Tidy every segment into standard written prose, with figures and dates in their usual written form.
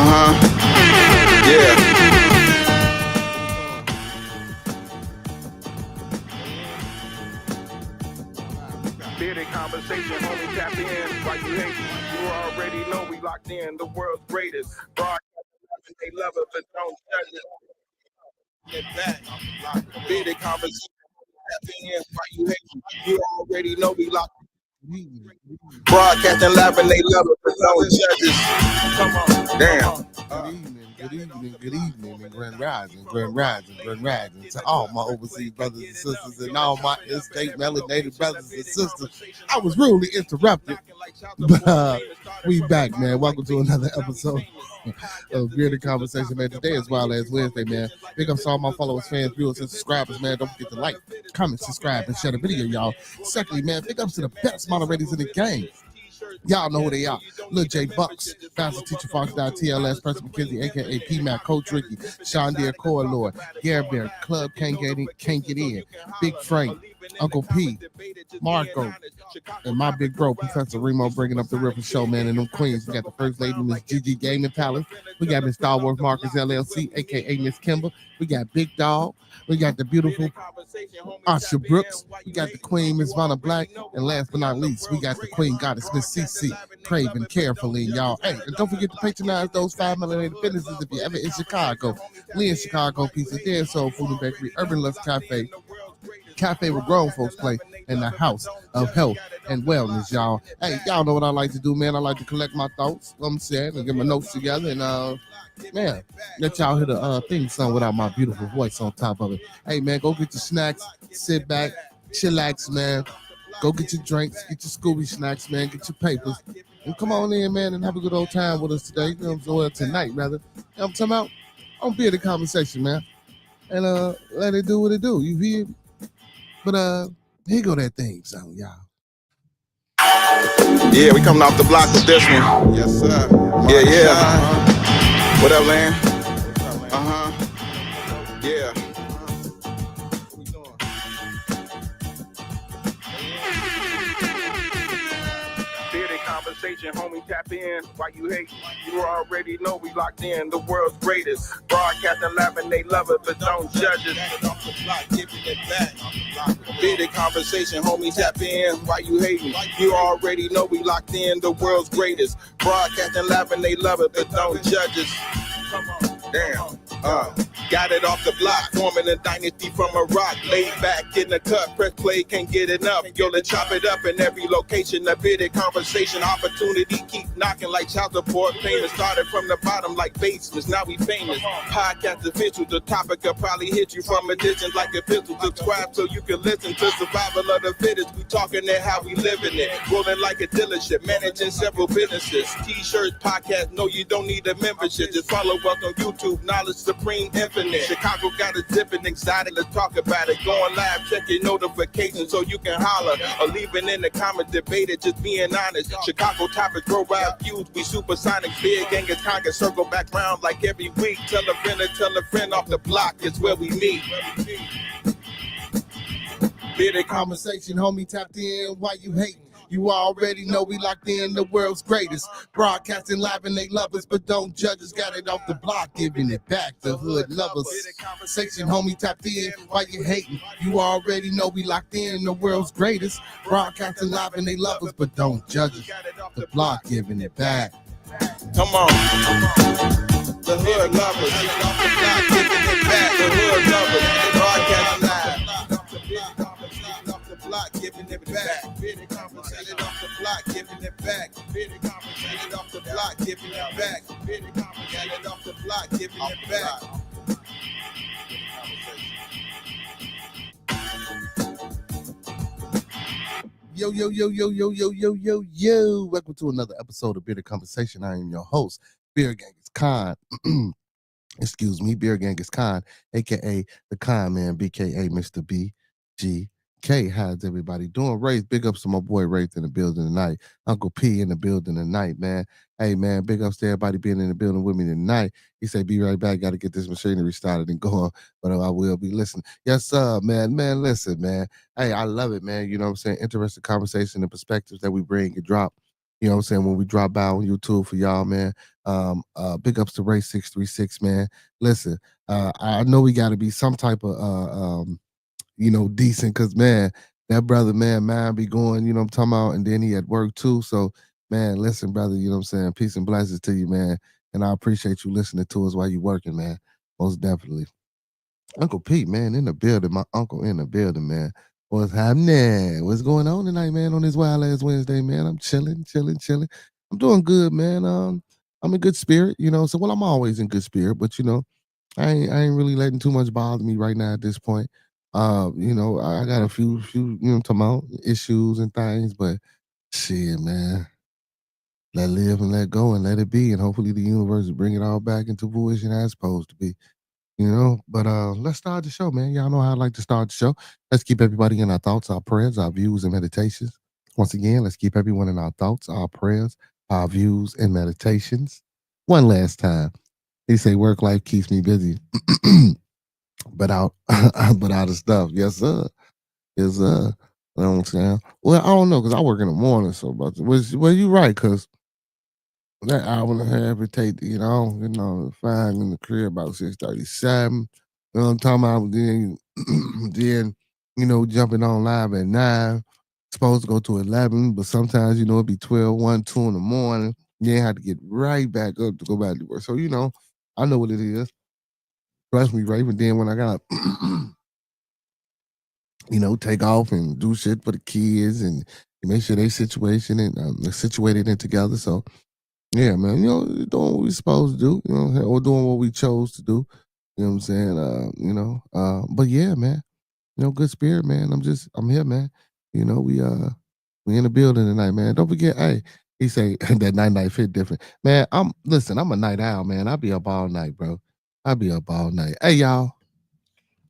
Yeah. Bearded conversation, homie, tap in. Why you hate? You already know we locked in. The world's greatest. Broadcast, they love it, but don't judge it. Get back. Bearded conversation, tap in. Why you hate? You already know we locked in. Broadcasting live and they love it, but don't judge it. Come on. Damn. Good evening, and grand rising to all my overseas brothers and sisters and all my in-state melanated brothers and sisters. I was rudely interrupted, but we back, man. Welcome to another episode of Bearded Conversation, man. Today is Wild Ass Wednesday, man. Big up to all my followers, fans, viewers, and subscribers, man. Don't forget to like, comment, subscribe, and share the video, y'all. Secondly, man, big ups to the best moderators in the game. Y'all know who they are. Lil J Bucks, Pastor Teacher Fox, TLS, Preston McKenzie, aka P-Mac, Coach Ricky, Sean Deere, Core Lord, Gary Bear, Club Can't Get In, Big Frank, Uncle P, Marco, and my big bro, Professor Remo, bringing up the River Show, man. And them queens, we got the First Lady, Miss Gigi Gaming Palace. We got Miss Star Wars Marcus LLC, aka Miss Kimber. We got Big Dog. We got the beautiful Asha Brooks. We got the Queen, Miss Vanna Black. And last but not least, we got the Queen Goddess, Miss CC, craving carefully, y'all. Hey, and don't forget to patronize those 5 melanated businesses if you're ever in Chicago. We in Chicago, Pizza, Dead Soul Food and Bakery, Urban Lust Cafe, Cafe where grown folks play, in the house of health and wellness, y'all. Hey, y'all know what I like to do, man. I like to collect my thoughts, what I'm saying, and get my notes together, and man, let y'all hear the theme song without my beautiful voice on top of it. Hey, man, go get your snacks, sit back, chillax, man. Go get your drinks, get your Scooby snacks, man, get your papers, and come on in, man, and have a good old time with us today. You know what I'm saying? Well, tonight, rather. You know what I'm talking about? I'm Bearded Conversation, man. And let it do what it do. You hear? But here go that theme song, y'all. Yeah, we coming off the block with this one. Yes, sir. Yeah. What up, Lan? Yeah. Bearded conversation, homie, tap in. Why you hate? You already know we locked in. The world's greatest. Broadcasting live and they love it, but don't judge it. Bearded conversation, homie, tap in. Why you hating? You already know we locked in. The world's greatest. Broadcasting live and they love it, but don't judge us. Damn. Got it off the block, forming a dynasty from a rock. Laid back in the cut, press play, can't get enough. Yo, let's chop it up in every location. A bearded conversation, opportunity keep knocking like child support payments. Started from the bottom like basements, now we famous. Podcast official, the topic will probably hit you from a distance like a pistol. Subscribe so you can listen to survival of the fittest. We talking it how we living it, rolling like a dealership, managing several businesses. T-shirts, podcast, no, you don't need a membership. Just follow us on YouTube, Knowledge Supreme Infinite. Chicago got a dipping excited, let's talk about it. Going live, check your notifications so you can holler. Or leaving in the comments, debate it, just being honest. Chicago topics, grow wild views, we supersonic. Big Angus Congress, circle back round like every week. Tell a friend off the block, it's where we meet. Bearded Conversation, homie, tapped in. Why you hating? You already know we locked in, the world's greatest. Broadcasting live and they love us, but don't judge us. Got it off the block, giving it back to hood lovers. Conversation, homie, tapped in. Why you hating? You already know we locked in, the world's greatest. Broadcasting live and they love us, but don't judge us. The block, giving it back. Come on. The hood lovers. Giving it back. The hood lovers. Broadcasting live. Block, giving it back. Bearded conversation off the block, giving it back. Bearded conversation off the block, giving it back. Bearded conversation off the block, giving it back. Yo. Welcome to another episode of Bearded Conversation. I am your host, Beard Genghis Khan. Excuse me, Beard Genghis Khan, aka the Khan Man, BKA Mr. BG. How's everybody doing? Ray, big ups to my boy Ray in the building tonight. Uncle P in the building tonight, man. Hey, man, big ups to everybody being in the building with me tonight. He said, be right back. Got to get this machinery started and going, but I will be listening. Yes, sir, man. Man, listen, man. Hey, I love it, man. You know what I'm saying? Interesting conversation and perspectives that we bring and drop You know what I'm saying? When we drop by on YouTube for y'all, man. Big ups to Ray 636, man. Listen, I know we gotta be some type of decent because man, that brother, man, mine be going, you know what I'm talking about, and then he at work too. So, man, listen, brother, you know what I'm saying? Peace and blessings to you, man. And I appreciate you listening to us while you working, man. Most definitely. Uncle Pete, man, in the building. My uncle in the building, man. What's happening? What's going on tonight, man, on this wild ass Wednesday, man? I'm chilling, chilling, chilling. I'm doing good, man. I'm in good spirit, So well, I'm always in good spirit, but I ain't really letting too much bother me right now at this point. I got a few, what I'm talking about, issues and things, but shit, man. Let live and let go and let it be. And hopefully the universe will bring it all back into fruition as it's supposed to be. But let's start the show, man. Y'all know how I like to start the show. Let's keep everybody in our thoughts, our prayers, our views, and meditations. Once again, let's keep everyone in our thoughts, our prayers, our views, and meditations. One last time. They say work life keeps me busy, but out but out of stuff. Yes, sir. Yes, sir. You know what I'm saying? Well, I don't know because I work in the morning, so well, you right, because that hour and a half it take to find in the crib about 6:37. You know what I'm talking about? Then jumping on live at 9. Supposed to go to 11, but sometimes it'd be 12, 1, 2 in the morning. Then have to get right back up to go back to work. So I know what it is. Trust me, right? But then when I got take off and do shit for the kids and make sure they situation and they're situated and together. So yeah, man, doing what we supposed to do, or doing what we chose to do. You know what I'm saying? But yeah, man, good spirit, man. I'm here, man. We in the building tonight, man. Don't forget, hey, he say that night fit different. Man, I'm a night owl, man. I be up all night, bro. I be up all night. Hey y'all.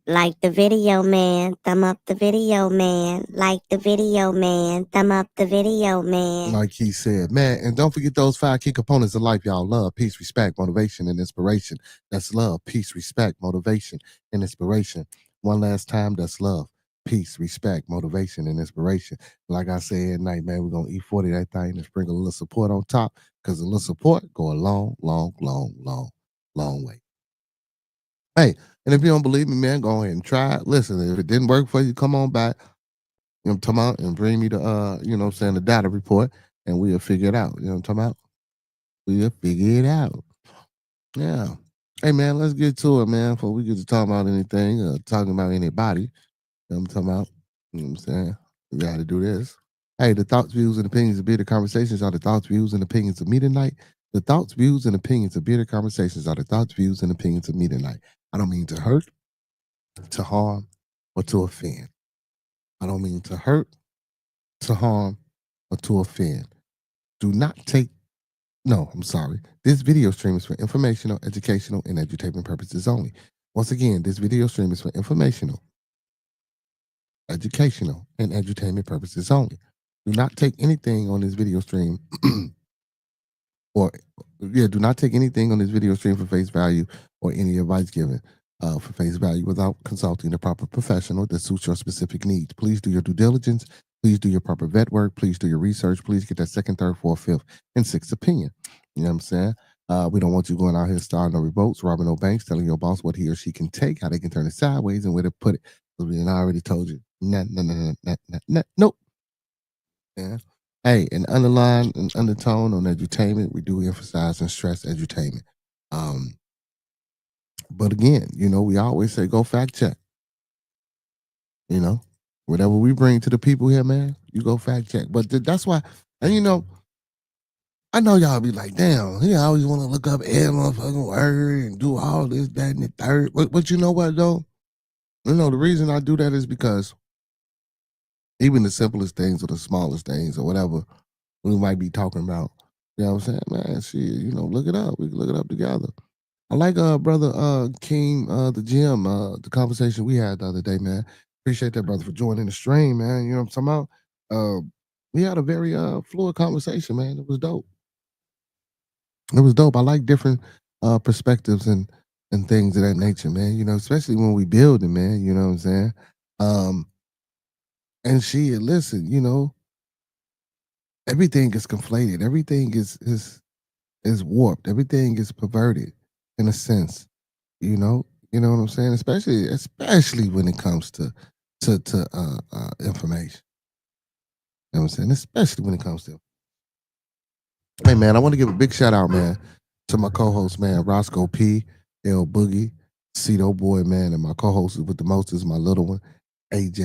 Like the video, man. Thumb up the video, man. Like the video, man. Thumb up the video, man. Like he said, man, and don't forget those 5 key components of life, y'all. Love, peace, respect, motivation, and inspiration. That's love, peace, respect, motivation, and inspiration. One last time, that's love, peace, respect, motivation, and inspiration. Like I said at night, man, we're gonna eat 40 that thing and sprinkle a little support on top, because a little support go a long, long, long, long, long way. Hey, and if you don't believe me, man, go ahead and try it. Listen, if it didn't work for you, come on back. I'm talking about, and bring me the the data report, and we'll figure it out. You know what I'm talking about? We'll figure it out. Yeah. Hey man, let's get to it, man, before we get to talk about anything, talking about anybody. You know what I'm talking about? You know what I'm saying? We gotta do this. Hey, the thoughts, views, and opinions of Bearded Conversations are the thoughts, views, and opinions of me tonight. The thoughts, views, and opinions of Bearded Conversations are the thoughts, views, and opinions of me tonight. I don't mean to hurt, to harm, or to offend. I don't mean to hurt, to harm, or to offend. Do not take, no, I'm sorry. This video stream is for informational, educational, and edutainment purposes only. Once again, this video stream is for informational, educational, and edutainment purposes only. Do not take anything on this video stream or do not take anything on this video stream for face value or any advice given for face value without consulting the proper professional that suits your specific needs. Please do your due diligence. Please do your proper vet work. Please do your research. Please get that second, third, fourth, fifth, and sixth opinion. You know what I'm saying? We don't want you going out here starting no revolts, robbing no banks, telling your boss what he or she can take, how they can turn it sideways, and where to put it. Because I already told you. Nope. Yeah. Hey, an underline, an undertone on edutainment, we do emphasize and stress edutainment. Um, but again, we always say go fact check. Whatever we bring to the people here, man, you go fact check. But that's why, and I know y'all be like, damn, he always want to look up every motherfucking word and do all this, that, and the third. But you know what though? The reason I do that is because even the simplest things or the smallest things or whatever we might be talking about. You know what I'm saying? Man, shit, look it up. We can look it up together. I like brother King the gym, the conversation we had the other day, man. Appreciate that brother for joining the stream, man. You know what I'm talking about? We had a very fluid conversation, man. It was dope. It was dope. I like different perspectives and things of that nature, man. Especially when we building, man. You know what I'm saying? And she listen, everything is conflated. Everything is warped. Everything is perverted in a sense. You know, you know what I'm saying. Especially when it comes to information. You know what I'm saying. Especially when it comes to. Hey man, I want to give a big shout out, man, to my co-host, man, Roscoe P, L Boogie, Cito Boy, man, and my co-host with the most is my little one, AJ. You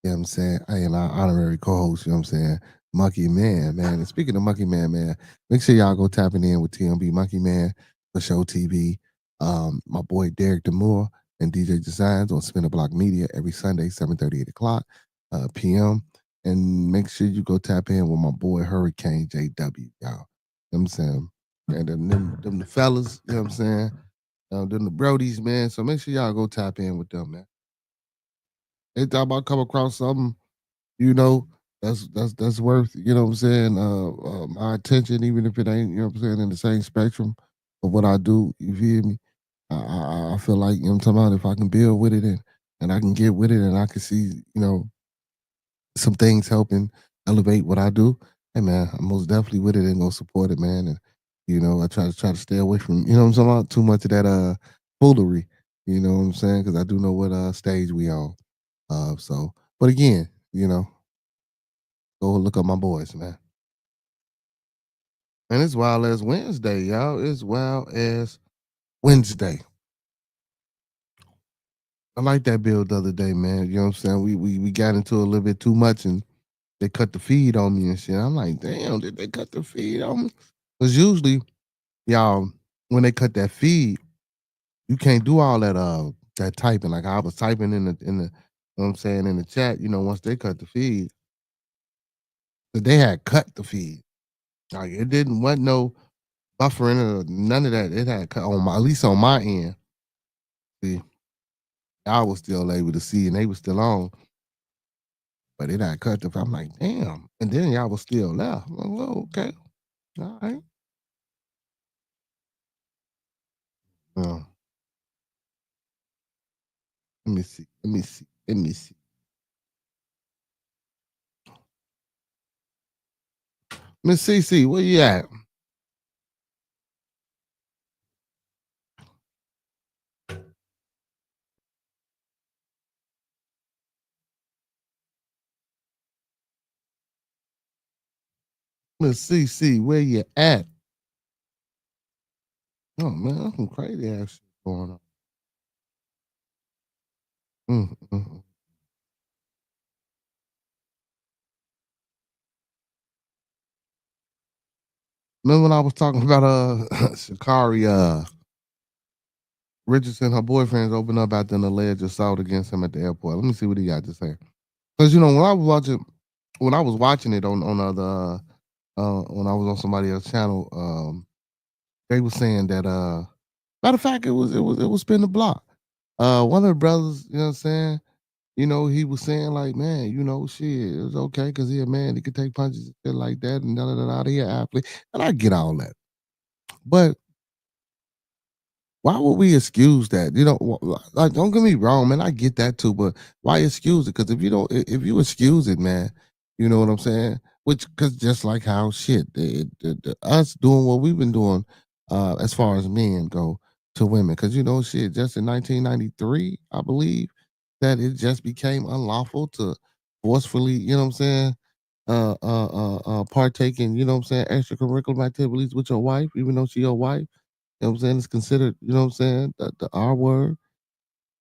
know what I'm saying? I am our honorary co-host, you know what I'm saying? Monkey Man, man. And speaking of Monkey Man, man, make sure y'all go tapping in with TMB Monkey Man for Show TV. My boy Derek Demore and DJ Designs on Spinner Block Media every Sunday, 7:30, 8 o'clock p.m. And make sure you go tap in with my boy Hurricane JW, y'all. You know what I'm saying? And them the fellas, you know what I'm saying? Them the Brodies, man. So make sure y'all go tap in with them, man. Anytime I come across something, you know, that's worth, you know what I'm saying, my attention, even if it ain't, you know what I'm saying, in the same spectrum of what I do, you feel me? I feel like, you know what I'm talking about, if I can build with it and I can get with it and I can see, you know, some things helping elevate what I do, hey man, I'm most definitely with it and gonna support it, man. And you know, I try to stay away from, you know what I'm talking about, too much of that foolery. You know what I'm saying? Because I do know what stage we on. So, but again, you know, go look up my boys, man. And it's wild as Wednesday, y'all. It's wild as Wednesday. I like that build the other day, man. You know what I'm saying? We got into a little bit too much and they cut the feed on me and shit. I'm like, damn, did they cut the feed on me? Because usually, y'all, when they cut that feed, you can't do all that typing. Like I was typing in the you know what I'm saying, in the chat, you know, once they cut the feed, but they had cut the feed. Like it didn't want no buffering or none of that. It had cut on my, at least on my end. See, I was still able to see and they were still on, but it had cut the feed. I'm like, damn. And then y'all was still left. I'm like, well, okay. All right. Uh, let me see. Let me see. Let me see. Miss CC, where you at? Miss CC, where you at? Oh man, that's some crazy ass shit going on. Mm. Remember when I was talking about Shakari Richardson, her boyfriend's opened up after an alleged assault against him at the airport. Let me see what he got to say. Because you know when I was watching it on other when I was on somebody else's channel, they were saying that matter of fact it was spin the block. One of the brothers, you know what I'm saying, you know, he was saying like, man, you know, shit, it was okay because he a man, he could take punches and shit like that, and da da da da. He an athlete, and I get all that, but why would we excuse that? You know, like don't get me wrong, man. I get that too, but why excuse it? Because if you don't, if you excuse it, man, you know what I'm saying. Which, because just like how shit, us doing what we've been doing, as far as men go to women, because you know, shit, just in 1993, I believe that it just became unlawful to forcefully, you know what I'm saying, partake in, you know what I'm saying, extracurricular activities with your wife, even though she your wife. You know what I'm saying? It's considered, you know what I'm saying, the R word,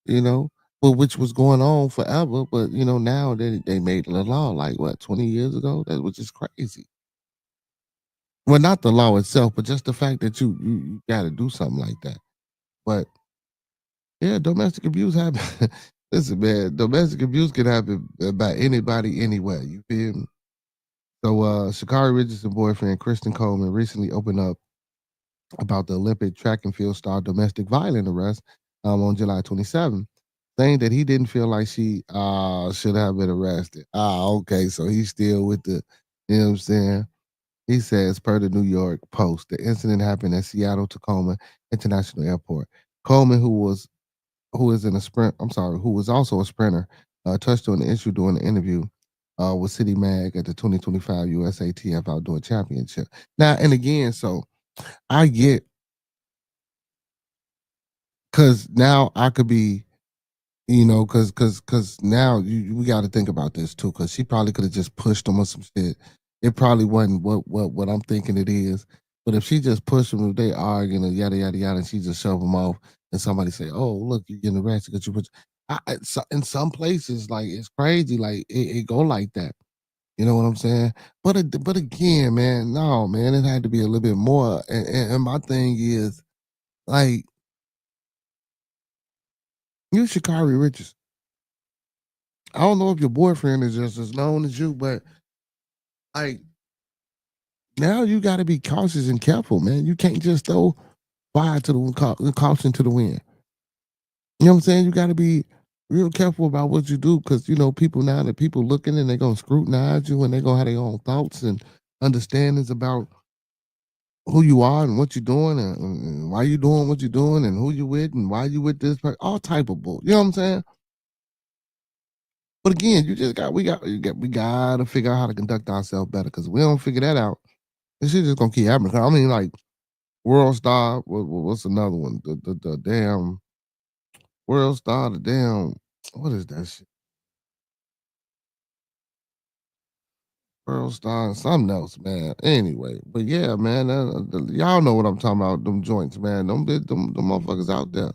you know, but which was going on forever. But, you know, now they made the law like what, 20 years ago? That was just crazy. Well, not the law itself, but just the fact that you got to do something like that. But yeah, domestic abuse happen. Listen, man, domestic abuse can happen by anybody, anywhere. You feel me? So, Shakari Richardson boyfriend Kristen Coleman recently opened up about the Olympic track and field star domestic violence arrest on July 27th, saying that he didn't feel like she should have been arrested. Okay, so he's still with the, you know what I'm saying? He says, per the New York Post, the incident happened at Seattle Tacoma International Airport. Coleman, who is in a sprint, I'm sorry, who was also a sprinter, touched on the issue during the interview. with City Mag at the 2025 USATF Outdoor Championship. Now, and again, so I get, because now I could be, because now we got to think about this too, because she probably could have just pushed him or some shit. It probably wasn't what I'm thinking it is. But if she just pushed him, if they arguing and yada yada yada, and she just shove him off, and somebody say, "Oh, look, you're getting arrested because you put," in some places, like it's crazy, like it go like that. You know what I'm saying? But again, man, no, man, it had to be a little bit more. And my thing is, like, you Shakari Richards. I don't know if your boyfriend is just as known as you, but like now you got to be cautious and careful, man. You can't just throw fire to the caution to the wind. You know what I'm saying? You got to be real careful about what you do, because people now that people looking and they're gonna scrutinize you, and they're gonna have their own thoughts and understandings about who you are and what you're doing, and why you doing what you're doing, and who you with and why you with this person, all type of bull. You know what I'm saying? But again, you just we got to figure out how to conduct ourselves better, because we don't figure that out, this shit just gonna keep happening. I mean, like World Star, what's another one? The damn World Star, the damn, what is that shit? World Star and something else, man. Anyway, but yeah, man, y'all know what I'm talking about. Them joints, man. Them motherfuckers out there.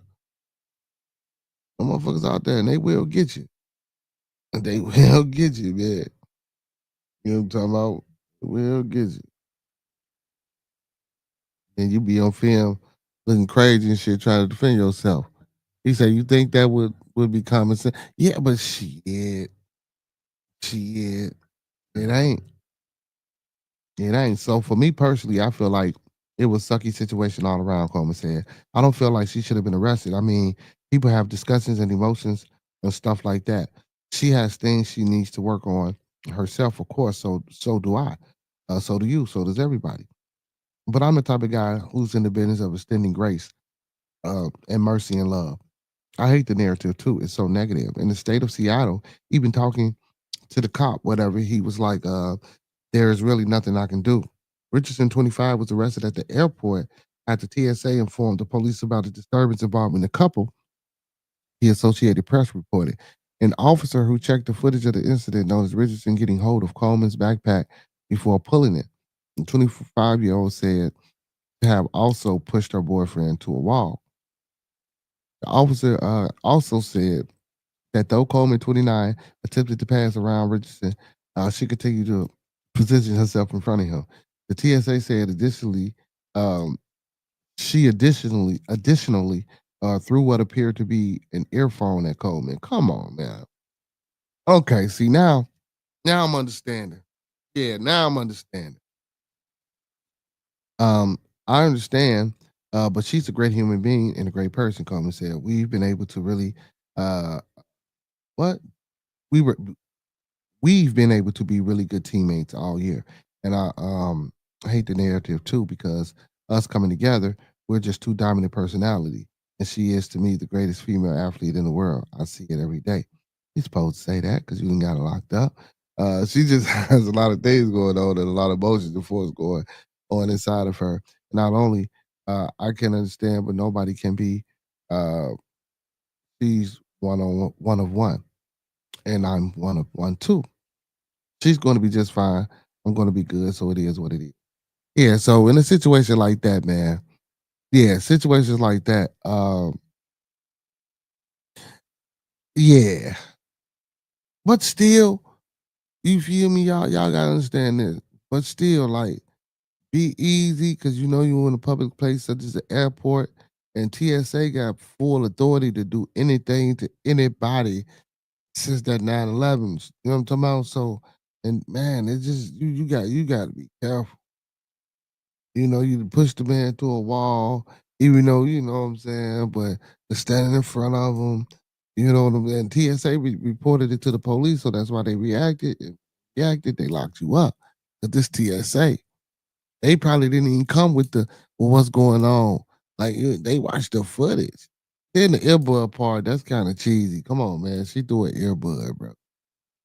Them motherfuckers out there, and they will get you. And they will get you, man. You know what I'm talking about? They will get you. And you be on film looking crazy and shit, trying to defend yourself. He said, "You think that would be common sense?" Yeah, but shit, it ain't. It ain't. So for me personally, I feel like it was sucky situation all around. Coleman said, "I don't feel like she should have been arrested. I mean, people have discussions and emotions and stuff like that. She has things she needs to work on herself, of course. So do I. So do you. So does everybody. But I'm the type of guy who's in the business of extending grace and mercy and love. I hate the narrative too. It's so negative. In the state of Seattle, even talking to the cop, whatever, he was like, there is really nothing I can do. Richardson, 25, was arrested at the airport after TSA informed the police about a disturbance involving the couple, the Associated Press reported. An officer who checked the footage of the incident noticed Richardson getting hold of Coleman's backpack before pulling it. The 25-year-old said to have also pushed her boyfriend to a wall. The officer also said that though Coleman, 29, attempted to pass around Richardson, she continued to position herself in front of him. The TSA said additionally, um, she additionally threw what appeared to be an earphone at Coleman. Come on, man. Okay, see now I'm understanding. Yeah, now I'm understanding. Um, I understand, but she's a great human being and a great person. Coleman said we've been able to really, uh, what we were we've been able to be really good teammates all year. And I hate the narrative too, because us coming together, we're just two dominant personality. And she is to me the greatest female athlete in the world. I see it every day. You're supposed to say that because you didn't got her locked up. She just has a lot of things going on and a lot of emotions and force going on inside of her. Not only I can understand, but nobody can be. Uh, she's one of one, and I'm one of one too. She's going to be just fine. I'm going to be good. So it is what it is. Yeah. So in a situation like that, man. Yeah, situations like that. Yeah. But still, you feel me, y'all? Y'all gotta understand this. But still, like, be easy, because you know you're in a public place such as the airport, and TSA got full authority to do anything to anybody since that 9/11. You know what I'm talking about? So, and man, it's just you got to be careful. You push the man to a wall, even though you know what I'm saying, but standing in front of him, you know what I'm saying. TSA reported it to the police, so that's why they reacted. They locked you up. But this TSA, they probably didn't even come with well, what's going on. Like they watched the footage. Then the earbud part, that's kind of cheesy. Come on, man. She threw an earbud, bro.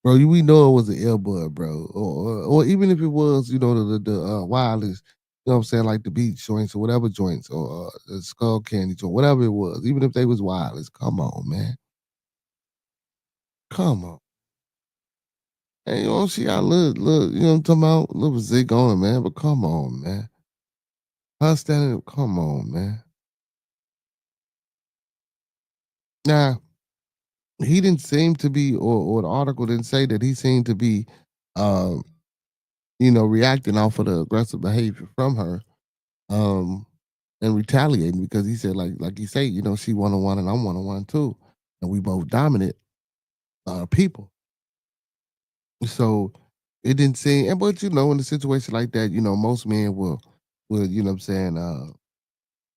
bro. We know it was an earbud, bro, or even if it was, the wireless. You know what I'm saying, like the beach joints or whatever joints, or the skull candy joint, whatever it was. Even if they was wireless, come on, man, come on. Hey, you don't see how look, you know what I'm talking about? Little zig on it, man. But come on, man. Her standing, come on, man. Now, he didn't seem to be, or the article didn't say that he seemed to be, um, reacting off of the aggressive behavior from her, um, and retaliating because he said, like he said, she 1-on-1 and I'm 1-on-1 too, and we both dominant people. So it didn't seem, and but in a situation like that, most men will, you know what I'm saying,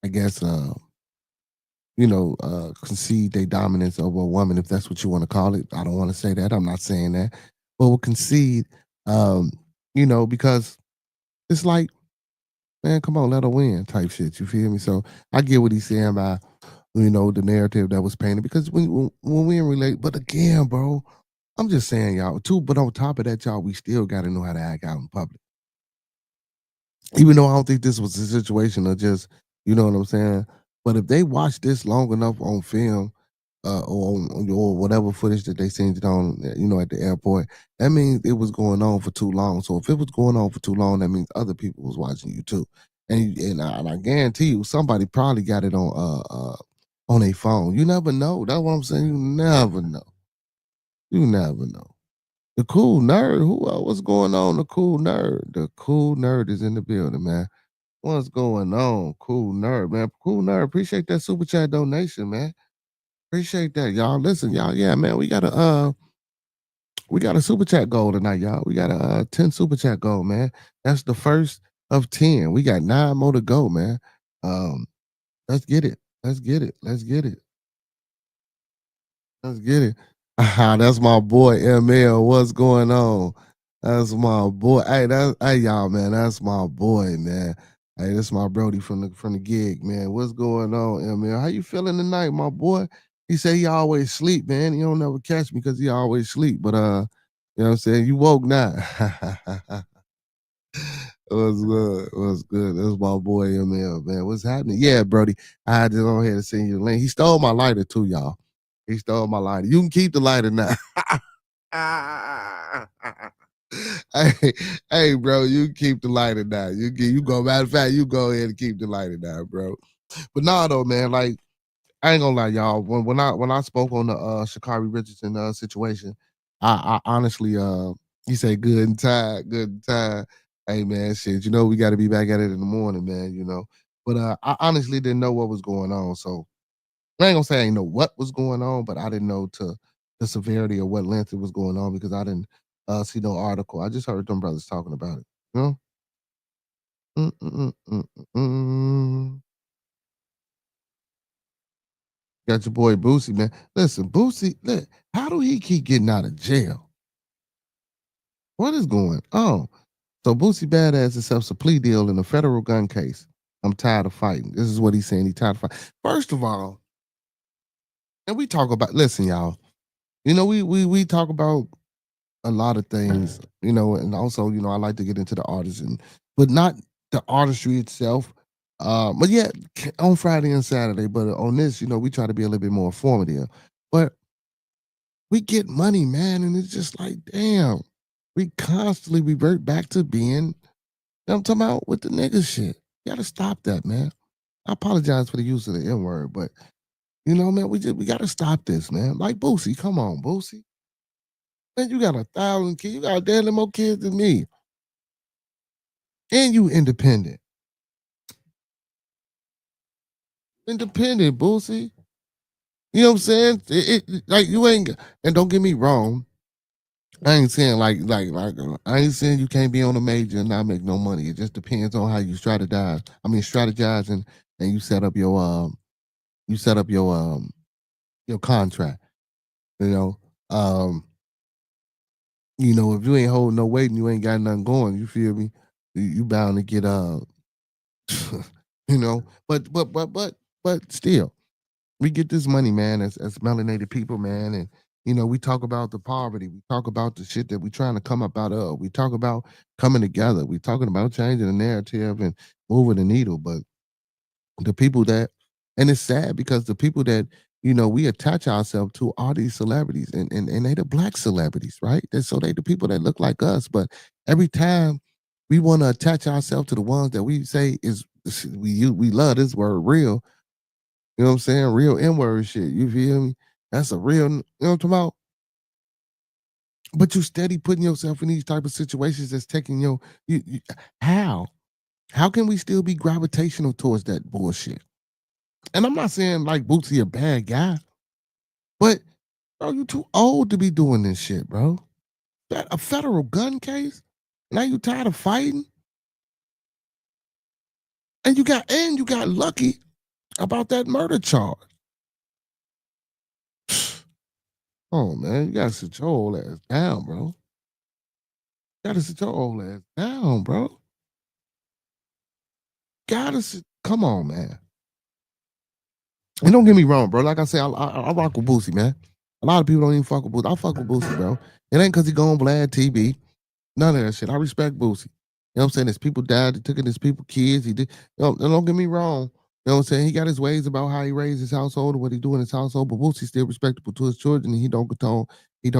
I guess, concede their dominance over a woman, if that's what you want to call it. I don't want to say that. I'm not saying that. But will concede, um, because it's like, man, come on, let her win type shit. You feel me? So I get what he's saying by, the narrative that was painted because when we relate, but again, bro, I'm just saying, y'all, too, but on top of that, y'all, we still got to know how to act out in public. Even though I don't think this was a situation of just, you know what I'm saying? But if they watch this long enough on film, or whatever footage that they seen it on, at the airport, that means it was going on for too long. So if it was going on for too long, that means other people was watching you too. And I guarantee you, somebody probably got it on a phone. You never know. That's what I'm saying. You never know. You never know. The cool nerd. What's going on? The cool nerd. The cool nerd is in the building, man. What's going on? Cool nerd, man. Cool nerd. Appreciate that super chat donation, man. Appreciate that, y'all. Listen, y'all. Yeah, man. We got a super chat goal tonight, y'all. We got a 10 super chat goal, man. That's the first of 10. We got 9 more to go, man. Um, let's get it. Let's get it. Let's get it. Let's get it. That's my boy ML. What's going on? That's my boy. Hey y'all, man. That's my boy, man. Hey, that's my Brody from the gig, man. What's going on, ML? How you feeling tonight, my boy? He say he always sleep, man. He don't never catch me because he always sleep. But you know what I'm saying? You woke now. What's good? What's good? That's my boy ML, man. What's happening? Yeah, Brody. I had to go ahead and send you the link. He stole my lighter too, y'all. He stole my lighter. You can keep the lighter now. hey, hey, bro, you keep the lighter now. You go. Matter of fact, you go ahead and keep the lighter now, bro. But nah, though, man. Like I ain't gonna lie, y'all. When I spoke on the Shakari Richardson situation, I honestly he said good and tired, good and tired. Hey man, shit, we got to be back at it in the morning, man. But I honestly didn't know what was going on, so I ain't gonna say I didn't know what was going on, but I didn't know to the severity or what length it was going on because I didn't see no article. I just heard them brothers talking about it. You know? Mm, mm, mm, mm, mm. Got your boy Boosie, man. Listen, Boosie, how do he keep getting out of jail? What is going on? So Boosie Badass accepts a plea deal in a federal gun case. I'm tired of fighting. This is what he's saying. He's tired of fighting. First of all, and we talk about, listen, y'all. We talk about a lot of things, and also, I like to get into the artisan, but not the artistry itself. But yeah, on Friday and Saturday, but on this, we try to be a little bit more informative. But we get money, man, and it's just like, damn, we constantly revert back to being, I'm talking about with the nigga shit. You gotta stop that, man. I apologize for the use of the N word, but man, we gotta stop this, man. Like Boosie, come on, Boosie. Man, you got 1,000 kids. You got damn more kids than me. And you independent. Independent, Boosie. You know what I'm saying? Like you ain't, and don't get me wrong. I ain't saying I ain't saying you can't be on a major and not make no money. It just depends on how you strategize. I mean strategize and you set up your contract. You know. If you ain't holding no weight and you ain't got nothing going, you feel me? You bound to get but still, we get this money, man, as melanated people, man, and We talk about the poverty. We talk about the shit that we trying to come up out of. We talk about coming together. We talking about changing the narrative and moving the needle. But the people that, and it's sad because the people that we attach ourselves to are these celebrities, and they the black celebrities, right? And so they the people that look like us. But every time we want to attach ourselves to the ones that we say we love this word real. You know what I'm saying? Real N-word shit. You feel me? That's a real, you know what I'm talking about? But you steady putting yourself in these type of situations that's taking you how? How can we still be gravitational towards that bullshit? And I'm not saying like Bootsy a bad guy, but bro, you too old to be doing this shit, bro. That a federal gun case? Now you tired of fighting? And you got lucky about that murder charge. Oh man, you gotta sit your old ass down, bro. Gotta sit your old ass down, bro. Gotta sit. Come on, man. And don't get me wrong, bro. Like I say, I rock with Boosie, man. A lot of people don't even fuck with Boosie. I fuck with Boosie, bro. It ain't because he go on Vlad TV. None of that shit. I respect Boosie. You know what I'm saying? There's people died. He took in his people, kids. He did. Don't get me wrong. You know what I'm saying? He got his ways about how he raised his household and what he do in his household, but Boosie's still respectable to his children, and he don't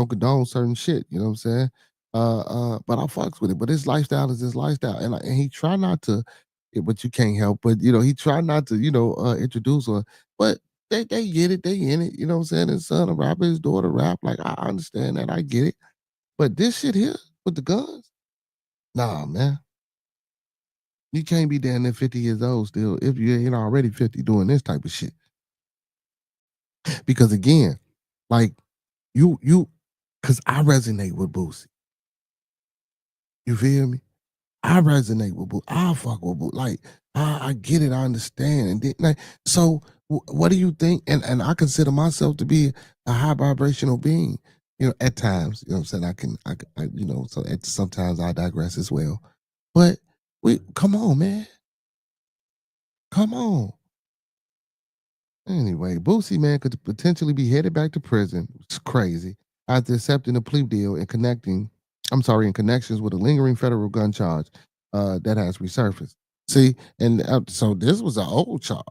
condone certain shit. You know what I'm saying? But I fucks with it. But his lifestyle is his lifestyle, and he try not to. But you can't help. But he try not to. Introduce her. But they get it. They in it. You know what I'm saying? His son a rapper, his daughter rap. Like I understand that. I get it. But this shit here with the guns, nah, man. You can't be damn near 50 years old still if you ain't already 50 doing this type of shit. Because again, like because I resonate with Boosie. You feel me? I resonate with Boosie. I fuck with Boosie. Like I get it. I understand. And then, like, so what do you think? And I consider myself to be a high vibrational being. At times, you know what I'm saying. So sometimes I digress as well. But come on, man. Come on. Anyway, Boosie, man, could potentially be headed back to prison. It's crazy. After accepting a plea deal and in connections with a lingering federal gun charge that has resurfaced. See, and so this was an old charge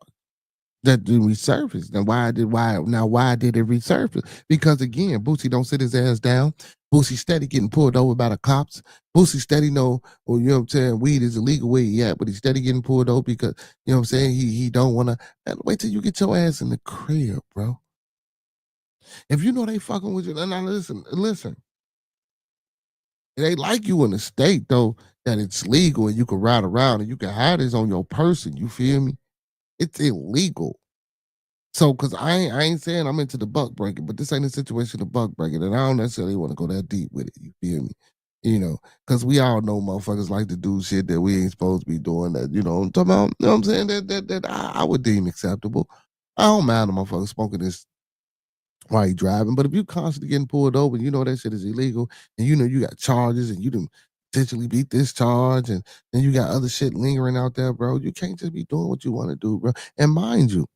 that did resurface. Why did it resurface? Because again, Boosie don't sit his ass down. Boosie steady getting pulled over by the cops. Boosie steady know, well, you know what I'm saying, weed is illegal where he at, but he's steady getting pulled over because, you know what I'm saying, he don't wanna wait till you get your ass in the crib, bro. If you know they fucking with you, now listen. They like you in the state though that it's legal and you can ride around and you can have this on your person. You feel me? It's illegal. So, cause I ain't saying I'm into the buck breaking, but this ain't a situation of buck breaking, and I don't necessarily want to go that deep with it. You feel me? Cause we all know motherfuckers like to do shit that we ain't supposed to be doing. That I'm talking about. You know what I'm saying? That I would deem acceptable. I don't mind a motherfucker smoking this while he driving, but if you constantly getting pulled over, you know that shit is illegal, and you got charges, and you done potentially beat this charge, and then you got other shit lingering out there, bro. You can't just be doing what you want to do, bro. And mind you.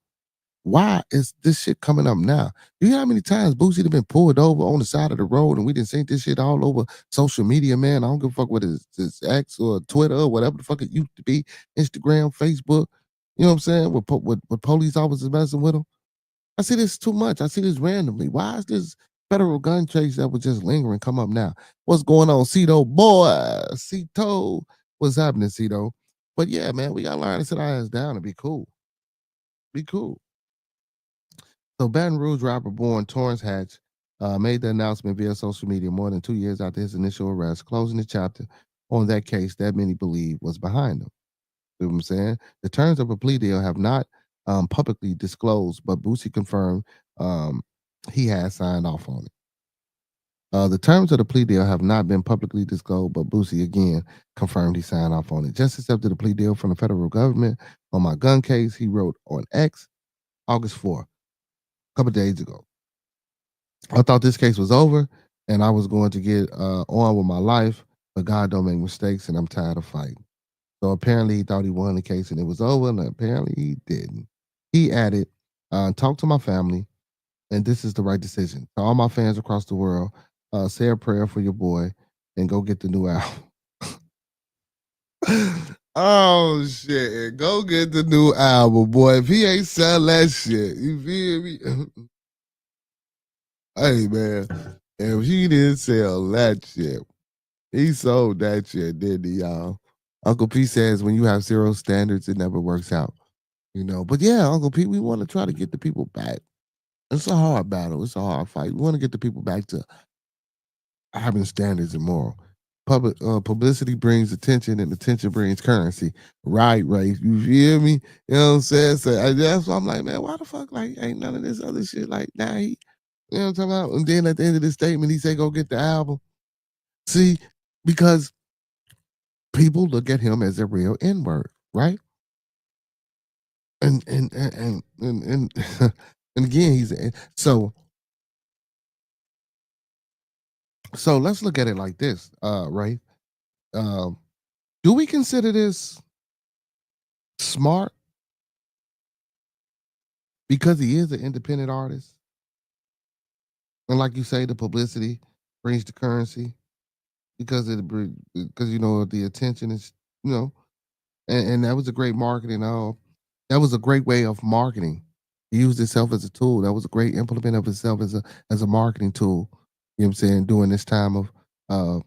Why is this shit coming up now? Do you know how many times Boosie have been pulled over on the side of the road and we didn't see this shit all over social media, man? I don't give a fuck what it's X or Twitter or whatever the fuck it used to be, Instagram, Facebook. You know what I'm saying? With police officers messing with them. I see this too much. I see this randomly. Why is this federal gun chase that was just lingering come up now? What's going on, Cito? Boy, Cito. What's happening, Cito? But yeah, man, we gotta learn to sit our ass down and be cool. Be cool. So Baton Rouge rapper born Torrance Hatch made the announcement via social media more than 2 years after his initial arrest, closing the chapter on that case that many believe was behind him. You know what I'm saying? The terms of a plea deal have not publicly disclosed, but Boosie confirmed um, he has signed off on it. The terms of the plea deal have not been publicly disclosed, but Boosie again confirmed he signed off on it. Just accepted a plea deal from the federal government on my gun case, he wrote on X August 4th, a couple days ago. I thought this case was over and I was going to get on with my life, but God don't make mistakes and I'm tired of fighting. So apparently he thought he won the case and it was over, and apparently he didn't. He added, talk to my family. and this is the right decision. To all my fans across the world, say a prayer for your boy and go get the new album. Oh shit! Go get the new album, boy. If he ain't sell that shit, you feel me? Hey man, if he didn't sell that shit, he sold that shit, didn't he, y'all? Uncle P says when you have zero standards, it never works out. But yeah, Uncle P, we want to try to get the people back. It's a hard battle. It's a hard fight. We want to get the people back to having standards and moral. Publicity brings attention, and attention brings currency. Right, right. You feel me? You know what I'm saying? So that's why I'm like, man, why the fuck like ain't none of this other shit like nah he, you know what I'm talking about? And then at the end of the statement, he say go get the album. See, because people look at him as a real N-word, right? And and again, so let's look at it like this, right? Um, do we consider this smart because he is an independent artist? And like you say, the publicity brings the currency because the attention is you know, and that was a great marketing. That was a great way of marketing. He used itself as a tool. That was a great implement of itself as a marketing tool. You know what I'm saying? During this time uh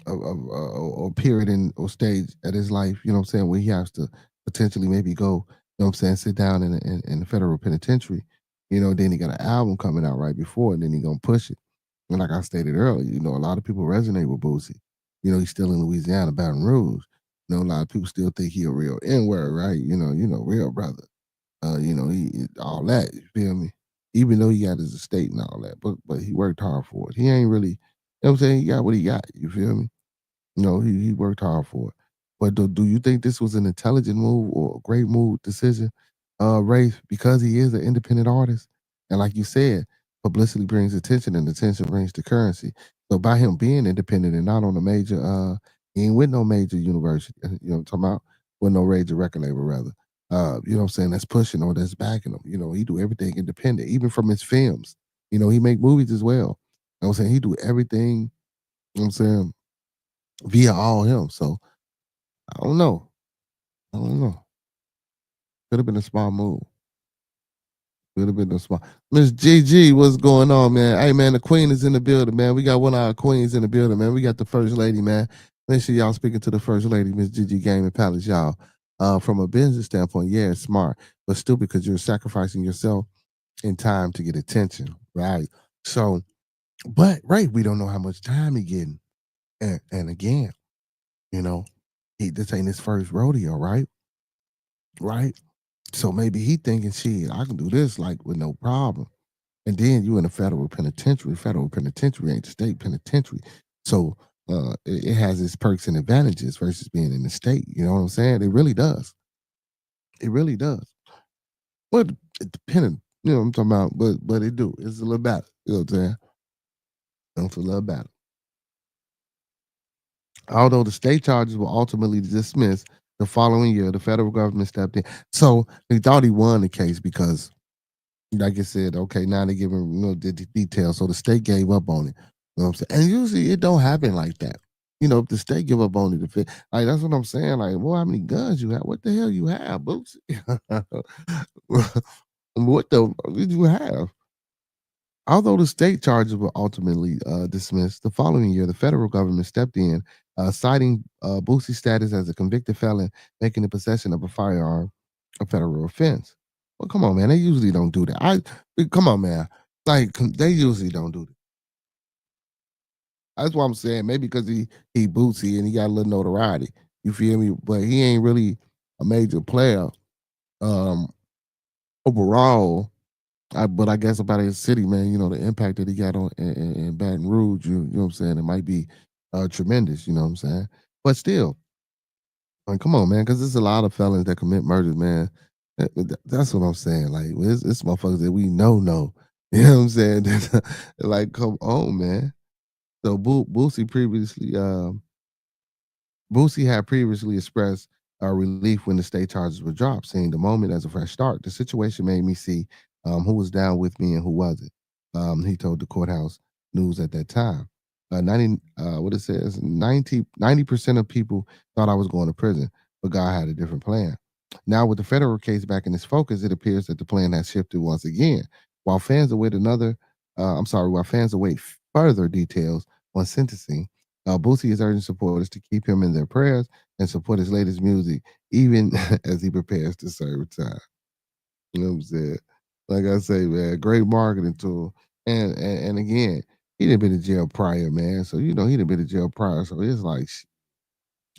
or period in or stage at his life, you know what I'm saying, where he has to potentially maybe go, you know what I'm saying, sit down in the federal penitentiary, then he got an album coming out right before, and then he gonna push it. And like I stated earlier, a lot of people resonate with Boosie. He's still in Louisiana, Baton Rouge. A lot of people still think he a real N-word, right? Real brother. He all that, you feel me? Even though he got his estate and all that, but he worked hard for it. He ain't really, what I'm saying, he got what he got, you feel me? He worked hard for it. But do you think this was an intelligent move or a great move decision, Rafe? Because he is an independent artist, and like you said, publicity brings attention, and attention brings the currency. So by him being independent and not on a major, he ain't with no major university. You know what I'm talking about? With no major record label, rather. You know what I'm saying? That's pushing or that's backing him. He do everything independent, even from his films. He make movies as well. You know what I'm saying? He do everything. You know what I'm saying? Via all him. So I don't know. I don't know. Could have been a smart move. Could have been a smart. Miss GG, what's going on, man? Hey, man, the queen is in the building, man. We got one of our queens in the building, man. We got the first lady, man. Make sure y'all speaking to the first lady, Miss GG Gaming Palace, y'all. From a business standpoint, yeah, it's smart, but still because you're sacrificing yourself in time to get attention, right? So, but right, we don't know how much time he getting, and again, you know, this ain't his first rodeo, right? Right? So maybe he thinking, shit, I can do this like with no problem. And then you in a federal penitentiary. Federal penitentiary ain't the state penitentiary. So it has its perks and advantages versus being in the state. You know what I'm saying? It really does. It really does. But it depending, what I'm talking about. But it do. It's a little better. You know what I'm saying? It's a little better. Although the state charges were ultimately dismissed the following year, the federal government stepped in. So they thought he won the case because, like I said, okay, now they give him the details. So the state gave up on it. You know what I'm saying? And usually it don't happen like that. If the state give up on it, like that's what I'm saying. Like, well, how many guns you have? What the hell you have, Boots? What the did you have? Although the state charges were ultimately dismissed, the following year the federal government stepped in, citing Boosie's status as a convicted felon, making the possession of a firearm a federal offense. Well, come on, man. They usually don't do that. Come on, man. Like they usually don't do that. That's what I'm saying. Maybe because he Boosie and he got a little notoriety. You feel me? But he ain't really a major player um, overall. But I guess about his city, man, the impact that he got on in Baton Rouge, you know what I'm saying? It might be tremendous, you know what I'm saying? But still, like, come on, man, because there's a lot of felons that commit murders, man. That's what I'm saying. Like, it's motherfuckers that we know. You know what I'm saying? Like, come on, man. So Boosie had previously expressed relief when the state charges were dropped, saying the moment as a fresh start. The situation made me see who was down with me and who wasn't. He told the courthouse news at that time. 90, what it says, 90% of people thought I was going to prison, but God had a different plan. Now, with the federal case back in its focus, it appears that the plan has shifted once again. While fans await while fans await further details on sentencing, Boosie is urging supporters to keep him in their prayers and support his latest music, even as he prepares to serve time. You know what I'm saying? Like I say, man, great marketing tool. And again, he didn't been to jail prior, man. So he didn't been to jail prior. So it's like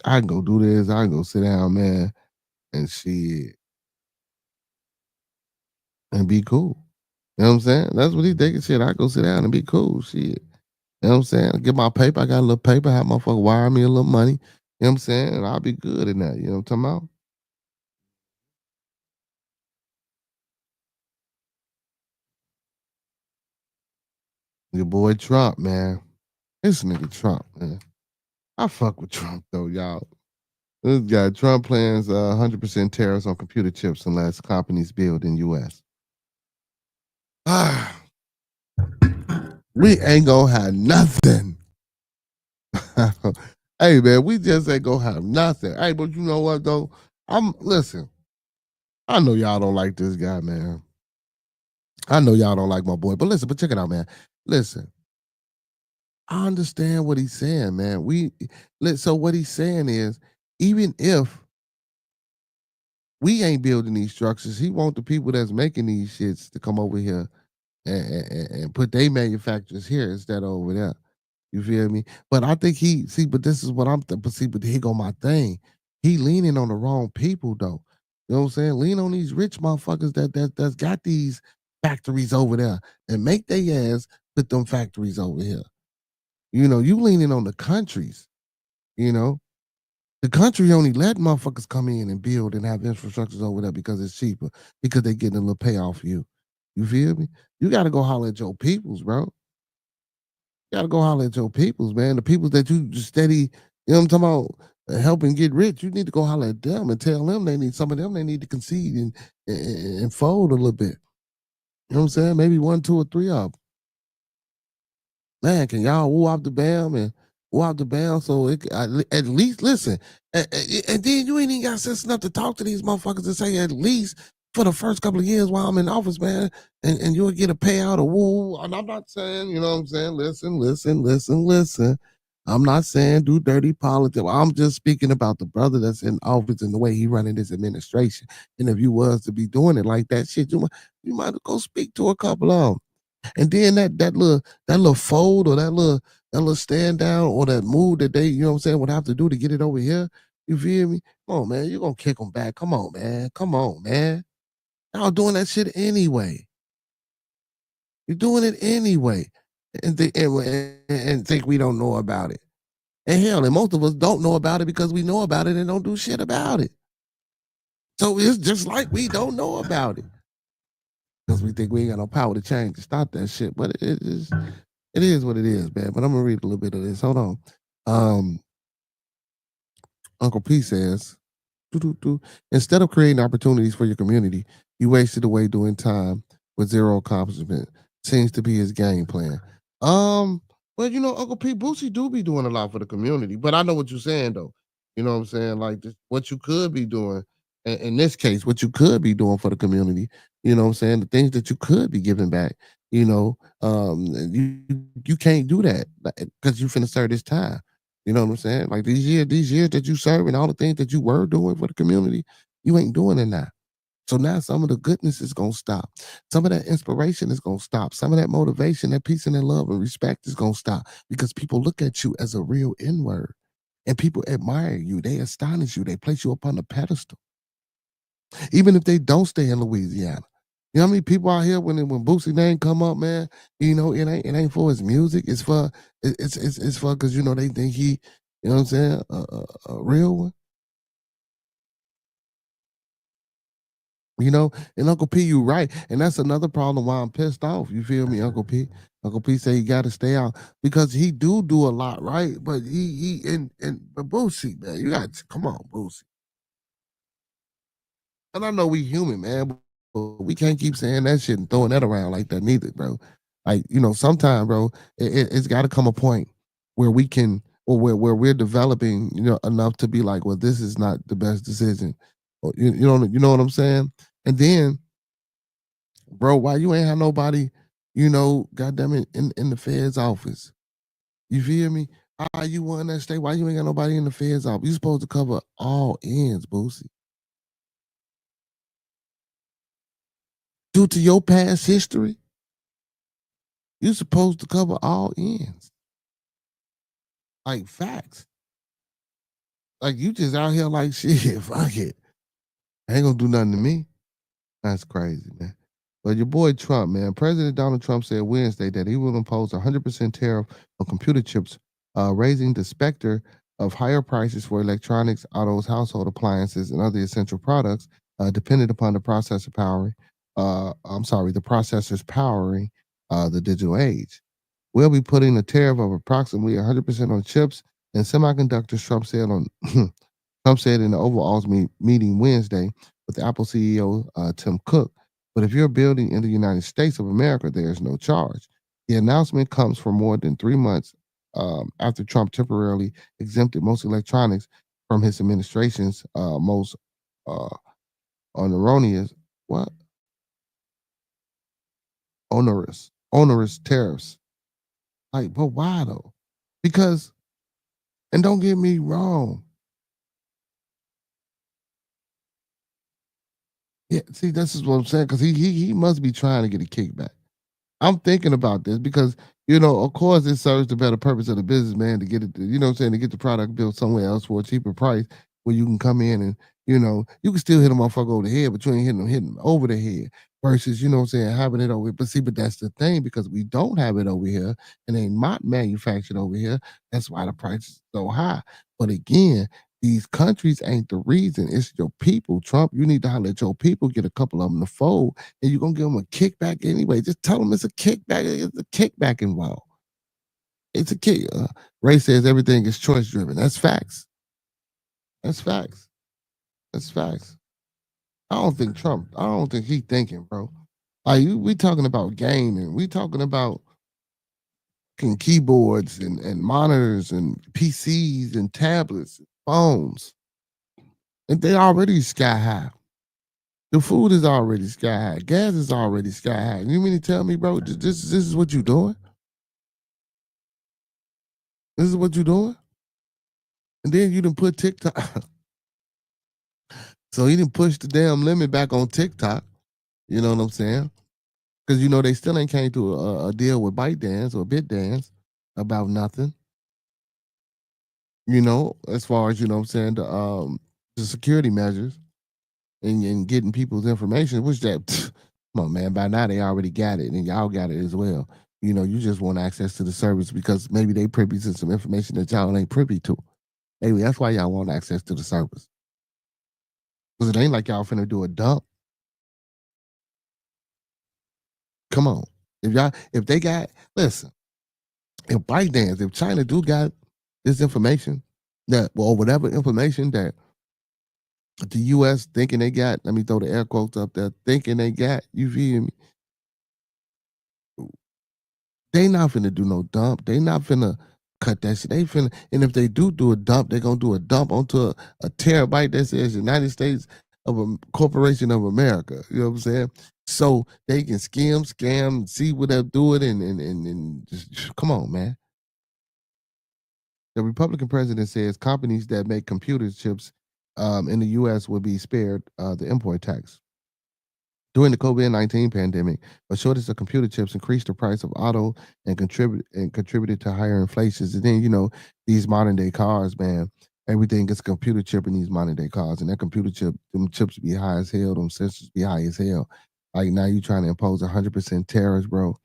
I can go do this, I can go sit down, man, and shit and be cool. You know what I'm saying? That's what he thinking. Shit, I go sit down and be cool. Shit. You know what I'm saying? Get my paper. I got a little paper, have motherfucker wire me a little money. You know what I'm saying? And I'll be good in that. You know what I'm talking about? Your boy Trump, man. This nigga Trump, man. I fuck with Trump though, y'all. This guy, Trump plans 100% tariffs on computer chips unless companies build in U.S. Ah, we ain't gonna have nothing. Hey, man, we just ain't gonna have nothing. Hey, but you know what, though? Listen, I know y'all don't like this guy, man. I know y'all don't like my boy, but check it out, man. Listen, I understand what he's saying, man. So what he's saying is, even if we ain't building these structures, he want the people that's making these shits to come over here and put their manufacturers here instead of over there. You feel me? But I think but this is what but here go my thing. He leaning on the wrong people though. You know what I'm saying? Lean on these rich motherfuckers that's got these factories over there and make their ass put them factories over here. You leaning on the countries, you know. The country only let motherfuckers come in and build and have infrastructures over there because it's cheaper, because they getting a little payoff for you. You feel me? You gotta go holler at your peoples, bro. You gotta go holler at your peoples, man. The peoples that you just steady, you know what I'm talking about, helping get rich. You need to go holler at them and tell them some of them they need to concede and fold a little bit. You know what I'm saying? Maybe one, two, or three of them. Man, can y'all woo out the bam and woo out the bam so at least listen. And then you ain't even got sense enough to talk to these motherfuckers and say at least for the first couple of years while I'm in office, man, and you'll get a payout or woo. And I'm not saying, you know what I'm saying? Listen. I'm not saying do dirty politics. I'm just speaking about the brother that's in office and the way he running his administration. And if you was to be doing it like that, shit, you might go speak to a couple of them. And then that little fold or that little stand down or that move that they, you know what I'm saying, would have to do to get it over here. You feel me? Come on, man. You're gonna kick them back. Come on, man. Come on, man. Y'all doing that shit anyway. You're doing it anyway. And think we don't know about it. And hell, and most of us don't know about it because we know about it and don't do shit about it. So it's just like we don't know about it. Because we think we ain't got no power to change to stop that shit. But it is what it is, man. But I'm gonna read a little bit of this. Hold on. Um, Uncle P says, "Doo-doo-doo. Instead of creating opportunities for your community, you wasted away doing time with zero accomplishment. Seems to be his game plan." Well, Uncle P Boosie do be doing a lot for the community, but I know what you're saying though. You know what I'm saying? Like what you could be doing. In this case, what you could be doing for the community, you know what I'm saying? The things that you could be giving back, you can't do that because you finna serve this time. You know what I'm saying? Like these years that you serve and all the things that you were doing for the community, you ain't doing it now. So now some of the goodness is gonna stop. Some of that inspiration is gonna stop. Some of that motivation, that peace and that love and respect is gonna stop because people look at you as a real N-word. And people admire you. They astonish you. They place you up on the pedestal. Even if they don't stay in Louisiana. You know how many people out here when Boosie name come up, man? It ain't for his music. It's for it's for because they think he, you know what I'm saying, a real one. And Uncle P, you right, and that's another problem why I'm pissed off. You feel me, Uncle P? Uncle P say he got to stay out because he do a lot, right? But but Boosie, man, you got to come on, Boosie. And I know we human, man. But we can't keep saying that shit and throwing that around like that neither, bro. Like, sometime, bro, it's got to come a point where we can, or where we're developing, enough to be like, well, this is not the best decision. Or, you know what I'm saying? And then, bro, why you ain't have nobody, goddamn it, in the Fed's office? You feel me? How you won that state? Why you ain't got nobody in the Fed's office? You supposed to cover all ends, Boosie. Due to your past history, you supposed to cover all ends. Like facts. Like you just out here like shit, fuck it. Ain't gonna do nothing to me. That's crazy, man. But your boy Trump, man, President Donald Trump said Wednesday that he will impose 100% tariff on computer chips, raising the specter of higher prices for electronics, autos, household appliances, and other essential products, dependent upon the processor powering. The processors powering the digital age. We'll be putting a tariff of approximately 100% on chips and semiconductors. Trump said in the Oval Office meeting Wednesday with Apple CEO Tim Cook. But if you're building in the United States of America, there's no charge. The announcement comes for more than 3 months after Trump temporarily exempted most electronics from his administration's most onerous what onerous tariffs. Like, but why though? Because, and don't get me wrong. Yeah, see, this is what I'm saying. Because he must be trying to get a kickback. I'm thinking about this because, of course, it serves the better purpose of the businessman to get it, to get the product built somewhere else for a cheaper price where you can come in and, you can still hit a motherfucker over the head, but you ain't hitting them over the head versus, having it over here. But that's the thing because we don't have it over here and ain't not manufactured over here. That's why the price is so high. But again, these countries ain't the reason. It's your people, Trump. You need to let your people get a couple of them to fold, and you're gonna give them a kickback anyway. Just tell them it's a kickback. It's a kickback involved. It's a kick. Ray says everything is choice driven. That's facts. That's facts. That's facts. I don't think he thinking, bro. Like we talking about gaming. We talking about keyboards and monitors and PCs and tablets, and phones. And they already sky high. The food is already sky high. Gas is already sky high. You mean to tell me, bro, this is what you doing? This is what you doing? And then you didn't put TikTok. So he didn't push the damn limit back on TikTok. You know what I'm saying? Because they still ain't came to a deal with ByteDance or BitDance about nothing. As far as what I'm saying, the security measures and getting people's information, which that come on, man, by now they already got it and y'all got it as well. You just want access to the service because maybe they privy to some information that y'all ain't privy to. Maybe that's why y'all want access to the service. Because it ain't like y'all finna do a dump. Come on. If they got, listen, if ByteDance, if China do got this information or whatever information that the US thinking they got, let me throw the air quotes up there, thinking they got, you feel me? They not finna do no dump. They not finna cut that shit. They finna, and if they do a dump, they gonna do a dump onto a terabyte that says United States of a Corporation of America. You know what I'm saying? So they can scam, see what they're doing, and just come on, man. The Republican president says companies that make computer chips in the U.S. will be spared the import tax. During the COVID-19 pandemic, a shortage of computer chips increased the price of auto and contributed to higher inflations. And then, these modern day cars, man, everything gets a computer chip in these modern day cars. And that computer chip, them chips be high as hell, them sensors be high as hell. Like now you trying to impose 100% tariffs, bro.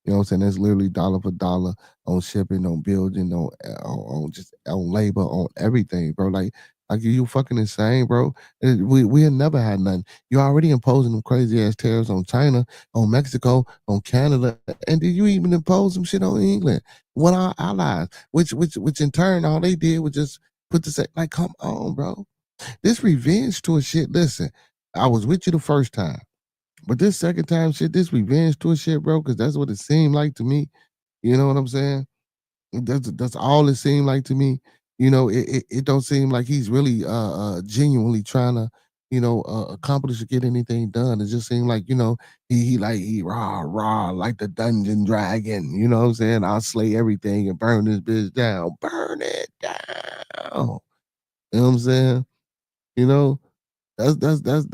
You know what I'm saying? That's literally dollar for dollar on shipping, on building, on just on labor, on everything, bro. Like you fucking insane, bro. We had never had nothing. You're already imposing them crazy ass tariffs on China, on Mexico, on Canada, and did you even impose some shit on England, one of our allies? Which in turn, all they did was just put the like, come on, bro. This revenge tour shit. Listen, I was with you the first time. But this second time shit, this revenge tour shit, bro, because that's what it seemed like to me. You know what I'm saying? That's all it seemed like to me. It don't seem like he's really genuinely trying to, accomplish or get anything done. It just seemed like, he rah rah like the dungeon dragon. You know what I'm saying? I'll slay everything and burn this bitch down. Burn it down. You know what I'm saying? You know, that's because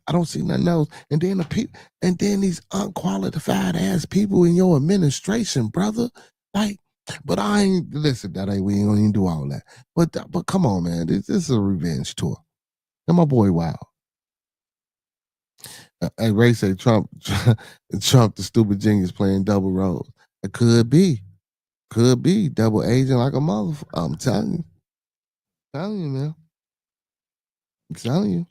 I don't see nothing else. And then these unqualified ass people in your administration, brother. Like, but I ain't listen. We ain't gonna even do all that. But come on, man. This is a revenge tour. And my boy, wow. Hey, Ray said Trump, the stupid genius playing double roles. It could be double agent like a motherfucker. I'm telling you, man. I'm telling you.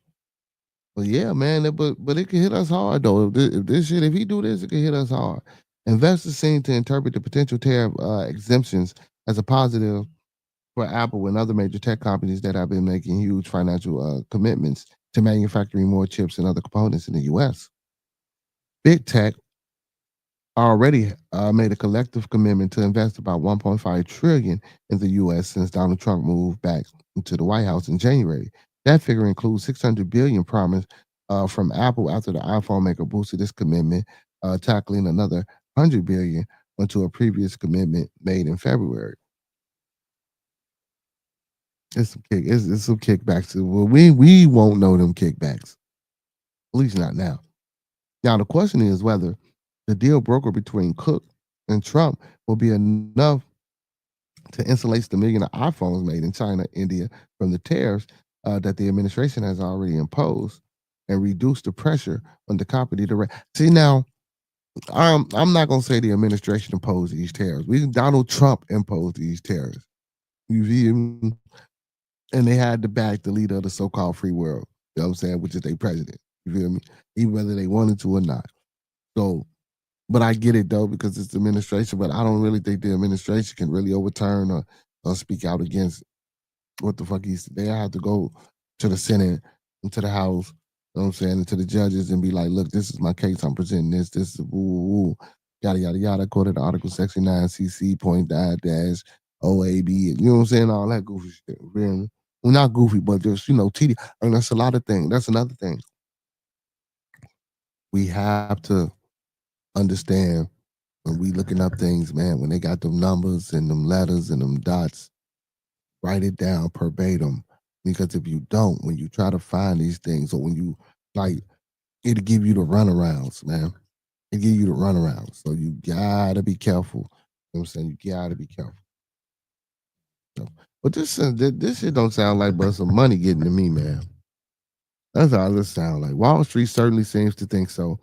But yeah, man, but it can hit us hard though. If he do this, it can hit us hard. Investors seem to interpret the potential tariff exemptions as a positive for Apple and other major tech companies that have been making huge financial commitments to manufacturing more chips and other components in the U.S. Big tech already made a collective commitment to invest about 1.5 trillion in the U.S. since Donald Trump moved back into the White House in January. That figure includes 600 billion promised from Apple after the iPhone maker boosted its commitment, tackling another 100 billion onto a previous commitment made in February. It's some kickbacks. Well, we won't know them kickbacks, at least not now. Now the question is whether the deal brokered between Cook and Trump will be enough to insulate the million of iPhones made in China, India from the tariffs that the administration has already imposed, and reduce the pressure on the company to. See now, I'm not gonna say the administration imposed these tariffs. Donald Trump imposed these tariffs. You feel me? And they had to back the leader of the so-called free world. You know what I'm saying? Which is their president. You feel me? Even whether they wanted to or not. So, but I get it though because it's the administration. But I don't really think the administration can really overturn or speak out against what the fuck he's. They have to go to the Senate and to the House. You know what I'm saying? And to the judges and be like, look, this is my case. I'm presenting this. This is woo, yada yada yada. According to Article Section 9 CC point dash OAB. You know what I'm saying? All that goofy shit. You feel me? Well, not goofy, but just tedious. And that's a lot of things. That's another thing. We have to understand when we looking up things, man, when they got them numbers and them letters and them dots, write it down verbatim. Because if you don't, when you try to find these things, or when you like, it'll give you the runarounds, man. It give you the runarounds. So you gotta be careful. You know what I'm saying? You gotta be careful. So, but this shit don't sound like but some money getting to me, man. That's all this sound like. Wall Street certainly seems to think so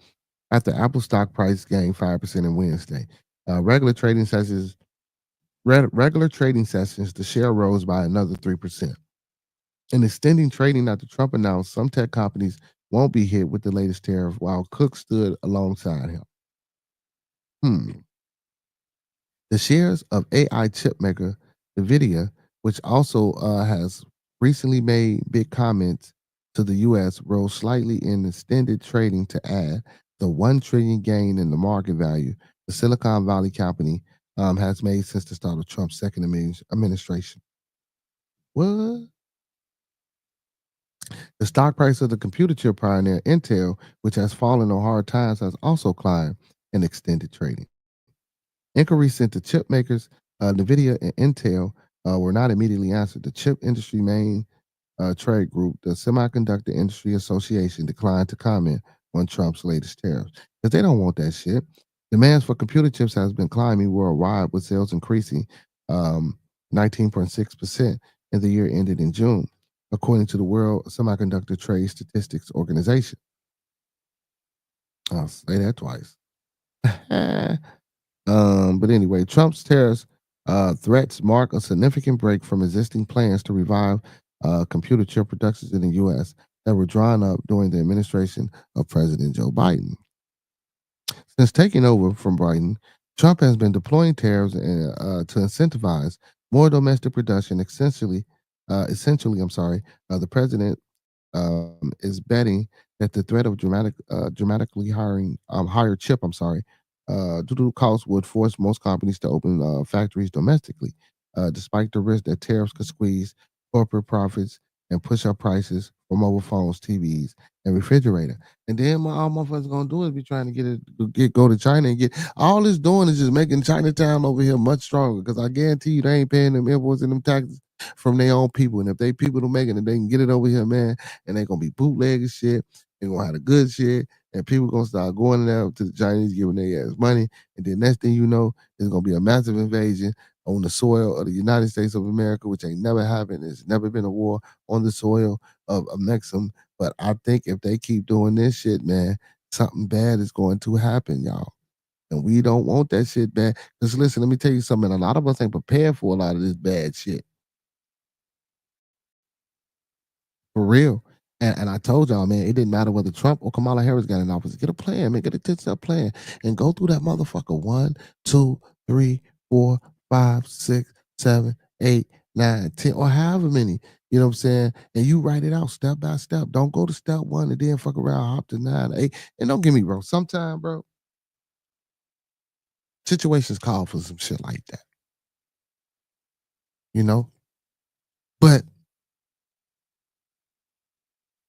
after Apple stock price gained 5% on Wednesday. Regular trading sessions, the share rose by another 3%. In extending trading after Trump announced some tech companies won't be hit with the latest tariff, while Cook stood alongside him. The shares of AI chip maker NVIDIA, which also has recently made big comments to the U.S., rose slightly in extended trading to add the 1 trillion gain in the market value the Silicon Valley company has made since the start of Trump's second administration. What? The stock price of the computer chip pioneer Intel, which has fallen on hard times, has also climbed in extended trading. Inquiries sent to chip makers, NVIDIA and Intel, were not immediately answered. The chip industry main trade group, the Semiconductor Industry Association, declined to comment on Trump's latest tariffs because they don't want that shit. Demands for computer chips has been climbing worldwide, with sales increasing 19.6% in the year ended in June, according to the World Semiconductor Trade Statistics Organization. I'll say that twice. But anyway, Trump's tariffs threats mark a significant break from existing plans to revive computer chip productions in the U.S. that were drawn up during the administration of President Joe Biden. Since taking over from Biden, Trump has been deploying tariffs to incentivize more domestic production. Essentially, the president is betting that the threat of dramatically higher chip, due to costs would force most companies to open factories domestically, despite the risk that tariffs could squeeze corporate profits and push up prices for mobile phones, TVs, and refrigerator. And then all motherfuckers gonna do is be trying to go to China and get all it's doing is just making Chinatown over here much stronger. Because I guarantee you they ain't paying them imports and them taxes from their own people. And if they people don't make it and they can get it over here, man, and they gonna be bootleg and shit. They gonna have the good shit, and people gonna start going there to the Chinese, giving their ass money, and then next thing you know, there's gonna be a massive invasion on the soil of the United States of America, which ain't never happened. There's never been a war on the soil of Mexico. But I think if they keep doing this shit, man, something bad is going to happen, y'all. And we don't want that shit bad. Because listen, let me tell you something. A lot of us ain't prepared for a lot of this bad shit. For real. And I told y'all, man, it didn't matter whether Trump or Kamala Harris got in office. Get a plan, man. Get a 10-step plan and go through that motherfucker. 1, 2, 3, 4, 5, 6, 7, 8, 9, 10, or however many. You know what I'm saying? And you write it out step by step. Don't go to step 1 and then fuck around, hop to 9, 8. And don't get me wrong. Sometimes, bro, situations call for some shit like that. You know? But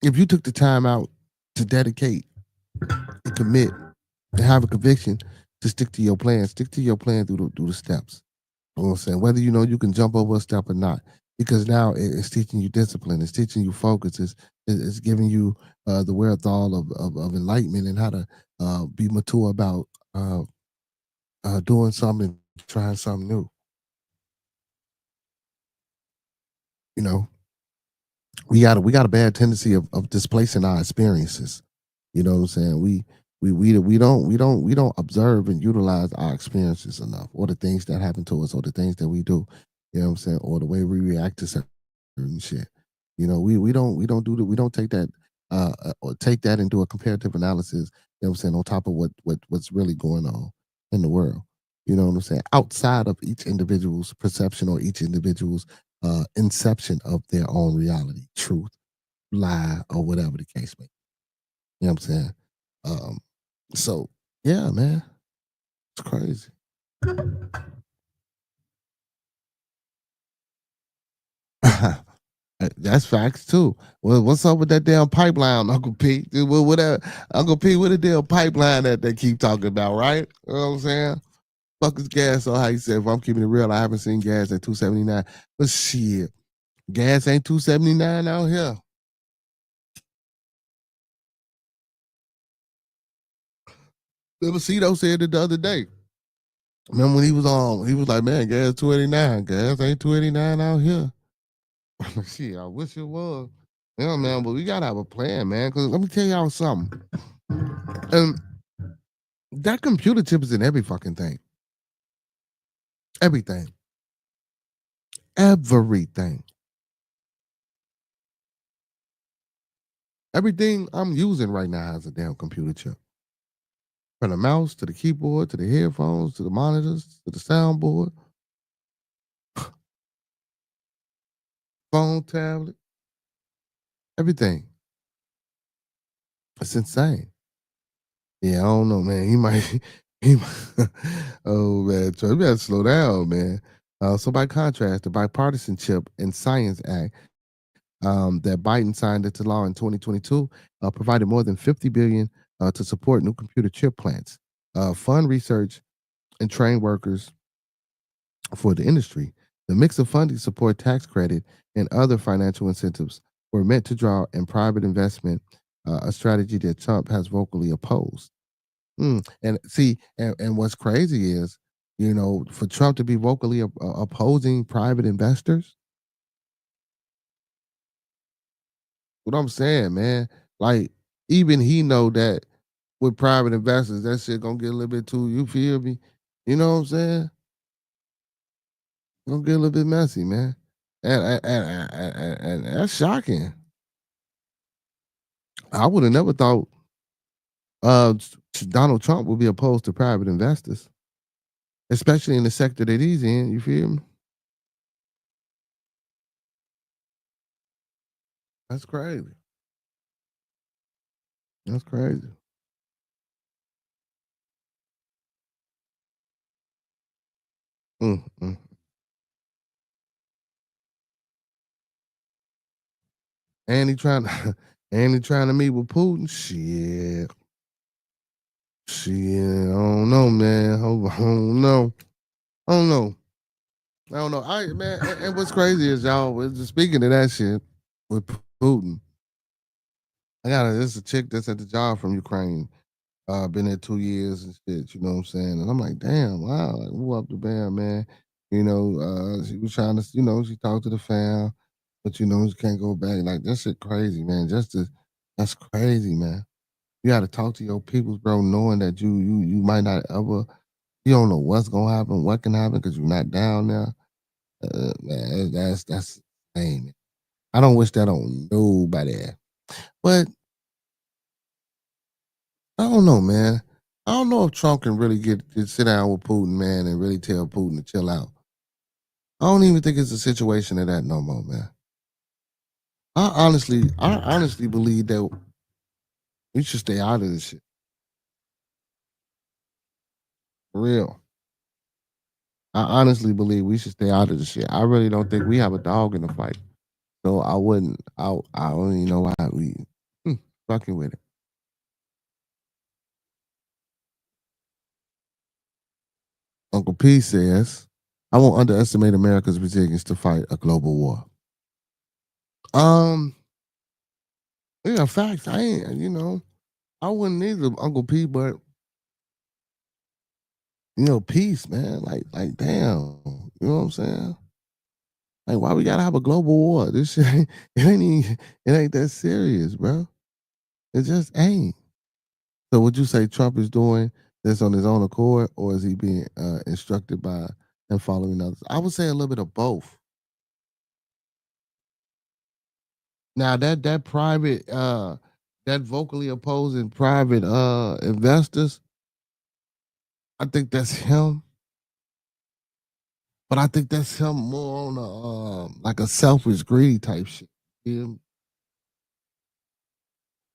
if you took the time out to dedicate and commit and have a conviction to stick to your plan. Stick to your plan through the steps. You know what I'm saying? Whether you know you can jump over a step or not. Because now it's teaching you discipline, it's teaching you focus, it's giving you the wherewithal of enlightenment and how to be mature about doing something, trying something new. You know, we got a bad tendency of displacing our experiences. You know what I'm saying? We don't observe and utilize our experiences enough, or the things that happen to us, or the things that we do. You know what I'm saying? Or the way we react to certain shit. You know, we don't do that. We don't take that or take that and do a comparative analysis. You know what I'm saying? On top of what's really going on in the world. You know what I'm saying? Outside of each individual's perception or each individual's inception of their own reality, truth, lie, or whatever the case may be. You know what I'm saying? Um, so yeah, man, it's crazy. That's facts too. Well, what's up with that damn pipeline, Uncle Pete? What that Uncle Pete? What the damn pipeline that they keep talking about, right? You know what I'm saying? Fuck is gas. So how you said, if I'm keeping it real, I haven't seen gas at 279. But shit, gas ain't 279 out here. Cito said it the other day. Remember when he was on? He was like, "Man, gas 289. Gas ain't 289 out here." Shit, I wish it was. Yeah, man, but we gotta have a plan, man. Cause let me tell y'all something. And that computer chip is in every fucking thing. Everything. Everything. Everything I'm using right now has a damn computer chip. From the mouse to the keyboard to the headphones to the monitors to the soundboard, phone, tablet, everything. It's insane. Yeah, I don't know, man. He might, he might, oh man, Troy, you better slow down, man. So by contrast, the Bipartisanship and Science Act that Biden signed into law in 2022 provided more than 50 billion to support new computer chip plants, fund research, and train workers for the industry. The mix of funding support, tax credit, and other financial incentives were meant to draw in private investment, a strategy that Trump has vocally opposed. And see, and what's crazy is, you know, for Trump to be vocally opposing private investors, what I'm saying, man, like even he know that with private investors, that shit gonna get a little bit too. You feel me? You know what I'm saying? Gonna get a little bit messy, man, and that's shocking. I would have never thought Donald Trump would be opposed to private investors, especially in the sector that he's in. You feel me? That's crazy. That's crazy. Mm. And he trying to and he trying to meet with Putin. Shit. I don't know, man. I don't know. I don't know. I don't know. And what's crazy is speaking of that shit with Putin. This is a chick that's at the job from Ukraine. Been there 2 years and shit, you know what I'm saying? And I'm like, damn, wow, like, who up the band, man? She was trying to, she talked to the fam, but she can't go back. Like that shit crazy, man. That's crazy, man. You gotta talk to your peoples, bro, knowing that you might not ever, you don't know what's gonna happen, what can happen, because you're not down there. Man, that's insane. I don't wish that on nobody. But I don't know, man. I don't know if Trump can really get sit down with Putin, man, and really tell Putin to chill out. I don't even think it's a situation of that no more, man. I honestly believe that we should stay out of this shit. For real. I honestly believe we should stay out of this shit. I really don't think we have a dog in the fight. So I wouldn't. I don't even know why we fucking with it. Uncle P says, "I won't underestimate America's resilience to fight a global war." Um, yeah, facts. I ain't. I wouldn't either, Uncle P, but peace, man. Like, damn. You know what I'm saying? Like, why we gotta have a global war? This shit ain't, it ain't that serious, bro. It just ain't. So would you say Trump is doing this on his own accord, or is he being instructed by and following others? I would say a little bit of both. Now that private that vocally opposing private investors, I think that's him. But I think that's him more on a like a selfish greedy type shit. Yeah.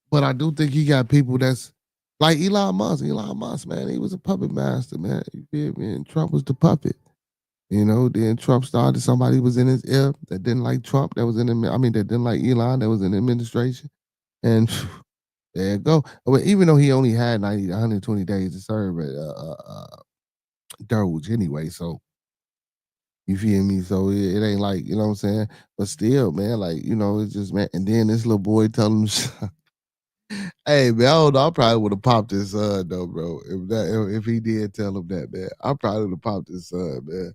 But I do think he got people that's like Elon Musk. Elon Musk, man, he was a puppet master, man. You feel me? And Trump was the puppet. Then Trump started. Somebody was in his ear that didn't like Trump. That was in the. I mean, that didn't like Elon. That was in the administration. And there you go. But even though he only had 120 days to serve at Doge anyway, so you feel me? So it ain't like, you know what I'm saying? But still, man, like, it's just, man. And then this little boy telling him, hey, man, I don't know. I probably would have popped his son, though, bro. If he did tell him that, man, I probably would have popped his son, man.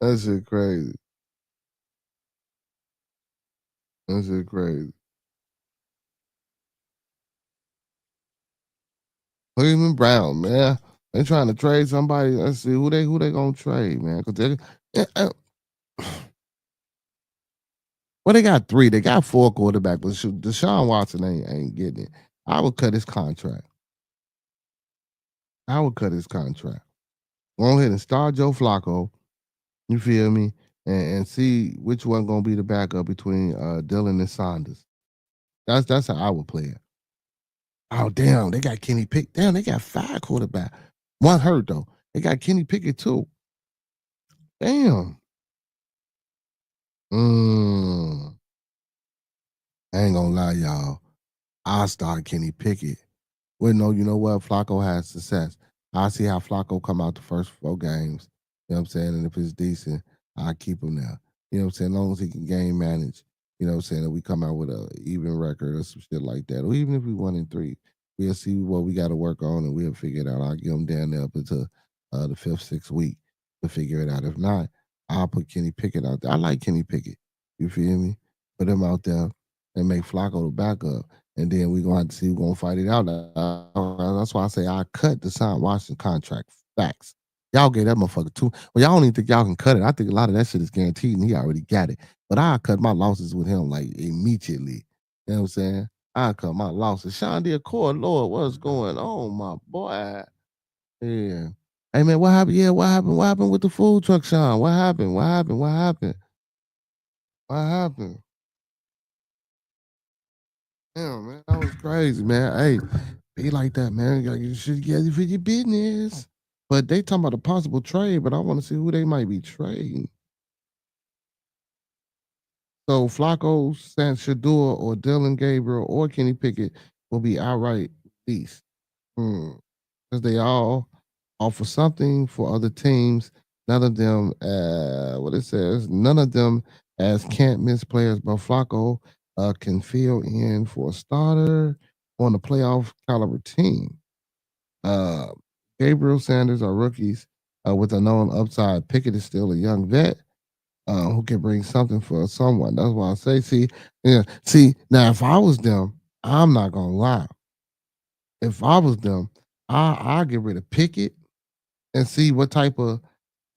That shit crazy. That shit crazy. Cleveland Brown, man. They trying to trade somebody. Let's see who they gonna trade, man. Cause well, they got three. They got four quarterbacks, but Deshaun Watson ain't getting it. I would cut his contract. I would cut his contract. Go ahead and start Joe Flacco. You feel me? And see which one gonna be the backup between Dylan and Saunders. That's how I would play it. Oh damn, they got Kenny Pickett. Damn, they got five quarterbacks. One hurt though. They got Kenny Pickett too. Damn. Mm, I ain't gonna lie, y'all. I start Kenny Pickett. Well, no, you know what? Flacco has success. I see how Flacco come out the first four games. You know what I'm saying? And if it's decent, I keep him there. You know what I'm saying? As long as he can game manage. You know what I'm saying? And we come out with a even record or some shit like that. Or even if we 1-3, we'll see what we got to work on and we'll figure it out. I'll get him down there up into the fifth, sixth week to figure it out. If not, I'll put Kenny Pickett out there. I like Kenny Pickett. You feel me? Put him out there and make Flacco the backup. And then we're gonna have to see who's gonna fight it out. That's why I say I cut the Sean Washington contract. Facts. Y'all gave that motherfucker too. Well, y'all don't even think y'all can cut it. I think a lot of that shit is guaranteed and he already got it. But I cut my losses with him like immediately. You know what I'm saying? I cut my losses. Sean Accord, Lord, what's going on, my boy? Yeah. Hey man, what happened? Yeah, what happened? What happened with the food truck, Sean? What happened? What happened? What happened? What happened? Damn, man, that was crazy, man. Hey, be like that, man. You should get it for your business. But they talking about a possible trade, but I want to see who they might be trading. So Flacco, San Shador, or Dylan Gabriel, or Kenny Pickett will be outright released. Because they all offer something for other teams. None of them, what it says, none of them as can't miss players, but Flacco can fill in for a starter on a playoff caliber team. Uh, Gabriel, Sanders are rookies with a known upside. Pickett is still a young vet who can bring something for someone. That's why I say, see, now if I was them, I'm not gonna lie. If I was them, I get rid of Pickett and see what type of,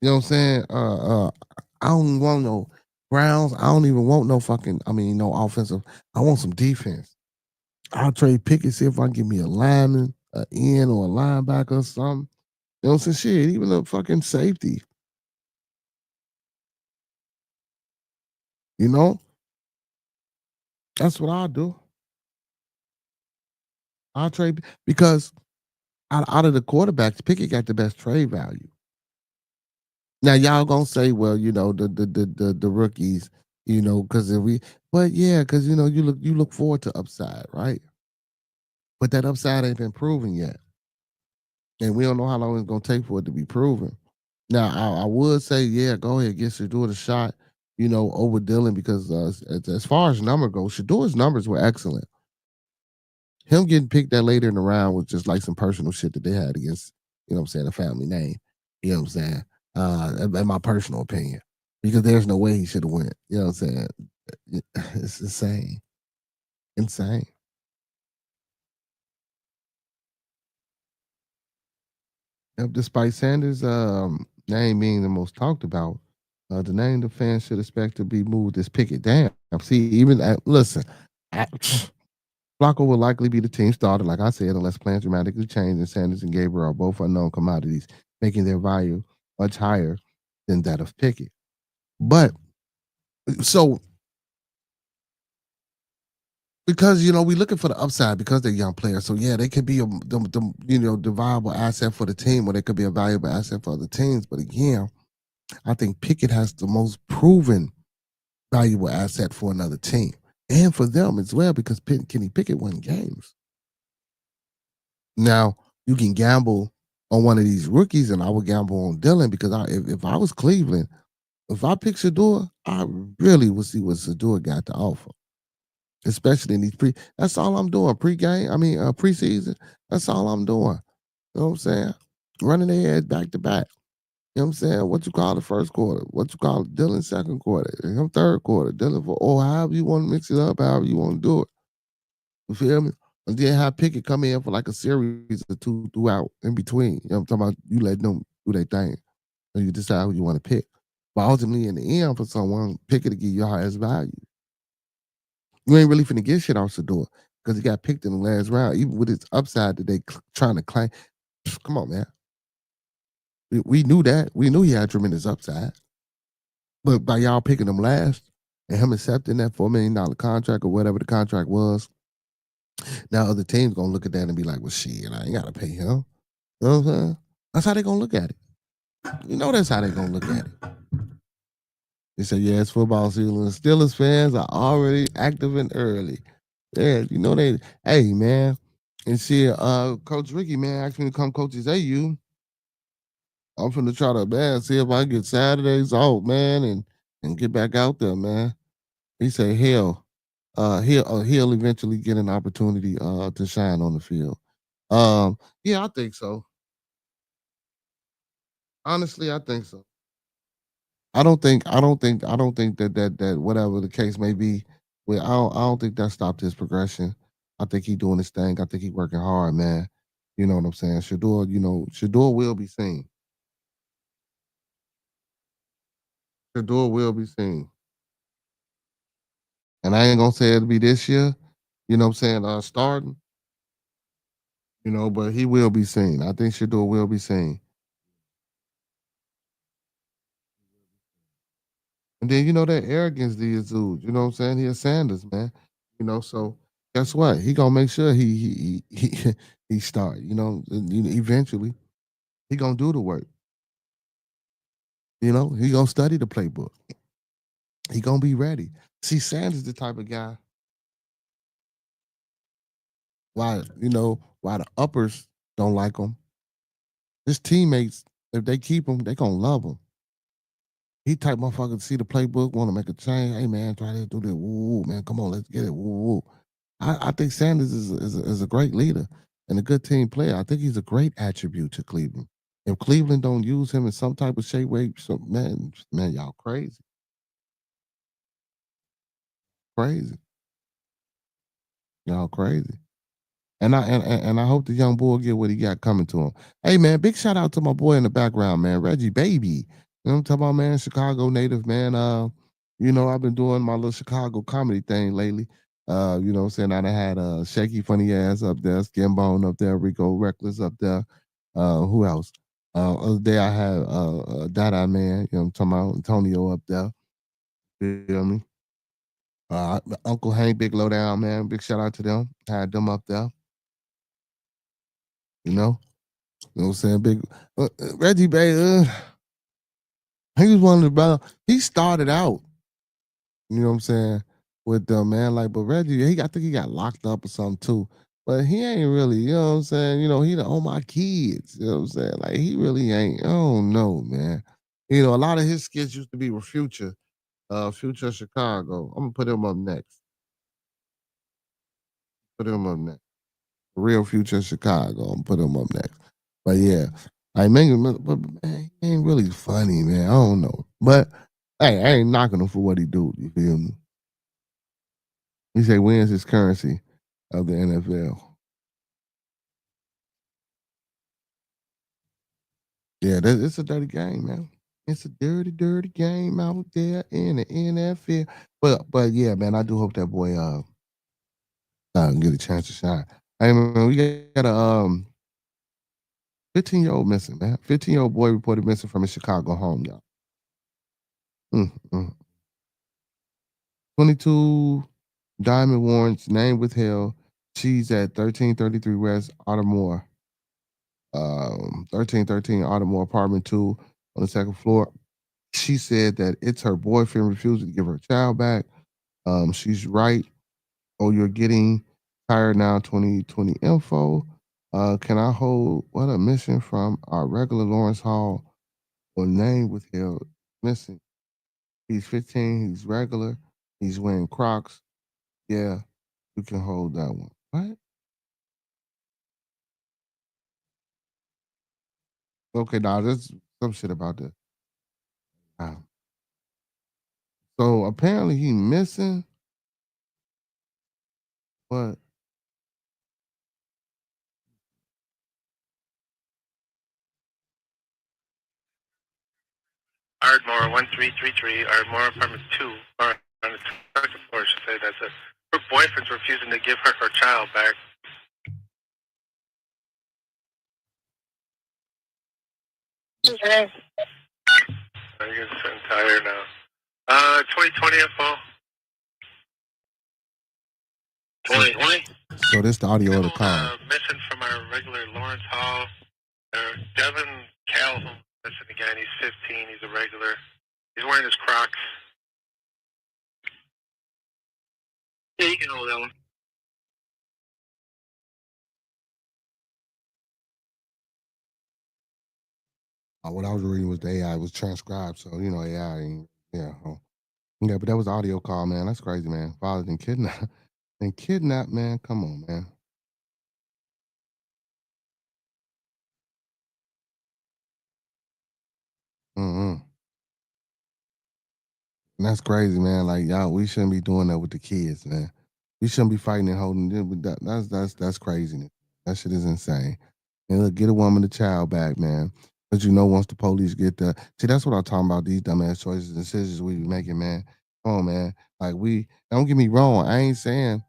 you know what I'm saying? I don't want no Browns. I don't even want no fucking, no offensive. I want some defense. I'll trade Pickett, see if I can get me a lineman, an end or a linebacker or something. You know what I'm saying? Shit, even a fucking safety. You know? That's what I'll do. I'll trade because out of the quarterbacks, Pickett got the best trade value. Now y'all gonna say, well, the rookies, because if we, but yeah, because you look forward to upside, right? But that upside ain't been proven yet, and we don't know how long it's gonna take for it to be proven. Now I would say, yeah, go ahead, get Shador the shot, over Dylan because as far as number goes, Shador's numbers were excellent. Him getting picked that later in the round was just like some personal shit that they had against, what I'm saying, a family name. You know what I'm saying? In my personal opinion. Because there's no way he should have went. You know what I'm saying? It's insane. Insane. Despite Sanders' name being the most talked about, the name the fans should expect to be moved is Pickett. Damn. See, even listen, Flacco will likely be the team starter, like I said, unless plans dramatically change and Sanders and Gabriel are both unknown commodities, making their value much higher than that of Pickett. But so because we looking for the upside because they're young players. So yeah, they could be the viable asset for the team, or they could be a valuable asset for other teams. But again, I think Pickett has the most proven valuable asset for another team and for them as well because Kenny Pickett won games. Now you can gamble on one of these rookies, and I would gamble on Dylan because if I was Cleveland, if I pick Shador, I really would see what Shador got to offer, especially in these That's all I'm doing pre-game. Preseason. That's all I'm doing. You know what I'm saying? Running their head back to back. You know what I'm saying? What you call the first quarter? What you call Dylan second quarter? And him third quarter. Dylan for however you want to mix it up, however you want to do it. You feel me? And then have Pickett come in for like a series or two throughout in between. You know what I'm talking about? You let them do their thing. And you decide who you want to pick. But ultimately, in the end, for someone, Pickett to give you highest value. You ain't really finna get shit off Shador because he got picked in the last round, even with his upside that they trying to claim. Come on, man. We knew that. We knew he had tremendous upside. But by y'all picking him last and him accepting that $4 million contract or whatever the contract was, now other teams gonna look at that and be like, well, shit, I ain't gotta pay him. You know what I'm saying? That's how they gonna look at it. That's how they gonna look at it. They say, yeah, it's football season. Steelers fans are already active and early. Yeah, hey, man. And see, Coach Ricky, man, asked me to come coach his AU. I'm finna try to, man, see if I can get Saturdays off, man, and get back out there, man. He said, hell, he'll eventually get an opportunity to shine on the field. Yeah, I think so. Honestly, I think so. I don't think that whatever the case may be, well, I don't think that stopped his progression. I think he doing his thing. I think he working hard, man. You know what I'm saying? Shador will be seen. Shador will be seen. And I ain't gonna say it'll be this year, you know what I'm saying, starting, but he will be seen. I think Shador will be seen. And then that arrogance he exudes, you know what I'm saying? He a Sanders, man. So guess what? He gonna make sure he start. Eventually he gonna do the work. He gonna study the playbook. He gonna be ready. See, Sanders the type of guy. Why the uppers don't like him. His teammates, if they keep him, they gonna love him. He type motherfucker to see the playbook, want to make a change. Hey man, try to do this. Woo, man, come on, let's get it. Woo, woo. I think Sanders is a great leader and a good team player. I think he's a great attribute to Cleveland. If Cleveland don't use him in some type of shape, way, so man, y'all crazy, crazy, y'all crazy. And I hope the young boy get what he got coming to him. Hey man, big shout out to my boy in the background, man, Reggie Baby. You know what I'm talking about, man? Chicago native, man. I've been doing my little Chicago comedy thing lately. You know what I'm saying? I done had Shaky Funny Ass up there, Skin Bone up there, Rico Reckless up there. Who else? Other day I had Dada Man, you know what I'm talking about, Antonio up there. Feel me? Uncle Hank, Big Lowdown, man. Big shout out to them. Had them up there. You know? You know what I'm saying? Big Reggie Bay, he was one of the brothers. He started out, you know what I'm saying, with them, man. Like, but Reggie, I think he got locked up or something too. But he ain't really, you know what I'm saying? He the my kids. You know what I'm saying? Like he really ain't. I don't know, man. A lot of his skits used to be with Future, Future Chicago. I'm gonna put him up next. Put him up next. Real Future Chicago. I'm gonna put him up next. But yeah, I mean, but man, he ain't really funny, man. I don't know, but hey, I ain't knocking him for what he do. You feel me? He say wins his currency of the NFL. Yeah, it's a dirty game, man. It's a dirty, dirty game out there in the NFL. But yeah, man, I do hope that boy get a chance to shine. Hey man, we got a 15-year-old missing, man. 15-year-old boy reported missing from his Chicago home, y'all. Mm. 22 Diamond Warrants, name withheld. She's at 1333 West Ottermore. 1313 Ottermore, apartment 2 on the second floor. She said that it's her boyfriend refusing to give her child back. She's right. Oh, you're getting tired now, 2020 info. Can I hold what a mission from our regular Lawrence Hall or name withheld missing? He's 15, he's regular, he's wearing Crocs. Yeah, you can hold that one. What? Okay, now there's some shit about that. So apparently he missing, but Ardmore 1333, Ardmore apartment 2, or on the second floor, I should say. That's it. Her boyfriend's refusing to give her child back. Okay. I'm getting so tired now. 2020 info. 2020? So this the audio of the call. Missing from our regular Lawrence Hall. Devin Calhoun missing again. He's 15. He's a regular. He's wearing his Crocs. Yeah, you can hold that one. What I was reading was the AI was transcribed, so AI ain't, yeah, but that was the audio call, man. That's crazy, man. Father and kidnap and kidnap, man. Come on, man. Mm-hmm. And that's crazy, man. Like y'all, we shouldn't be doing that with the kids, man. We shouldn't be fighting and holding them. But that's crazy. That shit is insane. And look, get a woman the child back, man. Because once the police get there, see, that's what I'm talking about. These dumbass choices and decisions we be making, man. Come on, man. Like don't get me wrong. I ain't saying,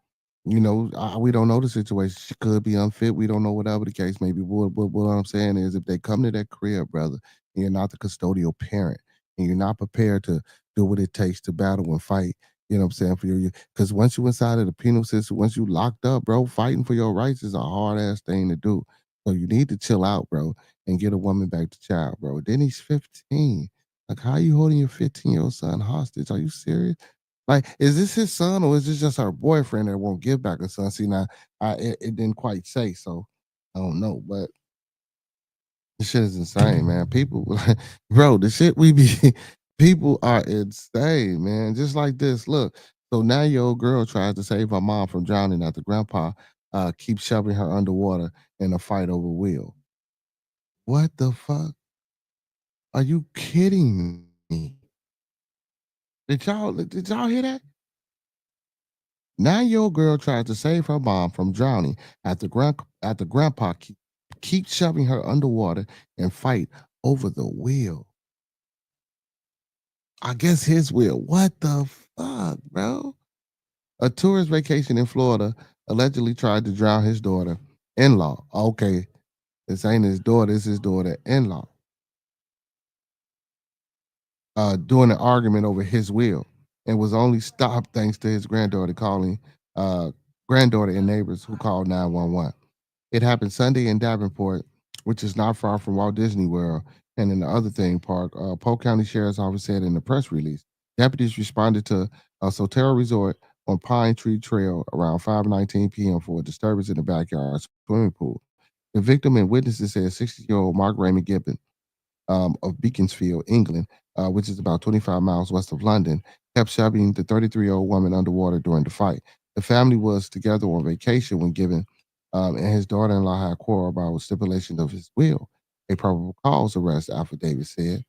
we don't know the situation. She could be unfit. We don't know whatever the case may be. What I'm saying is, if they come to that crib, brother, and you're not the custodial parent, and you're not prepared to do what it takes to battle and fight, You know what I'm saying? For you, because once you inside of the penal system, once you locked up, bro, fighting for your rights is a hard ass thing to do. So you need to chill out, bro, and get a woman back to child, bro. Then he's 15. Like, how you holding your 15-year-old son hostage? Are you serious? Like, is this his son or is this just her boyfriend that won't give back her son? See, now, it didn't quite say, so I don't know, but this shit is insane, man. People, bro, the shit we be, people are insane, man. Just like this. Look, so now your old girl tries to save her mom from drowning after grandpa keeps shoving her underwater in a fight over Will. What the fuck? Are you kidding me? Did y'all hear that? 9-year-old girl tries to save her mom from drowning after grandpa keeps shoving her underwater and fight over the wheel. I guess his wheel. What the fuck, bro? A tourist vacation in Florida allegedly tried to drown his daughter in law. Okay, this ain't his daughter, it's his daughter in law. During an argument over his will and was only stopped thanks to his granddaughter calling granddaughter and neighbors who called 911. It happened Sunday in Davenport, which is not far from Walt Disney World and in the other theme park. Polk County Sheriff's Office said in the press release, deputies responded to a Sotero Resort on Pine Tree Trail around 5:19 p.m. for a disturbance in the backyard swimming pool. The victim and witnesses said 60-year-old Mark Raymond Gibbon of Beaconsfield, England, which is about 25 miles west of London, kept shoving the 33-year-old woman underwater during the fight. The family was together on vacation when Gibbon and his daughter-in-law had a quarrel about stipulation of his will. A probable cause arrest affidavit said.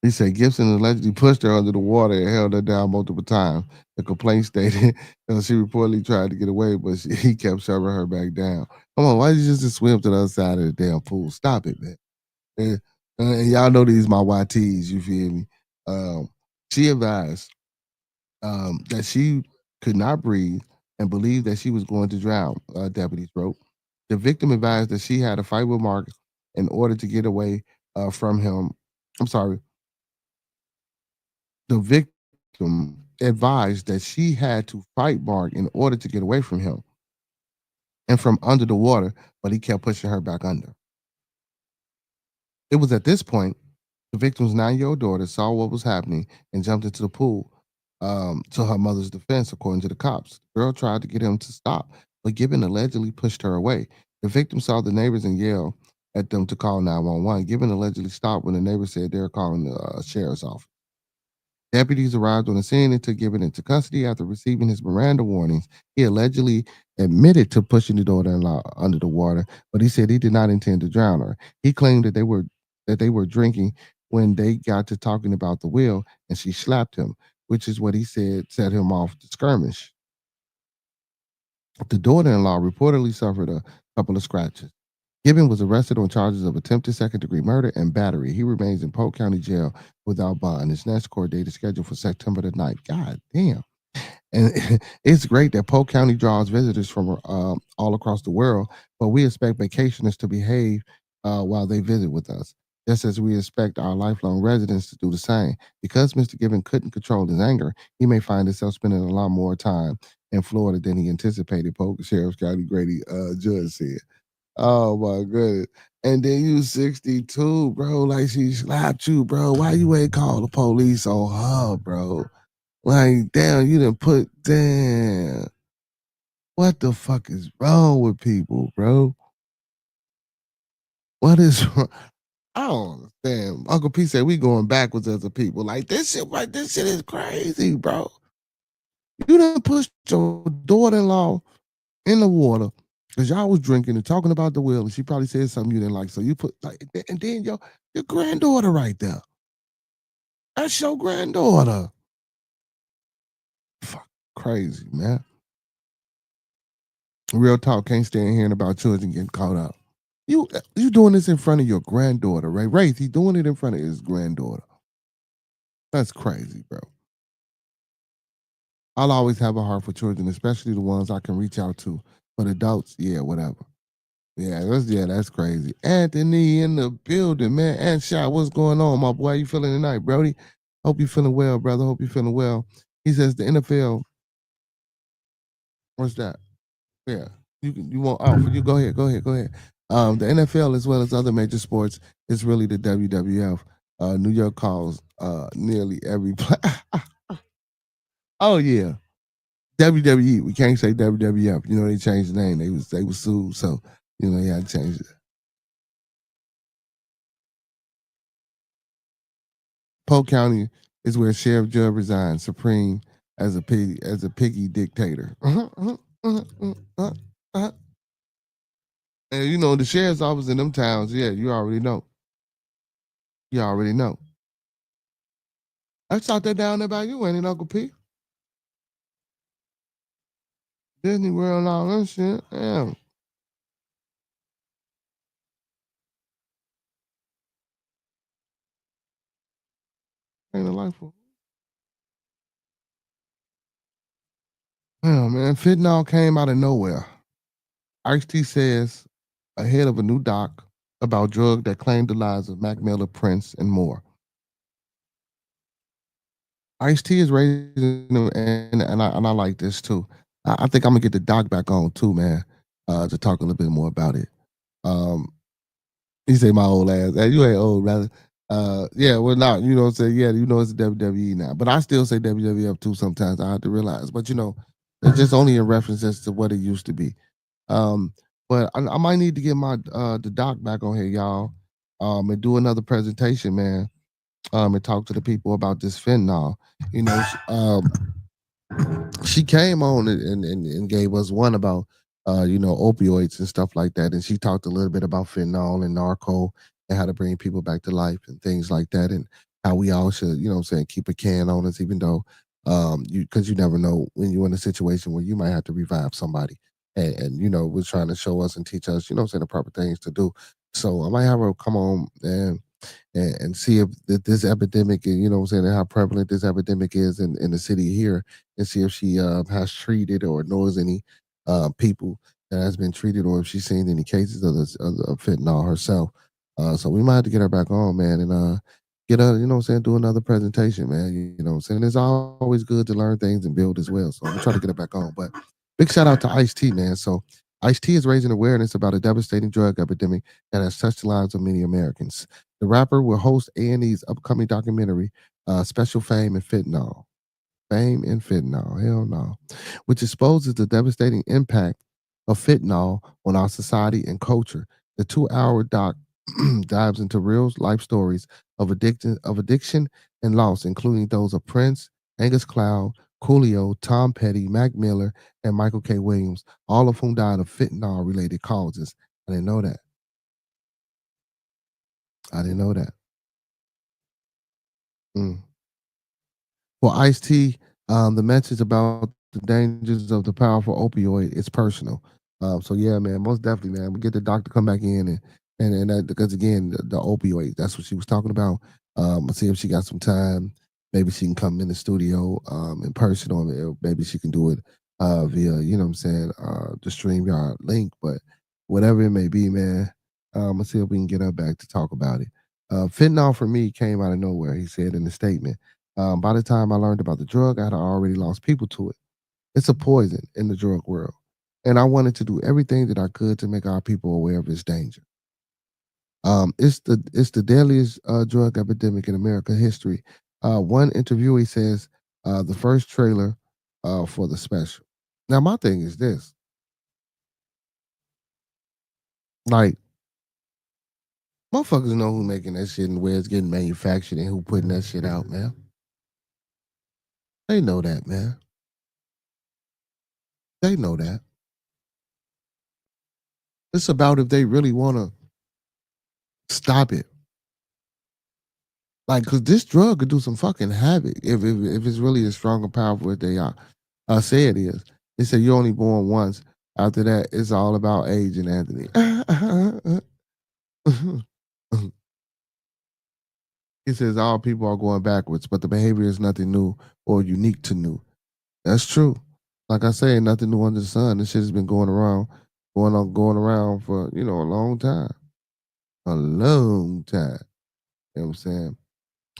He said Gibson allegedly pushed her under the water and held her down multiple times. The complaint stated she reportedly tried to get away, but he kept shoving her back down. Come on, why did you just swim to the other side of the damn pool? Stop it, man. And y'all know these my YTs, you feel me? She advised that she could not breathe and believed that she was going to drown, deputies wrote. The victim advised that she had a fight with Mark in order to get away from him. I'm sorry. The victim advised that she had to fight Mark in order to get away from him and from under the water, but he kept pushing her back under. It was at this point the victim's 9-year-old daughter saw what was happening and jumped into the pool to her mother's defense, according to the cops. The girl tried to get him to stop, but Gibbon allegedly pushed her away. The victim saw the neighbors and yelled at them to call 911. Gibbon allegedly stopped when the neighbors said they were calling the sheriff's office. Deputies arrived on the scene and took Gibbon into custody after receiving his Miranda warnings. He allegedly admitted to pushing the daughter-in-law under the water, but he said he did not intend to drown her. He claimed that they were drinking when they got to talking about the will, and she slapped him, which is what he said set him off the skirmish. The daughter-in-law reportedly suffered a couple of scratches. Gibbon was arrested on charges of attempted second-degree murder and battery. He remains in Polk County Jail without bond. His next court date is scheduled for September the 9th. God damn. And it's great that Polk County draws visitors from all across the world, but we expect vacationers to behave while they visit with us, just as we expect our lifelong residents to do the same. Because Mr. Gibbon couldn't control his anger, he may find himself spending a lot more time in Florida than he anticipated, Polk Sheriff County Grady Judge said. Oh my goodness. And then you 62, bro. Like she slapped you, bro. Why you ain't call the police on her, bro? Like, damn, you didn't put damn. What the fuck is wrong with people, bro? What is wrong? I don't understand. Uncle P said we going backwards as a people. Like this shit, right? This shit is crazy, bro. You done pushed your daughter-in-law in the water because y'all was drinking and talking about the will, and she probably said something you didn't like. So you put like, and then your granddaughter right there. That's your granddaughter. Fuck, crazy, man. Real talk, can't stand hearing about children getting caught up. You doing this in front of your granddaughter, right? Right, he doing it in front of his granddaughter. That's crazy, bro. I'll always have a heart for children, especially the ones I can reach out to. But adults, yeah, whatever. Yeah, that's crazy. Anthony in the building, man. And Shot, what's going on, my boy? How you feeling tonight, Brody? Hope you feeling well, brother. Hope you feeling well. He says the NFL. What's that? Yeah, you want for you go ahead. The NFL as well as other major sports is really the WWF. New York calls nearly every play. Oh yeah, WWE. We can't say WWF. You know they changed the name. They was sued, so you know they had to change it. Polk County is where Sheriff Judd resigned, supreme as a piggy dictator. And you know the sheriff's office in them towns. Yeah, you already know. You already know. I shot that down there by you, ain't it, Uncle P? Disney World and all that shit. Damn. Ain't a life for. Yeah, man. Fentanyl came out of nowhere. Ice-T says ahead of a new doc about drug that claimed the lives of Mac Miller, Prince, and more. Ice-T is raising them, and I like this too. I think I'm gonna get the doc back on too, man, to talk a little bit more about it. Um, He say my old ass. Hey, you ain't old, rather. Yeah, well, not. You know what I'm saying? Yeah, you know it's WWE now, but I still say WWF too. Sometimes I have to realize, but you know, it's just only in reference as to what it used to be. Um, but I might need to get my the doc back on here, y'all, and do another presentation, man. And talk to the people about this fentanyl. You know, she came on and gave us one about you know opioids and stuff like that, and she talked a little bit about fentanyl and narco and how to bring people back to life and things like that, and how we all should, you know what I'm saying, keep a can on us, even though you, because you never know when you're in a situation where you might have to revive somebody, and you know, was trying to show us and teach us, you know what I'm saying, the proper things to do. So I might have her come on and see if this epidemic, and you know what I'm saying, and how prevalent this epidemic is in the city here, and see if she has treated or knows any people that has been treated, or if she's seen any cases of this of fentanyl herself. So we might have to get her back on, man, and get her, you know what I'm saying, do another presentation, man. You know what I'm saying? It's always good to learn things and build as well. So I'm gonna try to get her back on. But big shout out to Ice-T, man. So Ice-T is raising awareness about a devastating drug epidemic that has touched the lives of many Americans. The rapper will host A&E's upcoming documentary, Special Fame and Fentanyl. Fame and Fentanyl, hell no, which exposes the devastating impact of fentanyl on our society and culture. The 2-hour doc dives into real life stories of addiction and loss, including those of Prince, Angus Cloud, Coolio, Tom Petty, Mac Miller, and Michael K. Williams, all of whom died of fentanyl related causes. I didn't know that. I didn't know that. Mm. For Ice-T, the message about the dangers of the powerful opioid is personal. So yeah, man, most definitely, man. We get the doctor come back in and that, because again, the opioid, that's what she was talking about. Let's see if she got some time. Maybe she can come in the studio in person, or maybe she can do it via, you know what I'm saying, the StreamYard link. But whatever it may be, man, let's see if we can get her back to talk about it. Fentanyl for me came out of nowhere, he said in the statement. By the time I learned about the drug, I had already lost people to it. It's a poison in the drug world. And I wanted to do everything that I could to make our people aware of its danger. It's the deadliest drug epidemic in American history. One interviewee says the first trailer for the special. Now my thing is this: like motherfuckers know who making that shit and where it's getting manufactured and who putting that shit out, man. They know that, man. They know that. It's about if they really want to stop it. Like, cause this drug could do some fucking havoc if it's really as strong and powerful as they are say it is. They say you're only born once. After that, it's all about age and Anthony. He says all people are going backwards, but the behavior is nothing new or unique to new. That's true. Like I say, nothing new under the sun. This shit has been going around, going around for a long time, a long time. You know what I'm saying?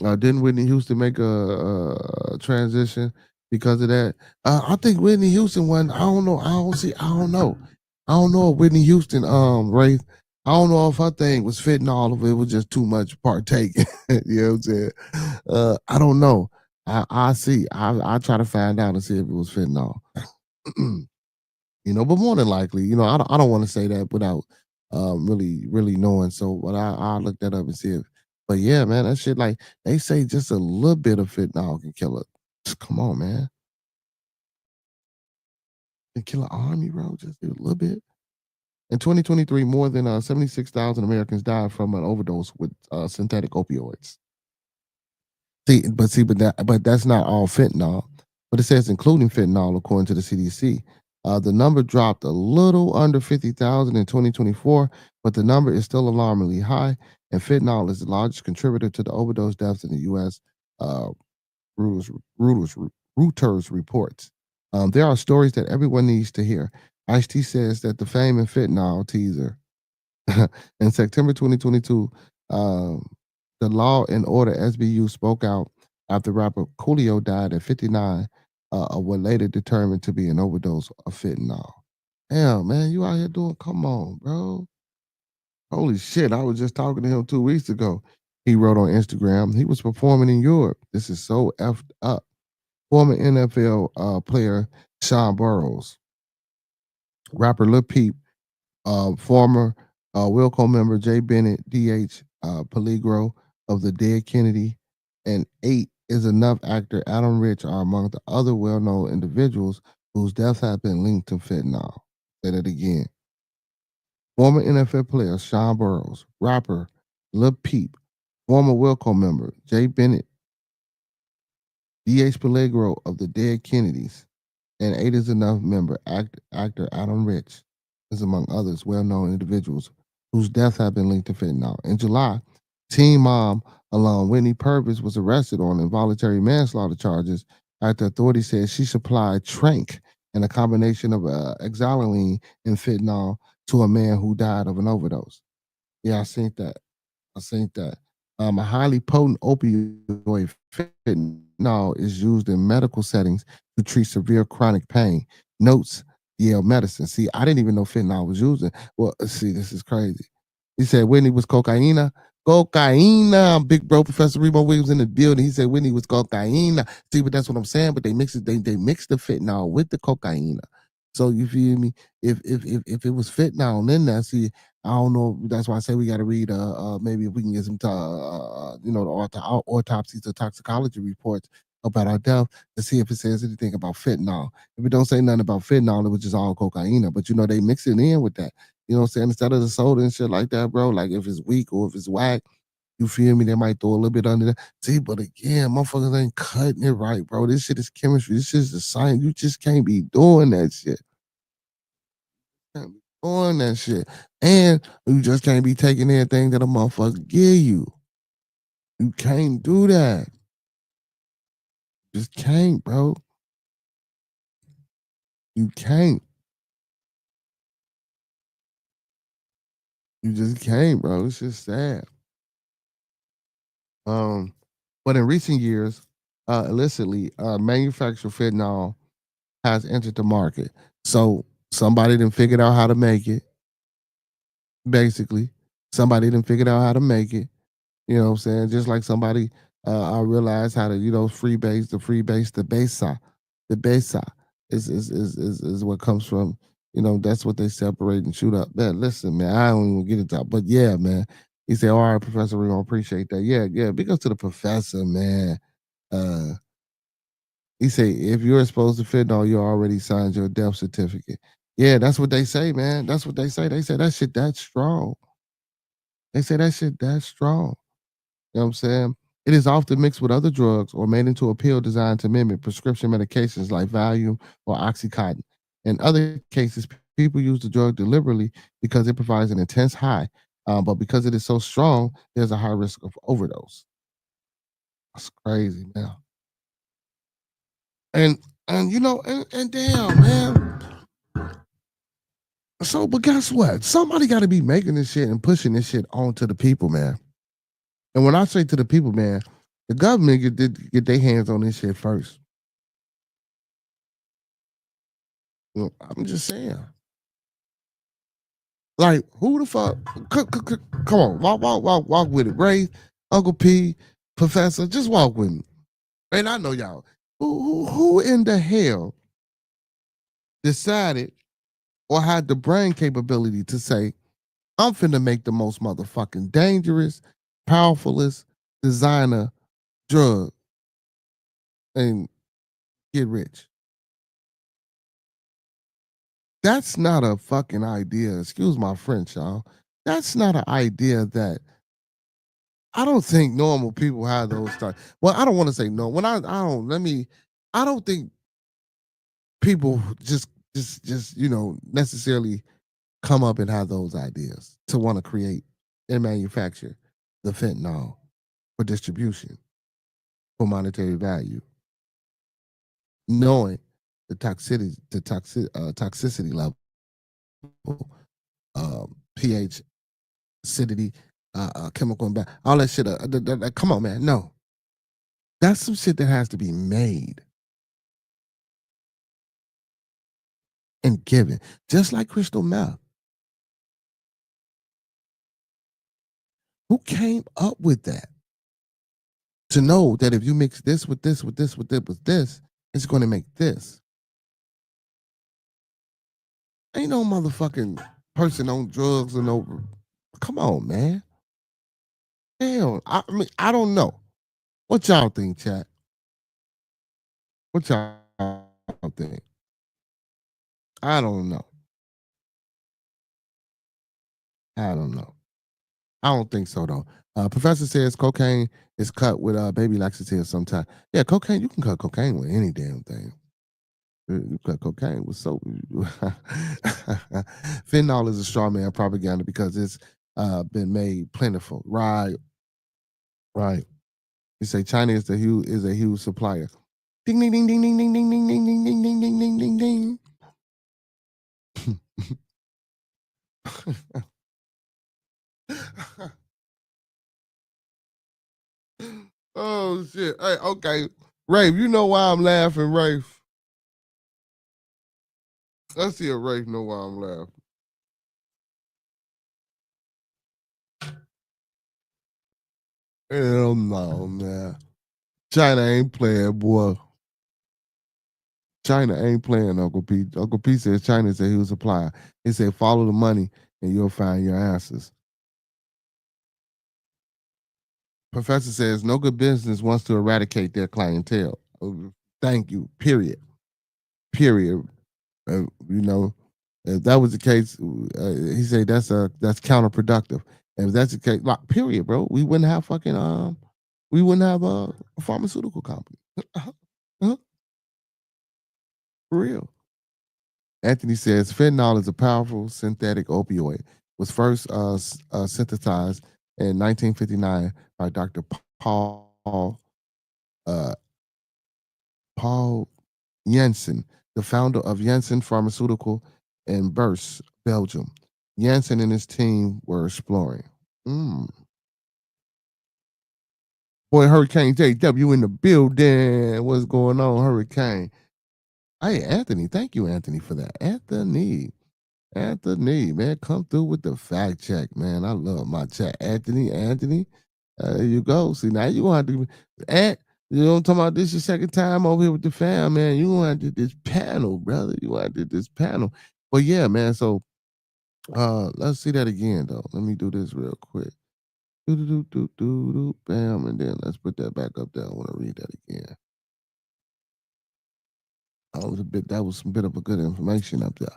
Didn't Whitney Houston make a transition because of that. I think Whitney Houston one. I don't know. I don't know. I don't know if Whitney Houston, Ray. I don't know if her thing was fitting all of it. It was just too much partaking. You know what I'm saying? I don't know. I see. I try to find out and see if it was fitting all. But more than likely, I don't want to say that without really knowing. So, but I look that up and see it. But yeah, man, that shit, like they say, just a little bit of fentanyl can kill it. Come on, man, can kill an army, bro. Just a little bit. In 2023, more than 76,000 Americans died from an overdose with synthetic opioids. But that's not all fentanyl. But it says including fentanyl, according to the CDC. The number dropped a little under 50,000 in 2024, but the number is still alarmingly high. And fentanyl is the largest contributor to the overdose deaths in the U.S. Uh, Reuters, Reuters, Reuters reports. There are stories that everyone needs to hear. Ice-T says that the fame and fentanyl teaser in September 2022, the Law and Order SBU spoke out after rapper Coolio died at 59 of what later determined to be an overdose of fentanyl. Damn, man, you out here doing, come on, bro. Holy shit, I was just talking to him 2 weeks ago. He wrote on Instagram, he was performing in Europe. This is so effed up. Former NFL player Sean Burrows, rapper Lil Peep, former Wilco member Jay Bennett, DH Peligro of the Dead Kennedy, and 8 is enough actor Adam Rich are among the other well-known individuals whose deaths have been linked to fentanyl. Say that again. Former NFL player Sean Burrows, rapper Lil Peep, former Wilco member Jay Bennett, DH Peligro of the Dead Kennedys, and 8 is enough member actor Adam Rich is among others well-known individuals whose deaths have been linked to fentanyl. In July, teen mom alum Whitney Purvis was arrested on involuntary manslaughter charges after authorities said she supplied tranq and a combination of xylazine and fentanyl to a man who died of an overdose. Yeah, I seen that. A highly potent opioid, fentanyl, is used in medical settings to treat severe chronic pain. Notes Yale Medicine. See, I didn't even know fentanyl was using. Well, see, this is crazy. He said Whitney was cocaina. Cocaina. Big bro, Professor Remo Williams in the building. He said Whitney was cocaina. See, but that's what I'm saying. But they mix it. They mix the fentanyl with the cocaina. So you feel me? If it was fentanyl in there, see, I don't know. That's why I say we got to read. Maybe if we can get some, the autopsies or toxicology reports about our death to see if it says anything about fentanyl. If it don't say nothing about fentanyl, it was just all cocaine. But they mix it in with that. You know what I'm saying? Instead of the soda and shit like that, bro. Like if it's weak or if it's whack, you feel me? They might throw a little bit under that. See, but again, motherfuckers ain't cutting it right, bro. This shit is chemistry. This shit is the science. You just can't be doing that shit. Can't be doing that shit. And you just can't be taking anything that a motherfucker give you. You can't do that. Just can't, bro. You can't. You just can't, bro. It's just sad. But in recent years, illicitly, manufactured fentanyl has entered the market. So somebody done figured out how to make it. Basically, somebody done figured out how to make it. You know what I'm saying? Just like somebody I realized how to, freebase, the besa is what comes from, that's what they separate and shoot up. Man, listen, man, I don't even get into that. But yeah, man. He said, all right, Professor, we don't appreciate that. Yeah. Because to the professor, man. He said, if you're exposed to fentanyl, you already signed your death certificate. Yeah, that's what they say, man. That's what they say. They say that shit that's strong. They say that shit that's strong. You know what I'm saying? It is often mixed with other drugs or made into a pill designed to mimic prescription medications like Valium or Oxycontin. In other cases, people use the drug deliberately because it provides an intense high. But because it is so strong, there's a high risk of overdose. That's crazy, man. And and damn, man. So, but guess what? Somebody got to be making this shit and pushing this shit onto the people, man. And when I say to the people, man, the government get their hands on this shit first. I'm just saying. Like, who the fuck? Come on, walk with it. Ray, Uncle P, Professor, just walk with me. And I know y'all. Who in the hell decided or had the brain capability to say, I'm finna make the most motherfucking dangerous, powerfulest designer drug and get rich? That's not a fucking idea. Excuse my French, y'all. That's not an idea that I don't think normal people have those thoughts. Well, I don't want to say no. When I don't think people just necessarily come up and have those ideas to want to create and manufacture the fentanyl for distribution for monetary value, knowing toxicity level, pH, acidity, chemical imbalance, all that shit. Come on, man. No, that's some shit that has to be made and given, just like crystal meth. Who came up with that? To know that if you mix this with this with this with this with this, it's going to make this. Ain't no motherfucking person on drugs or no. Come on, man. Hell, I mean, I don't know. What y'all think, chat? What y'all think? I don't know. I don't know. I don't think so though. Professor says cocaine is cut with baby laxative sometimes. Yeah, cocaine, you can cut cocaine with any damn thing. You cut cocaine with soap. Fentanyl is a straw man propaganda because it's been made plentiful. Right, right. You say China is a huge supplier. Ding ding ding ding ding ding ding ding ding ding ding ding ding ding ding ding. Oh shit. Hey, okay. Rafe, you know why I'm laughing, Rafe? Let's see if Rafe know why I'm laughing. Hell no, man. China ain't playing, boy. China ain't playing, Uncle P. Uncle P says China is a huge supplier. He said, follow the money and you'll find your answers. Professor says, no good business wants to eradicate their clientele. Thank you. Period. Period. You know, if that was the case, he said that's counterproductive. And if that's the case, like, period, bro, we wouldn't have we wouldn't have a pharmaceutical company. For real. Anthony says fentanyl is a powerful synthetic opioid. Was first synthesized in 1959 by Dr. Uh, Paul Janssen, the founder of Janssen Pharmaceutical in Bers, Belgium. Janssen and his team were exploring. Mm. Boy, Hurricane JW in the building. What's going on, Hurricane? Hey, Anthony. Thank you, Anthony, for that. Anthony, man, come through with the fact check, man. I love my chat. Anthony, there you go. See, now you gonna have to, you know what I'm talking about? This is your second time over here with the fam, man. You gonna have to do this panel, brother. You gonna have to do this panel. But yeah, man. So let's see that again, though. Let me do this real quick. Bam, and then let's put that back up there. I want to read that again. That was some bit of a good information up there.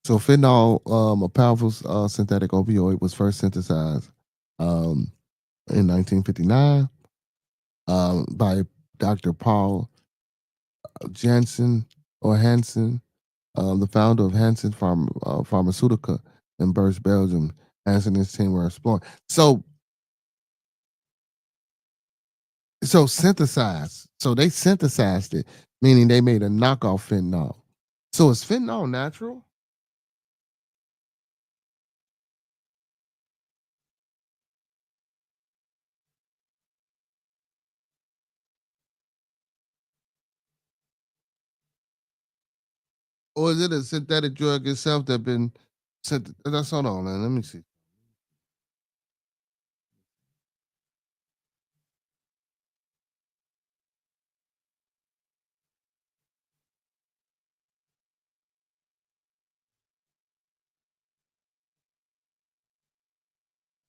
So fentanyl, a powerful synthetic opioid, was first synthesized in 1959 by Dr. Paul Janssen or Hansen, the founder of Hansen Pharmaceutica in Bers, Belgium. Hansen and his team were exploring. So synthesized. So they synthesized it, meaning they made a knockoff fentanyl. So is fentanyl natural? Or is it a synthetic drug itself that been sent? That's hold on, man. Let me see.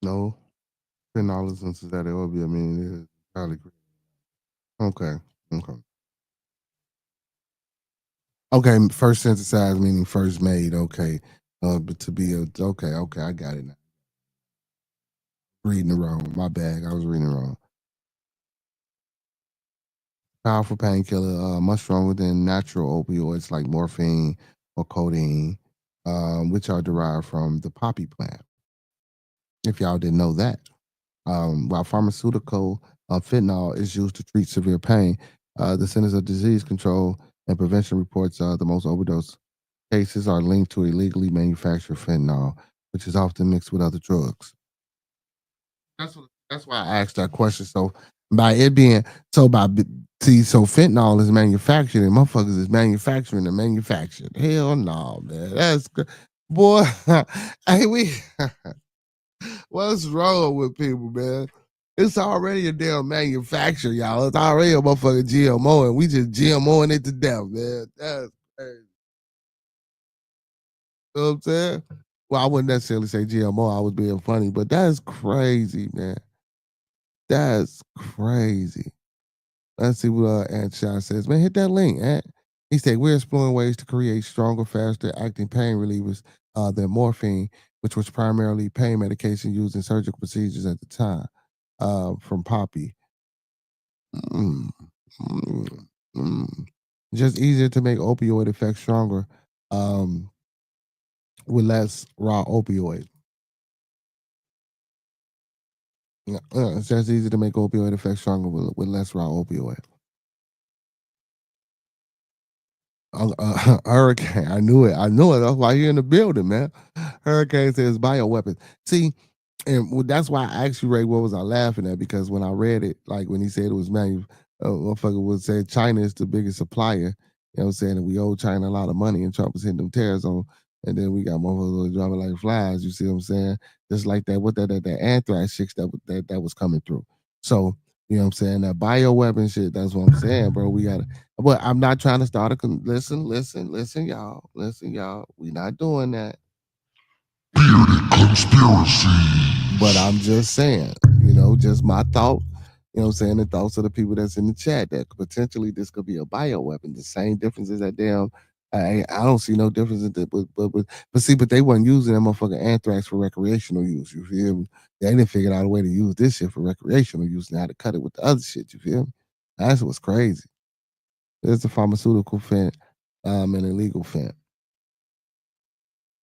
No, fentanyl is a synthetic opiate. I mean, it is probably okay. Okay. Okay. First synthesized meaning first made. Okay. But to be a okay. Okay. I got it now. Reading it wrong. My bad. I was reading it wrong. Powerful painkiller, much stronger than natural opioids like morphine or codeine, which are derived from the poppy plant. If y'all didn't know that, while pharmaceutical fentanyl is used to treat severe pain, the Centers of Disease Control and Prevention reports the most overdose cases are linked to illegally manufactured fentanyl, which is often mixed with other drugs. That's why I asked that question. So by it being so fentanyl is manufactured and motherfuckers is manufacturing and manufactured. Hell no, man. That's boy. Hey, we what's wrong with people, man? It's already a damn manufacturer, y'all. It's already a motherfucking GMO, and we just GMOing it to death, man. That's crazy. You know what I'm saying? Well, I wouldn't necessarily say GMO. I was being funny, but that's crazy, man. That's crazy. Let's see what Ant Shot says. Man, hit that link, Ant. He said, we're exploring ways to create stronger, faster acting pain relievers than morphine, which was primarily pain medication used in surgical procedures at the time from Poppy. Mm, mm, mm. Just easier to make opioid effects stronger um, with less raw opioid. It's just easy to make opioid effects stronger with less raw opioid. Hurricane. I knew it. I knew it. That's why you're in the building, man. Hurricane says bioweapons. See, and that's why I asked you, Ray, what was I laughing at? Because when I read it, like when he said it was motherfucker would say China is the biggest supplier. You know what I'm saying? And we owe China a lot of money, and Trump was hitting them tariffs on. And then we got motherfuckers dropping like flies. You see what I'm saying? Just like that, what that anthrax shit that was coming through. So you know what I'm saying? That bioweapon shit. That's what I'm saying, bro. We gotta. But I'm not trying to start a listen, y'all. Listen, y'all. We not doing that. Bearded conspiracy. But I'm just saying, just my thought. You know what I'm saying? The thoughts of the people that's in the chat that potentially this could be a bioweapon. The same difference is that damn. I don't see no difference in that, but see, but they wasn't using that motherfucking anthrax for recreational use. You feel me? They didn't figure out a way to use this shit for recreational use and how to cut it with the other shit. You feel me? That's what's crazy. There's a pharmaceutical fent, and illegal fent.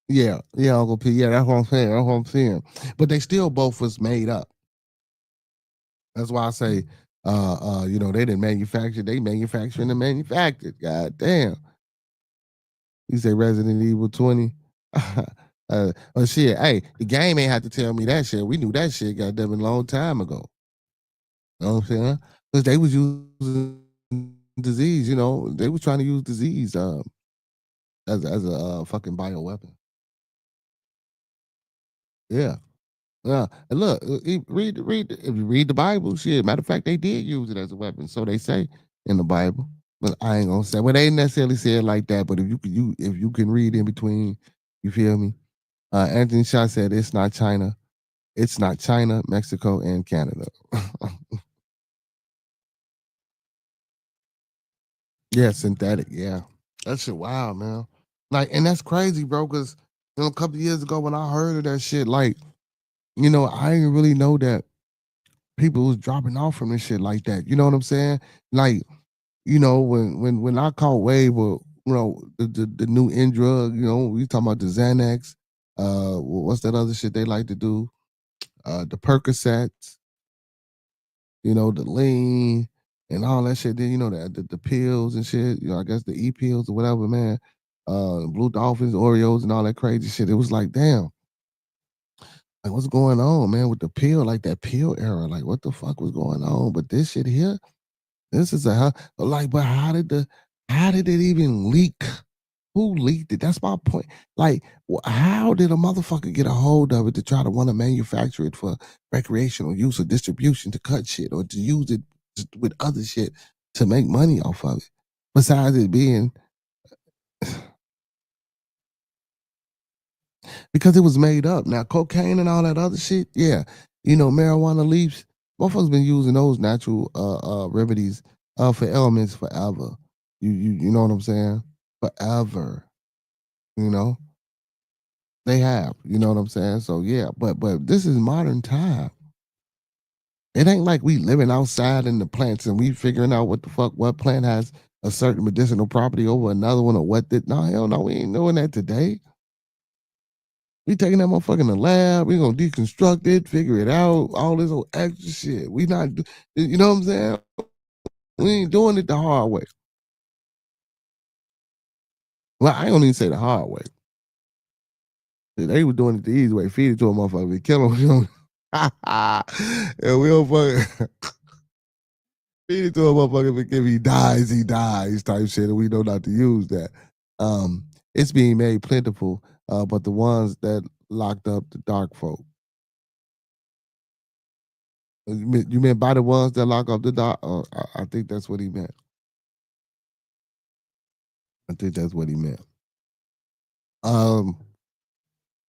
Yeah, Uncle P. Yeah, that's what I'm saying. That's what I'm saying. But they still both was made up. That's why I say, they didn't manufacture. They manufacturing and manufactured. God damn. You say Resident Evil 20. Oh shit. Hey, the game ain't had to tell me that shit. We knew that shit goddamn a long time ago. You know what I'm saying? Because they was using disease, they was trying to use disease as a fucking bioweapon. Yeah. Yeah. And look, if you read the Bible, shit. Matter of fact, they did use it as a weapon. So they say in the Bible. But I ain't gonna say they ain't necessarily say it like that. But if you can read in between, you feel me? Anthony Shaw said it's not China. It's not China, Mexico, and Canada. Yeah, synthetic. Yeah. That shit wild, man. Like, and that's crazy, bro, because a couple years ago when I heard of that shit, like, I didn't really know that people was dropping off from this shit like that. You know what I'm saying? Like, when I caught wave of, the new end drug, we talking about the Xanax, what's that other shit they like to do? The Percocets, the lean and all that shit. Then the pills and shit. I guess the pills or whatever, man. Blue Dolphins, Oreos, and all that crazy shit. It was like, damn, like what's going on, man, with the pill, like that pill era, like what the fuck was going on? But this shit here, this is but how did it even leak Who leaked it? That's my point. Like, how did a motherfucker get a hold of it to try to want to manufacture it for recreational use or distribution to cut shit or to use it with other shit to make money off of it? Besides it being because it was made up. Now, cocaine and all that other shit, yeah. Marijuana leaves, motherfuckers been using those natural remedies for ailments forever. You know what I'm saying? Forever. You know? They have. You know what I'm saying? So yeah, but this is modern time. It ain't like we living outside in the plants and we figuring out what plant has a certain medicinal property over another one or what did. No, hell no, we ain't doing that today. We taking that motherfucker in the lab. We gonna deconstruct it, figure it out, all this old extra shit. We not, you know what I'm saying? We ain't doing it the hard way. Well, I don't even say the hard way. They were doing it the easy way. Feed it to a motherfucker, we kill him. And we don't fucking feed it to a motherfucker. If he dies type shit, and we know not to use that. It's being made plentiful, but the ones that locked up the dark folk. You meant by the ones that lock up the dark? I think that's what he meant. I think that's what he meant.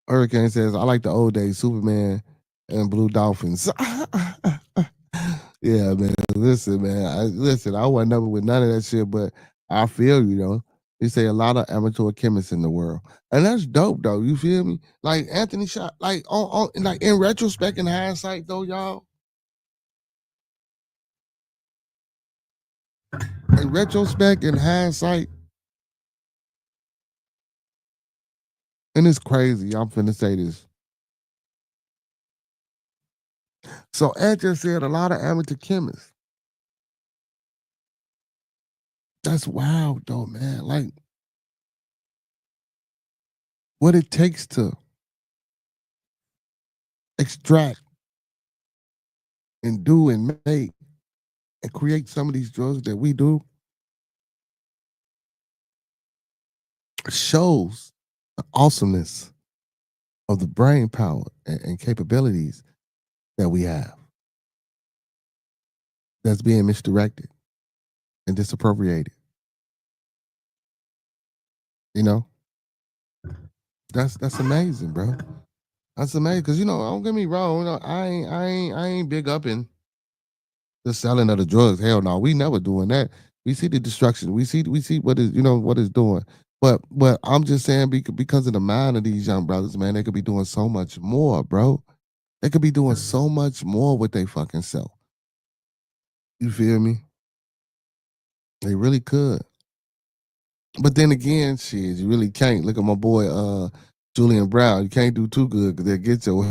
Hurricane says, I like the old days, Superman and Blue Dolphins. Yeah, man. Listen, man. I wasn't never with none of that shit, but I feel you, though. You say a lot of amateur chemists in the world. And that's dope, though. You feel me? Like Anthony shot, like like in retrospect and hindsight, though, y'all. In retrospect and hindsight, and it's crazy. I'm finna say this. So Ed just said a lot of amateur chemists. That's wild, though, man. Like, what it takes to extract and do and make and create some of these drugs that we do shows the awesomeness of the brain power and capabilities that we have that's being misdirected and disappropriated. You know, that's amazing, bro. That's amazing because don't get me wrong. I ain't big up in the selling of the drugs. Hell no, we never doing that. We see the destruction. We see what is what it's doing. But I'm just saying because of the mind of these young brothers, man, they could be doing so much more, bro. They could be doing so much more with their fucking self. You feel me? They really could. But then again, shit, you really can't. Look at my boy Julian Brown. You can't do too good because they'll get your.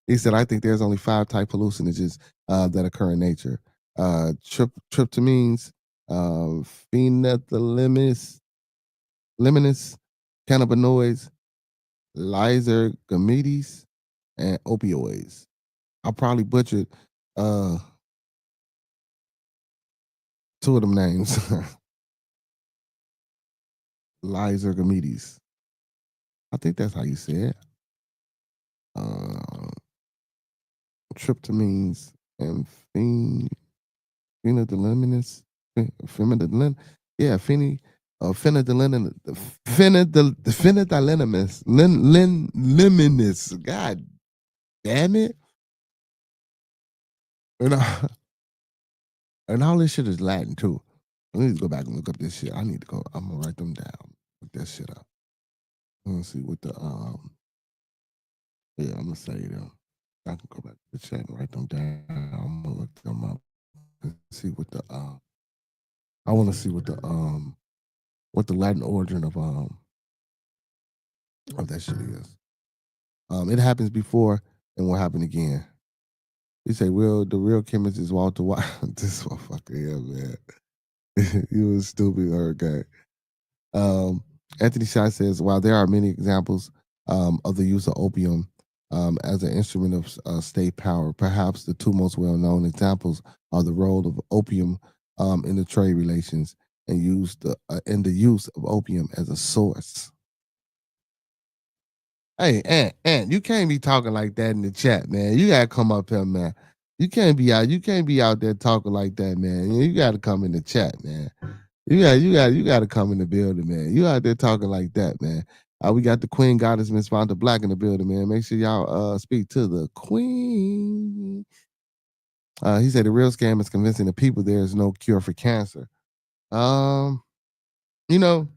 He said, I think there's only 5 type hallucinogens that occur in nature. Tryptamines, phenethylamines, cannabinoids, lysergametes, and opioids. I probably butchered 2 of them names. Lysergametes. I think that's how you say it. Tryptamines and phenethylamines. Yeah, phenethylamines. God damn it. And all this shit is Latin too. I need to go back and look up this shit. I'm gonna write them down. Look that shit up. Let's see what the yeah, I'm gonna say them. I can go back to the chat and write them down. I'm gonna look them up and see what the I wanna see what the Latin origin of that shit is. It happens before and will happen again. You say, well, the real chemist is Walter White. This motherfucker here, man. You was stupid, okay. Anthony Shai says, while there are many examples of the use of opium as an instrument of state power, perhaps the 2 most well-known examples are the role of opium in the trade relations and the use of opium as a source. Hey, Ant, you can't be talking like that in the chat, man. You gotta come up here, man. You can't be out there talking like that, man. You gotta come in the chat, man. You gotta come in the building, man. You out there talking like that, man. We got the Queen Goddess Miss Fonda Black in the building, man. Make sure y'all speak to the Queen. He said the real scam is convincing the people there is no cure for cancer. You know,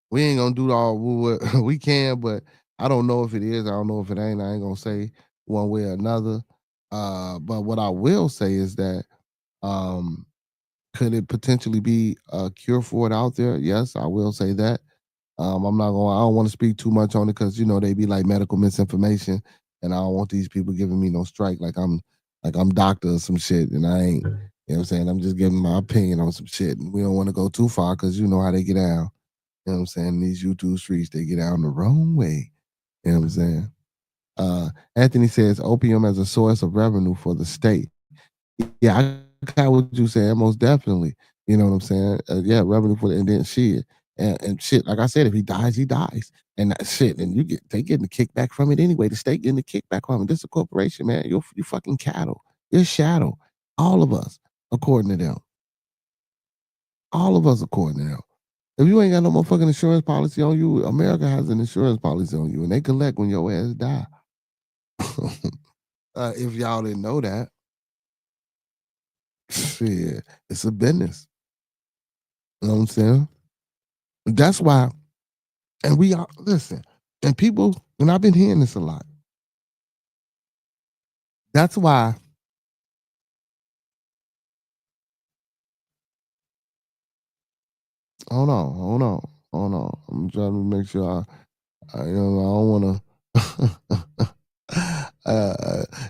we ain't gonna do all what we can, but I don't know if it is. I don't know if it ain't. I ain't gonna say one way or another. But what I will say is that could it potentially be a cure for it out there? Yes, I will say that. I'm not going. I don't want to speak too much on it because they be like medical misinformation, and I don't want these people giving me no strike like I'm doctor or some shit, and I ain't. You know what I'm saying? I'm just giving my opinion on some shit, and we don't want to go too far because you know how they get down. You know what I'm saying? These YouTube streets, they get down the wrong way. You know what I'm saying? Anthony says opium as a source of revenue for the state. Yeah, I got what you saying, most definitely. You know what I'm saying? Yeah, revenue for the and then shit. And shit, like I said, if he dies, he dies. And that shit, and they getting the kickback from it anyway. The state getting the kickback from it. This is a corporation, man. You fucking cattle. You're shadow. All of us, according to them. All of us, according to them. If you ain't got no motherfucking insurance policy on you, America has an insurance policy on you, and they collect when your ass die. If y'all didn't know that, shit, it's a business. You know what I'm saying? That's why, and we are listen, and people, and I've been hearing this a lot. That's why. Hold on. I'm trying to make sure I don't want to.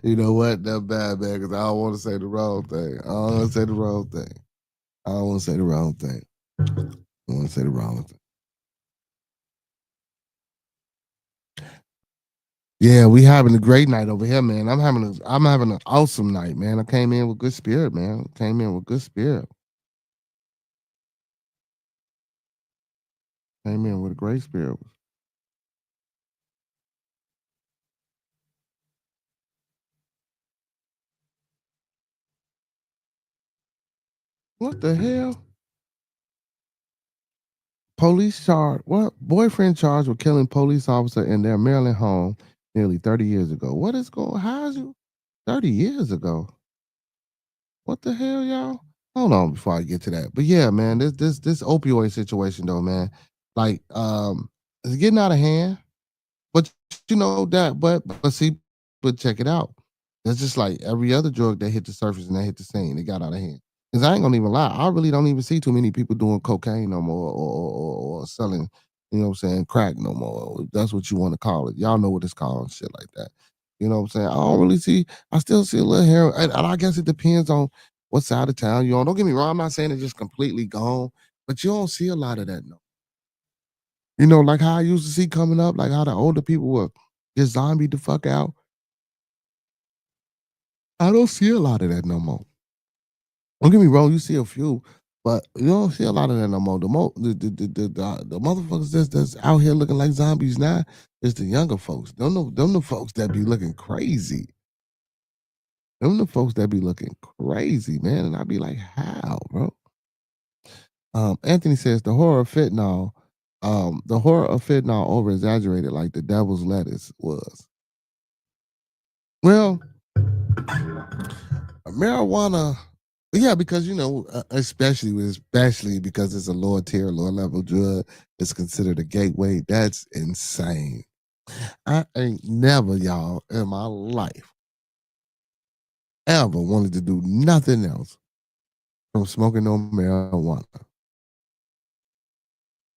You know what? That's bad, man, because I don't want to say the wrong thing. I don't want to say the wrong thing. I don't want to say the wrong thing. I want to say the wrong thing. Yeah, we having a great night over here, man. I'm having an awesome night, man. I came in with good spirit, man. Came in with good spirit. Came in with a great spirit. What the hell? Police charge what? Boyfriend charged with killing police officer in their Maryland home nearly 30 years ago. What is going? How's you? 30 years ago. What the hell, y'all? Hold on before I get to that. But yeah, man, this opioid situation though, man, like it's getting out of hand. But you know that, but see, but check it out. That's just like every other drug that hit the surface and that hit the scene. It got out of hand. Because I ain't gonna even lie, I really don't even see too many people doing cocaine no more or selling, you know what I'm saying, crack no more. That's what you want to call it. Y'all know what it's called and shit like that. You know what I'm saying? I don't really see, I still see a little hair. And I guess it depends on what side of town you're on. Don't get me wrong, I'm not saying it's just completely gone, but you don't see a lot of that no. You know, like how I used to see coming up, like how the older people were just zombie the fuck out. I don't see a lot of that no more. Don't get me wrong, you see a few, but you don't see a lot of that no more. The motherfuckers that's out here looking like zombies now is the younger folks. Them the folks that be looking crazy. Them the folks that be looking crazy, man. And I be like, how, bro? Anthony says the horror of fentanyl over exaggerated like the devil's lettuce was. Well, marijuana, yeah, because especially because it's a lower tier, lower level drug, it's considered a gateway. That's insane. I ain't never, y'all, in my life ever wanted to do nothing else from smoking no marijuana.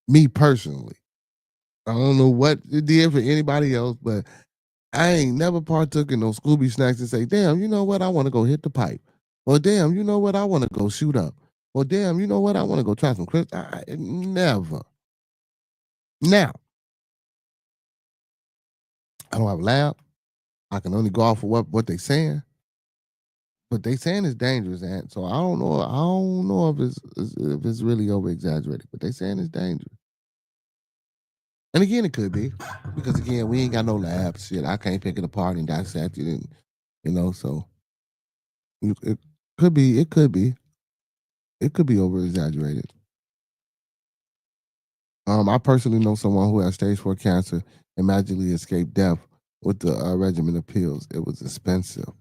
Me personally, I don't know what it did for anybody else, but I ain't never partook in no Scooby snacks and say, damn, you know what? I want to go hit the pipe. Or damn, you know what? I want to go shoot up. Or damn, you know what? I want to go try some crisps. Never. Now, I don't have a lab. I can only go off of what they saying. but they saying it's dangerous, and so I don't know. I don't know if it's really over exaggerated, but they saying it's dangerous. And again, it could be because again, we ain't got no lab shit. I can't pick it apart and dissect it, and so it could be. It could be. It could be over exaggerated. I personally know someone who has stage 4 cancer and magically escaped death with the regimen of pills. It was expensive.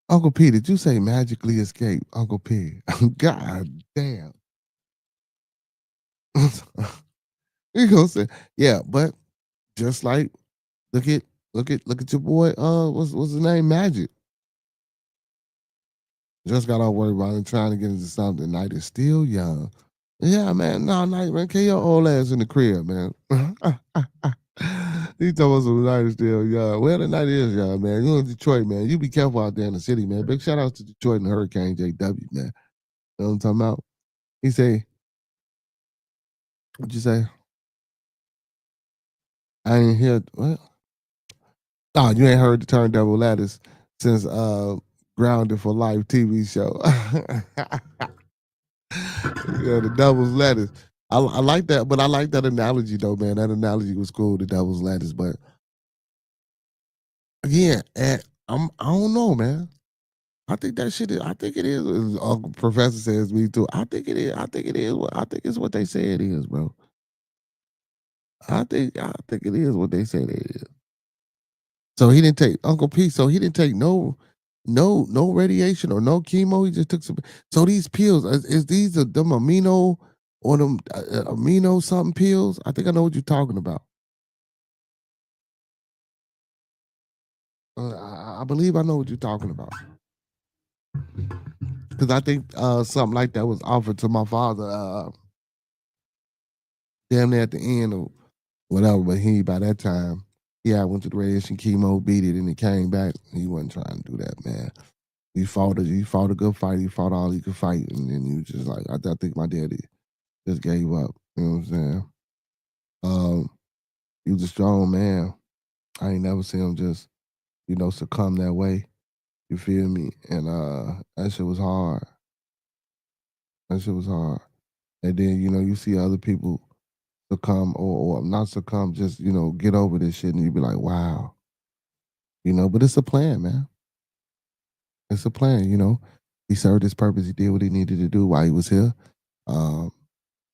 Uncle P, did you say magically escape? Uncle P. God damn. You gonna say, yeah, but just like look at your boy, what's his name? Magic. Just got all worried about him trying to get into something. Night is still young. Yeah, man. No, Night, man. Kill your old ass in the crib, man. He told us some Night is still young. Well, the Night is young, man. You in Detroit, man. You be careful out there in the city, man. Big shout out to Detroit and Hurricane JW, man. You know what I'm talking about? He say, what'd you say? I ain't hear what? Oh, you ain't heard the Turntable Lattice since Grounded for Life TV show. Yeah, the Devil's Lettuce. I like that, but I like that analogy though, man. That analogy was cool, the Devil's Lettuce. But again, I don't know, man. I think that shit is. I think it is. As Uncle Professor says me too. I think it is. I think it is. I think it's what they say it is, bro. I think it is what they say it is. So he didn't take Uncle P. So he didn't take no radiation or no chemo. He just took some. So these pills is these them amino or them amino something pills? I think I know what you're talking about. I believe I know what you're talking about because I think something like that was offered to my father damn near at the end or whatever. But he by that time, yeah, I went to the radiation chemo, beat it, and it came back. He wasn't trying to do that, man. He fought a good fight. He fought all he could fight, and then he was just like, I think my daddy just gave up. You know what I'm saying? He was a strong man. I ain't never seen him just, succumb that way. You feel me? And that shit was hard. That shit was hard. And then, you see other people succumb or not succumb, just, get over this shit and you be like, wow. But it's a plan, man. It's a plan. He served his purpose. He did what he needed to do while he was here. Um,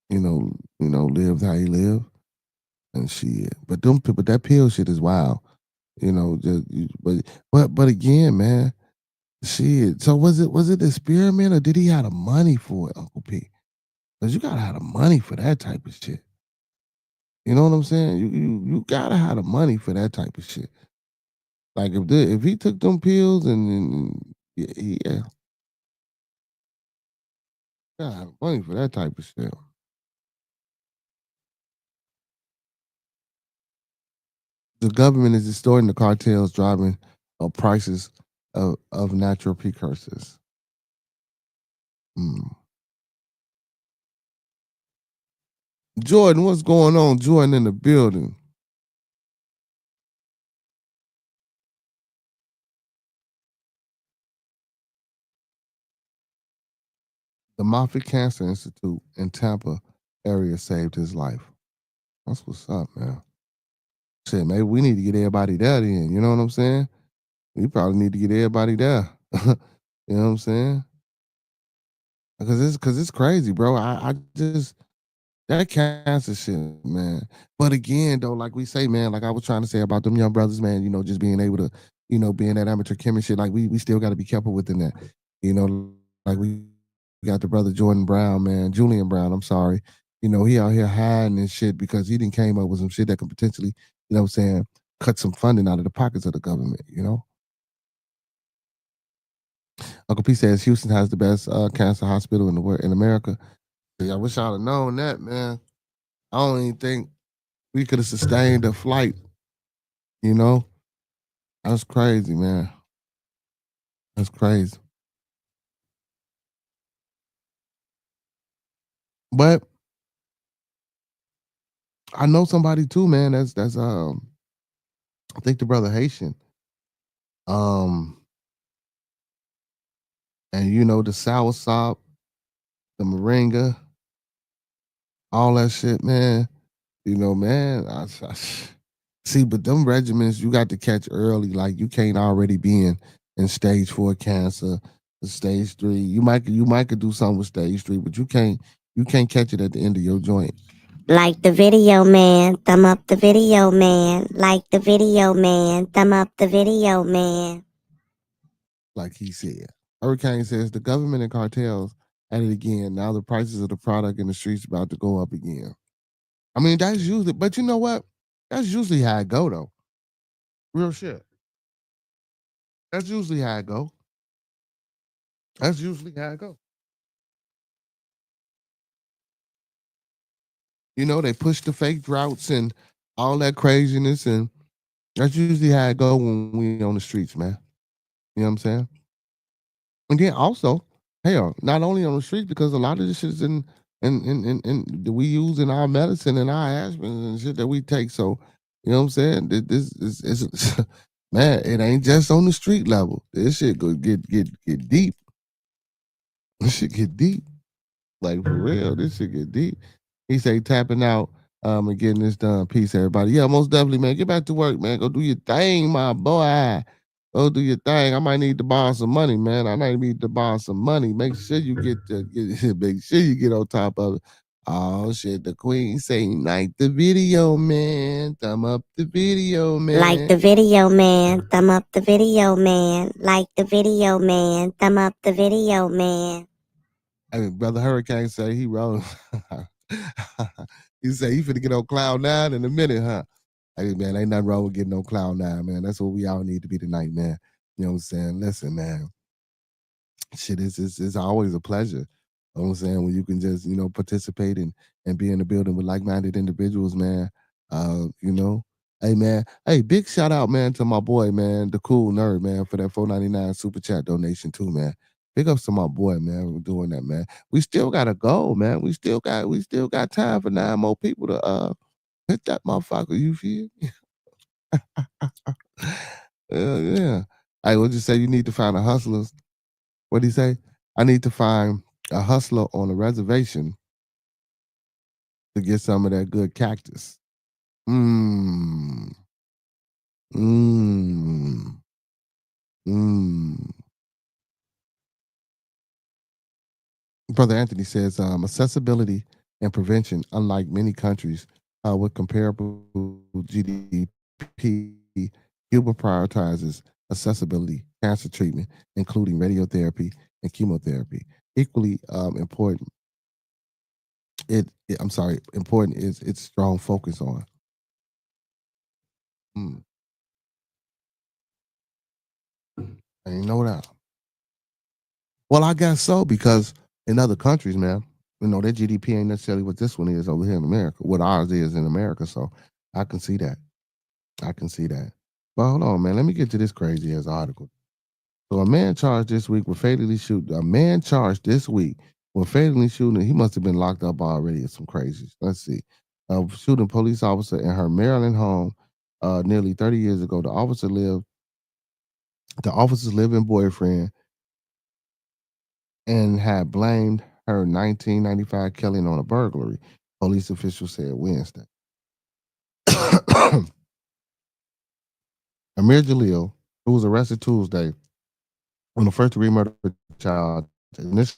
lived how he lived and shit. But that pill shit is wild. But again, man, shit. So was it experiment or did he have the money for it, Uncle P? Because you gotta have the money for that type of shit. You know what I'm saying? You gotta have the money for that type of shit. Like if he took them pills and yeah, gotta have money for that type of shit. The government is distorting the cartels driving up prices of natural precursors. Mm. Jordan, what's going on? Jordan in the building. The Moffitt Cancer Institute in Tampa area saved his life. That's what's up, man. Shit, maybe we need to get everybody there then. You know what I'm saying? We probably need to get everybody there. You know what I'm saying? Because it's crazy, bro. I just that cancer shit, man. But again, though, like we say, man, like I was trying to say about them young brothers, man, just being able to, being that amateur chemist shit, like we still gotta be careful within that. Like we got the brother Jordan Brown, man, Julian Brown, I'm sorry. He out here hiding and shit because he didn't came up with some shit that could potentially, what I'm saying, cut some funding out of the pockets of the government. Uncle P says Houston has the best cancer hospital in the world in America. I wish I'd have known that, man. I don't even think we could have sustained a flight. You know, that's crazy, man. That's crazy. But I know somebody too, man. That's I think the brother Haitian. Um, and you know the sour sop, the moringa, all that shit, man. You know, man. See, but them regimens you got to catch early. Like you can't already be in stage 4 cancer, stage 3. You might could do something with stage 3, but you can't catch it at the end of your joint. Like the video, man. Thumb up the video, man. Like the video, man. Thumb up the video, man. Like he said. Hurricane says the government and cartels at it again. Now the prices of the product in the streets about to go up again. I mean, that's usually, but you know what? That's usually how it go though. Real shit. That's usually how it go. That's usually how it go. You know, they push the fake droughts and all that craziness, and that's usually how it go when we on the streets, man. You know what I'm saying? And then also, hell, not only on the streets because a lot of this shit is in that we use in our medicine and our aspirin and shit that we take. So, you know what I'm saying? This is man, it ain't just on the street level. This shit go get deep. This shit get deep. Like for real, this shit get deep. He say tapping out and getting this done. Peace, everybody. Yeah, most definitely, man. Get back to work, man. Go do your thing, my boy. Go do your thing. I might need to borrow some money, man. I might need to borrow some money. Make sure you make sure you get on top of it. Oh shit, the queen saying like the video, man. Thumb up the video, man. Like the video, man. Thumb up the video, man. Like the video, man. Thumb up the video, man. Hey, Brother Hurricane say he rolling. He say he finna get on cloud 9 in a minute, huh? Hey, man, ain't nothing wrong with getting on cloud 9, man. That's what we all need to be tonight, man. You know what I'm saying? Listen, man. Shit is always a pleasure. You know what I'm saying? When you can just, participate and be in the building with like-minded individuals, man. You know. Hey, man. Hey, big shout out, man, to my boy, man, the cool nerd, man, for that $4.99 super chat donation too, man. Big ups to my boy, man, for doing that, man. We still gotta go, man. We still got time for 9 more people to hit that motherfucker. You feel? Yeah. Hey, what'd you say? You need to find a hustler. What'd he say? I need to find a hustler on a reservation to get some of that good cactus. Mmm. Mmm. Mmm. Brother Anthony says accessibility and prevention, unlike many countries with comparable GDP, Cuba prioritizes accessibility, cancer treatment, including radiotherapy and chemotherapy. Equally important, important is its strong focus on. Ain't no doubt. Well, I guess so because in other countries, man, their GDP ain't necessarily what this one is over here in America. What ours is in America, so I can see that. I can see that. But hold on, man. Let me get to this crazy ass article. So a man charged this week with fatally shooting. A man charged this week with fatally shooting. He must have been locked up already. It's some crazy. Let's see. Shooting police officer in her Maryland home nearly 30 years ago. The officer's living boyfriend and had blamed her 1995 killing on a burglary, police officials said Wednesday. Amir Jalil, who was arrested Tuesday on the first-degree murder charge, initially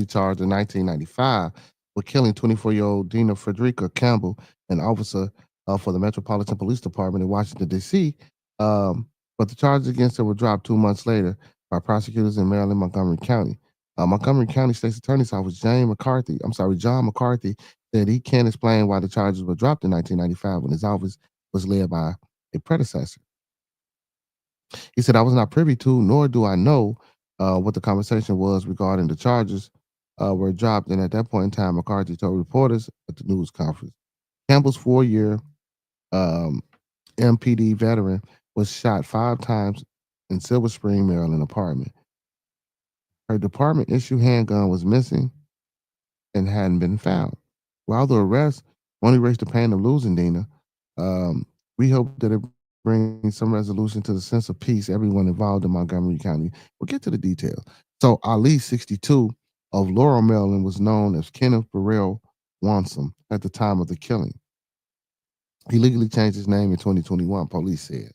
charged in 1995 with killing 24-year-old Dina Frederica Campbell, an officer for the Metropolitan Police Department in Washington, D.C. But the charges against her were dropped 2 months later by prosecutors in Maryland, Montgomery County. Montgomery County State's Attorney's Office, John McCarthy, said he can't explain why the charges were dropped in 1995 when his office was led by a predecessor. He said, I was not privy to, nor do I know what the conversation was regarding the charges were dropped. And at that point in time, McCarthy told reporters at the news conference, Campbell's 4-year MPD veteran was shot 5 times in Silver Spring, Maryland apartment. Her department issue handgun was missing and hadn't been found. While the arrest only raised the pain of losing Dina, we hope that it bring some resolution to the sense of peace everyone involved in Montgomery County. We'll get to the details. So Ali, 62, of Laurel, Maryland, was known as Kenneth Burrell Wansom at the time of the killing. He legally changed his name in 2021, police said.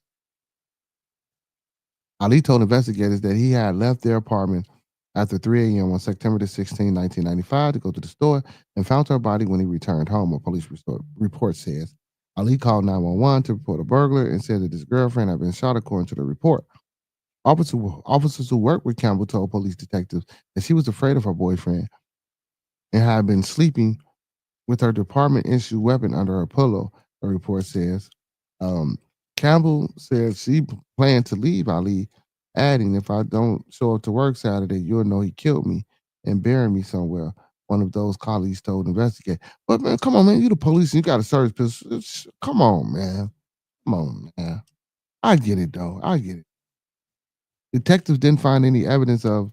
Ali told investigators that he had left their apartment after 3 a.m. on September the 16th, 1995, to go to the store and found her body when he returned home, a police report says. Ali called 911 to report a burglar and said that his girlfriend had been shot, according to the report. Officers who worked with Campbell told police detectives that she was afraid of her boyfriend and had been sleeping with her department-issued weapon under her pillow, the report says. Campbell said she planned to leave Ali, adding, "If I don't show up to work Saturday, you'll know he killed me and buried me somewhere," one of those colleagues told investigators. But man, come on, man, you the police and you got a service pistol. Come on, man. Come on, man. I get it, though. I get it. Detectives didn't find any evidence of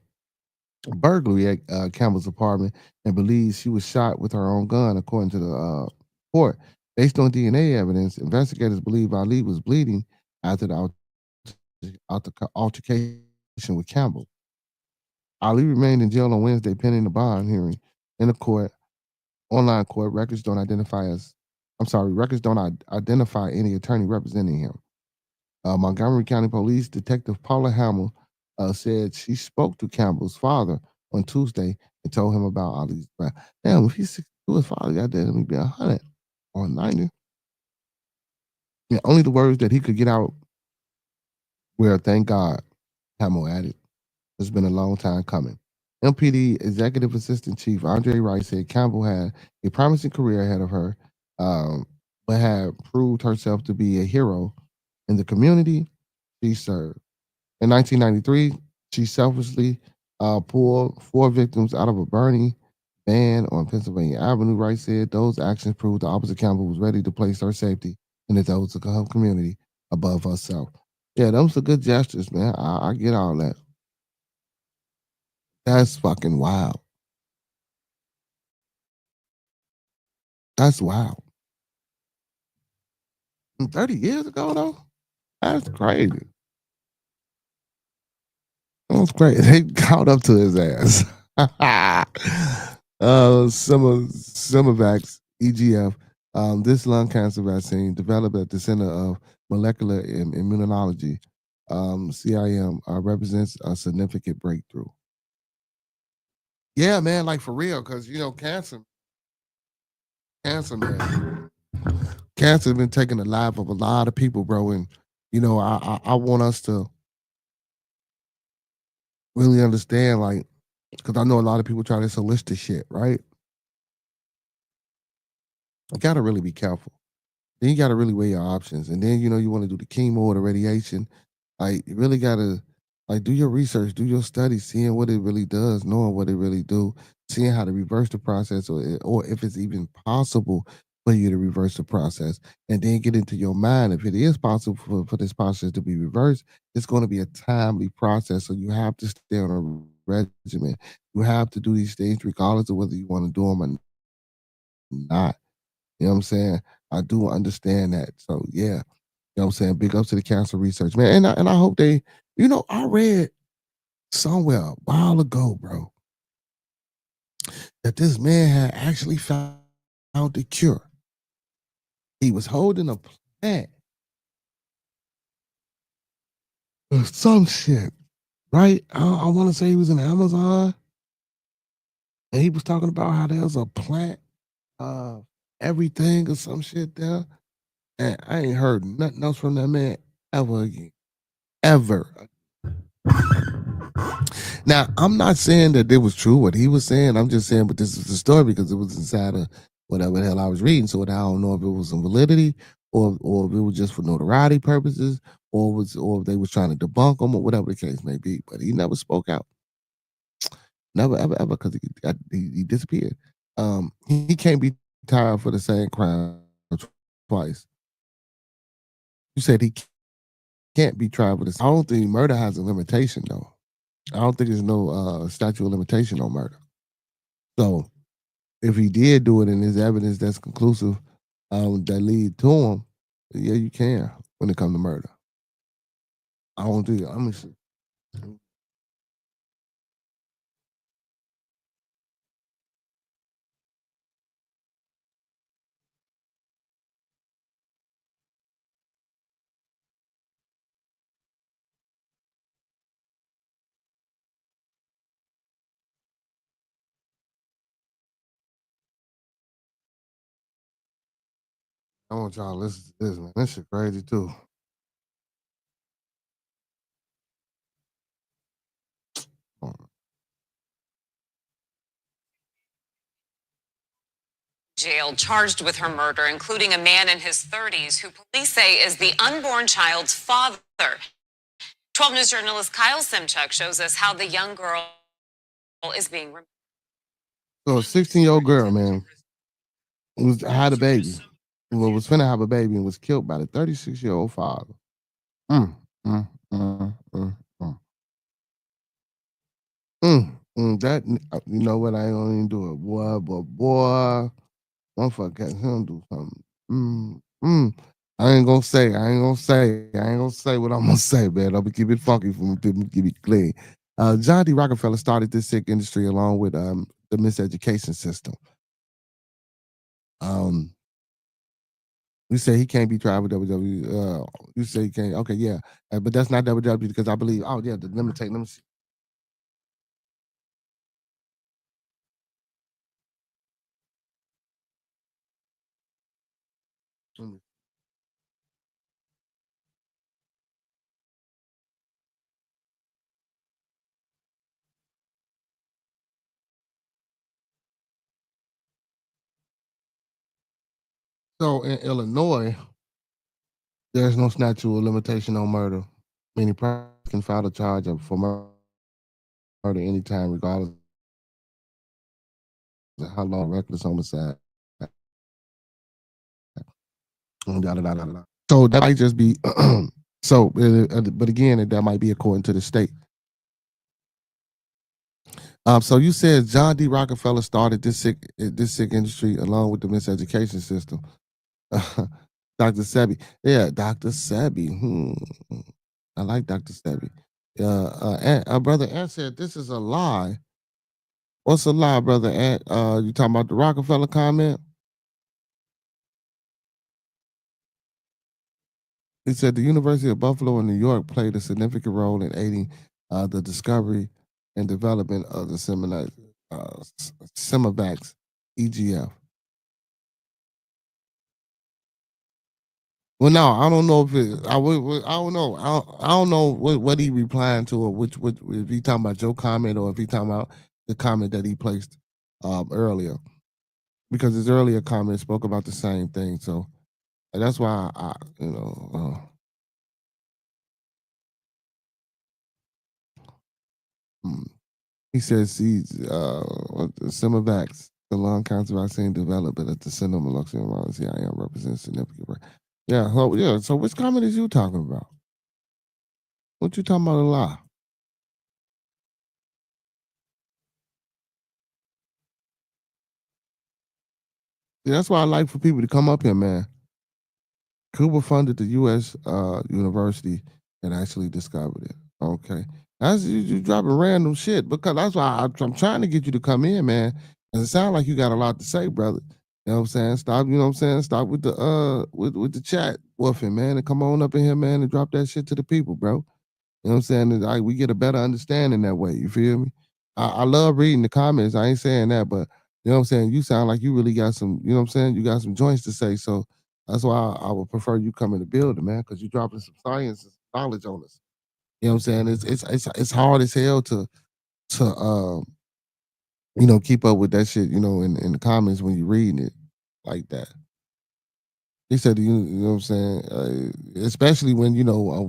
burglary at Campbell's apartment and believes she was shot with her own gun, according to the report. Based on DNA evidence, investigators believe Ali was bleeding after the altercation with Campbell. Ali remained in jail on Wednesday pending the bond hearing in the court. Online court records don't identify any attorney representing him. Montgomery County Police Detective Paula Hamill said she spoke to Campbell's father on Tuesday and told him about Ali's death. Damn, if he's 62, his father got dead, let me be 100 or 90. Yeah, only the words that he could get out were, "Thank God," Hamill added. "It's been a long time coming." MPD Executive Assistant Chief Andre Wright said Campbell had a promising career ahead of her, but had proved herself to be a hero in the community she served. In 1993, she selflessly pulled 4 victims out of a burning van on Pennsylvania Avenue. Wright said those actions proved the Officer Campbell was ready to place her safety and those of her community above herself. Yeah, those are good gestures, man. I get all that. That's fucking wild. That's wild. 30 years ago, though? That's crazy. That's crazy. They caught up to his ass. Simovax, EGF, this lung cancer vaccine developed at the Center of Molecular Immunology, CIM, represents a significant breakthrough. Yeah, man, like for real, because, cancer, man. Cancer has been taking the life of a lot of people, bro. And, I want us to really understand, like, because I know a lot of people try this holistic shit, right? You got to really be careful. Then you got to really weigh your options. And then, you want to do the chemo or the radiation. Like, you really got to, like, do your research, do your studies, seeing what it really does, knowing what it really do, seeing how to reverse the process, or if it's even possible for you to reverse the process. And then get into your mind, if it is possible for this process to be reversed, it's going to be a timely process. So you have to stay on a regimen. You have to do these things regardless of whether you want to do them or not. You know what I'm saying? I do understand that. So yeah, you know what I'm saying? Big ups to the cancer research, man. And I hope they, I read somewhere a while ago, bro, that this man had actually found the cure. He was holding a plant or some shit, right? I want to say he was in Amazon, and he was talking about how there's a plant of everything or some shit there. And I ain't heard nothing else from that man ever again. Ever. Now, I'm not saying that it was true what he was saying. I'm just saying, but this is the story because it was inside of whatever the hell I was reading. So I don't know if it was some validity or if it was just for notoriety purposes or if they was trying to debunk him or whatever the case may be. But he never spoke out. Never, ever, ever, because he disappeared. He can't be tried for the same crime twice. You said he can't be tried for this. I don't think murder has a limitation, though. I don't think there's no statute of limitation on murder. So if he did do it and there's evidence that's conclusive that lead to him, yeah, you can. when it comes to murder. I don't do it. Let me see. I want y'all to listen to this, man. This shit crazy too. Jail charged with her murder, including a man in his 30s who police say is the unborn child's father. 12 News journalist Kyle Simchuk shows us how the young girl is being remembered. So a 16-year-old girl, man, had a baby. Was finna have a baby and was killed by the 36-year-old father. Mm, mm, mm, mm, mm. That you know what? I ain't gonna even do it, boy. But boy, motherfucker got him do something. I ain't gonna say what I'm gonna say, man. I'm gonna keep it funky for me to keep it clean. John D. Rockefeller started this sick industry along with the miseducation system. You say he can't be tried with WWE. You say he can't. Okay, yeah, but that's not WWE because I believe. Oh yeah, let me see. So in Illinois, there's no statute of limitation on murder, meaning person can file a charge for murder anytime, regardless of how long reckless homicide. So that might just be so, but again, that might be according to the state. So you said John D. Rockefeller started this sick industry along with the miseducation system. Dr. Sebi. Yeah, Dr. Sebi. I like Dr. Sebi. Brother Ant said this is a lie. What's a lie, Brother Ant? You talking about the Rockefeller comment? He said the University of Buffalo in New York played a significant role in aiding the discovery and development of the Simovax EGF. Well, no, I don't know if it. I don't know. I don't know what he replying to, or which if he talking about your comment or if he talking about the comment that he placed earlier, because his earlier comment spoke about the same thing. So that's why I he says he's Simovax, the lung cancer vaccine development at the Center of Molecular Biology. CIM represents significant. Yeah, yeah. So which comment is you talking about? What you talking about a lie? Yeah, that's why I like for people to come up here, man. Cuba funded the U.S. University and actually discovered it. Okay, that's you dropping random shit because that's why I'm trying to get you to come in, man. And it sounds like you got a lot to say, brother. You know what I'm saying? Stop. You know what I'm saying? Stop with the with the chat woofing, man, and come on up in here, man, and drop that shit to the people, bro. You know what I'm saying? We get a better understanding that way. You feel me? I love reading the comments. I ain't saying that, but you know what I'm saying? You sound like you really got some, you know what I'm saying? You got some joints to say. So that's why I would prefer you come in the building, man, because you're dropping some science and knowledge on us. You know what I'm saying? It's hard as hell to keep up with that shit, in the comments when you're reading it like that. He said, you know what I'm saying? Especially when,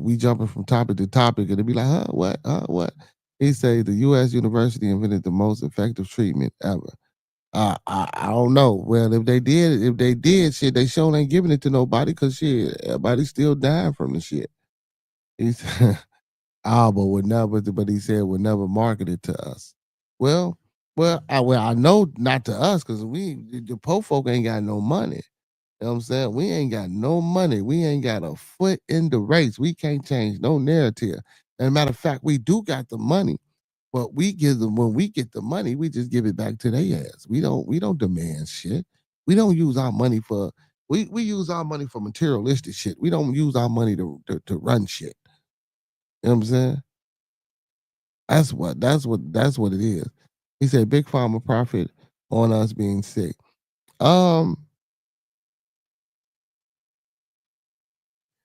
we jumping from topic to topic and it'd be like, huh, what, what? He said the U.S. University invented the most effective treatment ever. I don't know. Well, if they did shit, they sure ain't giving it to nobody because shit, everybody's still dying from the shit. He said, but he said would never market it to us. Well, I know not to us because the po folk ain't got no money. You know what I'm saying? We ain't got no money. We ain't got a foot in the race. We can't change no narrative. As a matter of fact, we do got the money, but we give them when we get the money, we just give it back to their ass. We don't demand shit. We don't use our money for we use our money for materialistic shit. We don't use our money to run shit. You know what I'm saying? That's what it is. He said big pharma profit on us being sick.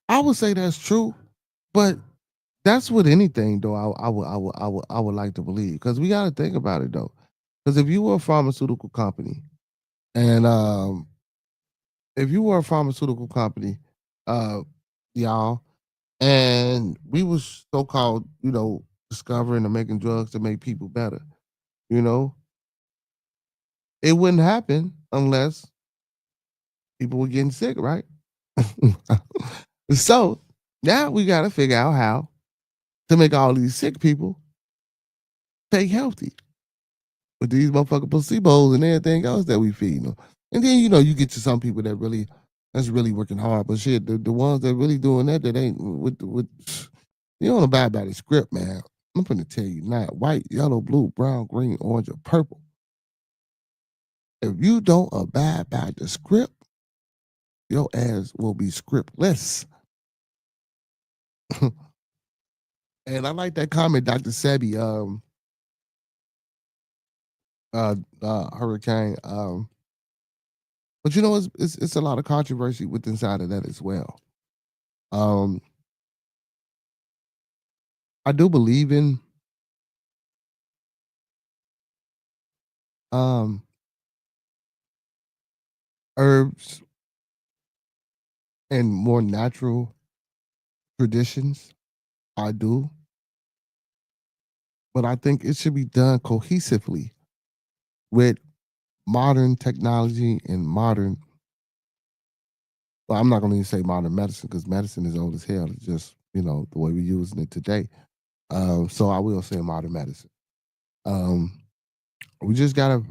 I would say that's true, but that's with anything though. I would like to believe because we got to think about it though. Because if you were a pharmaceutical company, and if you were a pharmaceutical company, uh, y'all, and we was so called, discovering and making drugs to make people better, you know, it wouldn't happen unless people were getting sick, right? So now we got to figure out how to make all these sick people take healthy with these motherfucking placebos and everything else that we feed them. And then you get to some people that's really working hard, but shit, the ones that really doing that ain't with you don't abide by the script, man. I'm gonna tell you now, white, yellow, blue, brown, green, orange, or purple. If you don't abide by the script, your ass will be scriptless. And I like that comment, Dr. Sebi, Hurricane. But it's a lot of controversy with inside of that as well. I do believe in herbs and more natural traditions. I do. But I think it should be done cohesively with modern technology and modern. Well, I'm not going to say modern medicine because medicine is old as hell. It's just the way we're using it today. So I will say modern medicine. We just gotta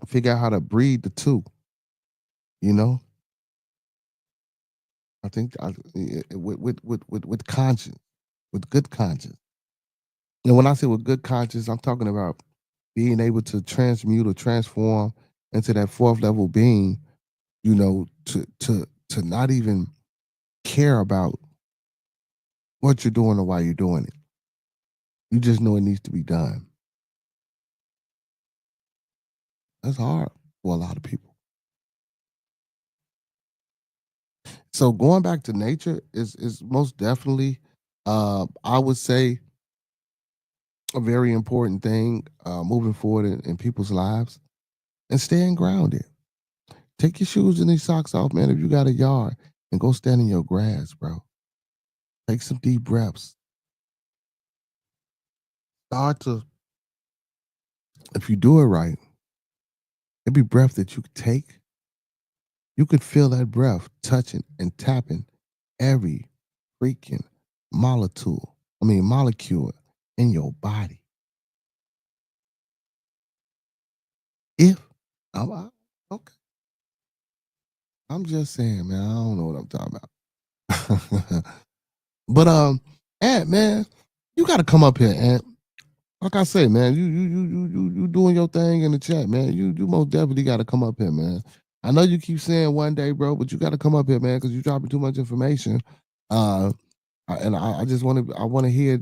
figure out how to breed the two. I think with conscience, with good conscience. And when I say with good conscience, I'm talking about being able to transmute or transform into that fourth level being, to not even care about what you're doing or why you're doing it. You just know it needs to be done. That's hard for a lot of people. So going back to nature is most definitely, I would say, a very important thing moving forward in people's lives, and staying grounded. Take your shoes and these socks off, man. If you got a yard, and go stand in your grass, bro. Take some deep breaths. Start to, if you do it right, every breath that you take, you could feel that breath touching and tapping every freaking molecule in your body. If okay, I'm just saying, man. I don't know what I'm talking about. But Ant, man, you got to come up here, Ant. Like I say, man, you doing your thing in the chat, man. You most definitely got to come up here, man. I know you keep saying one day, bro, but you got to come up here, man, because you're dropping too much information. And I just want to hear,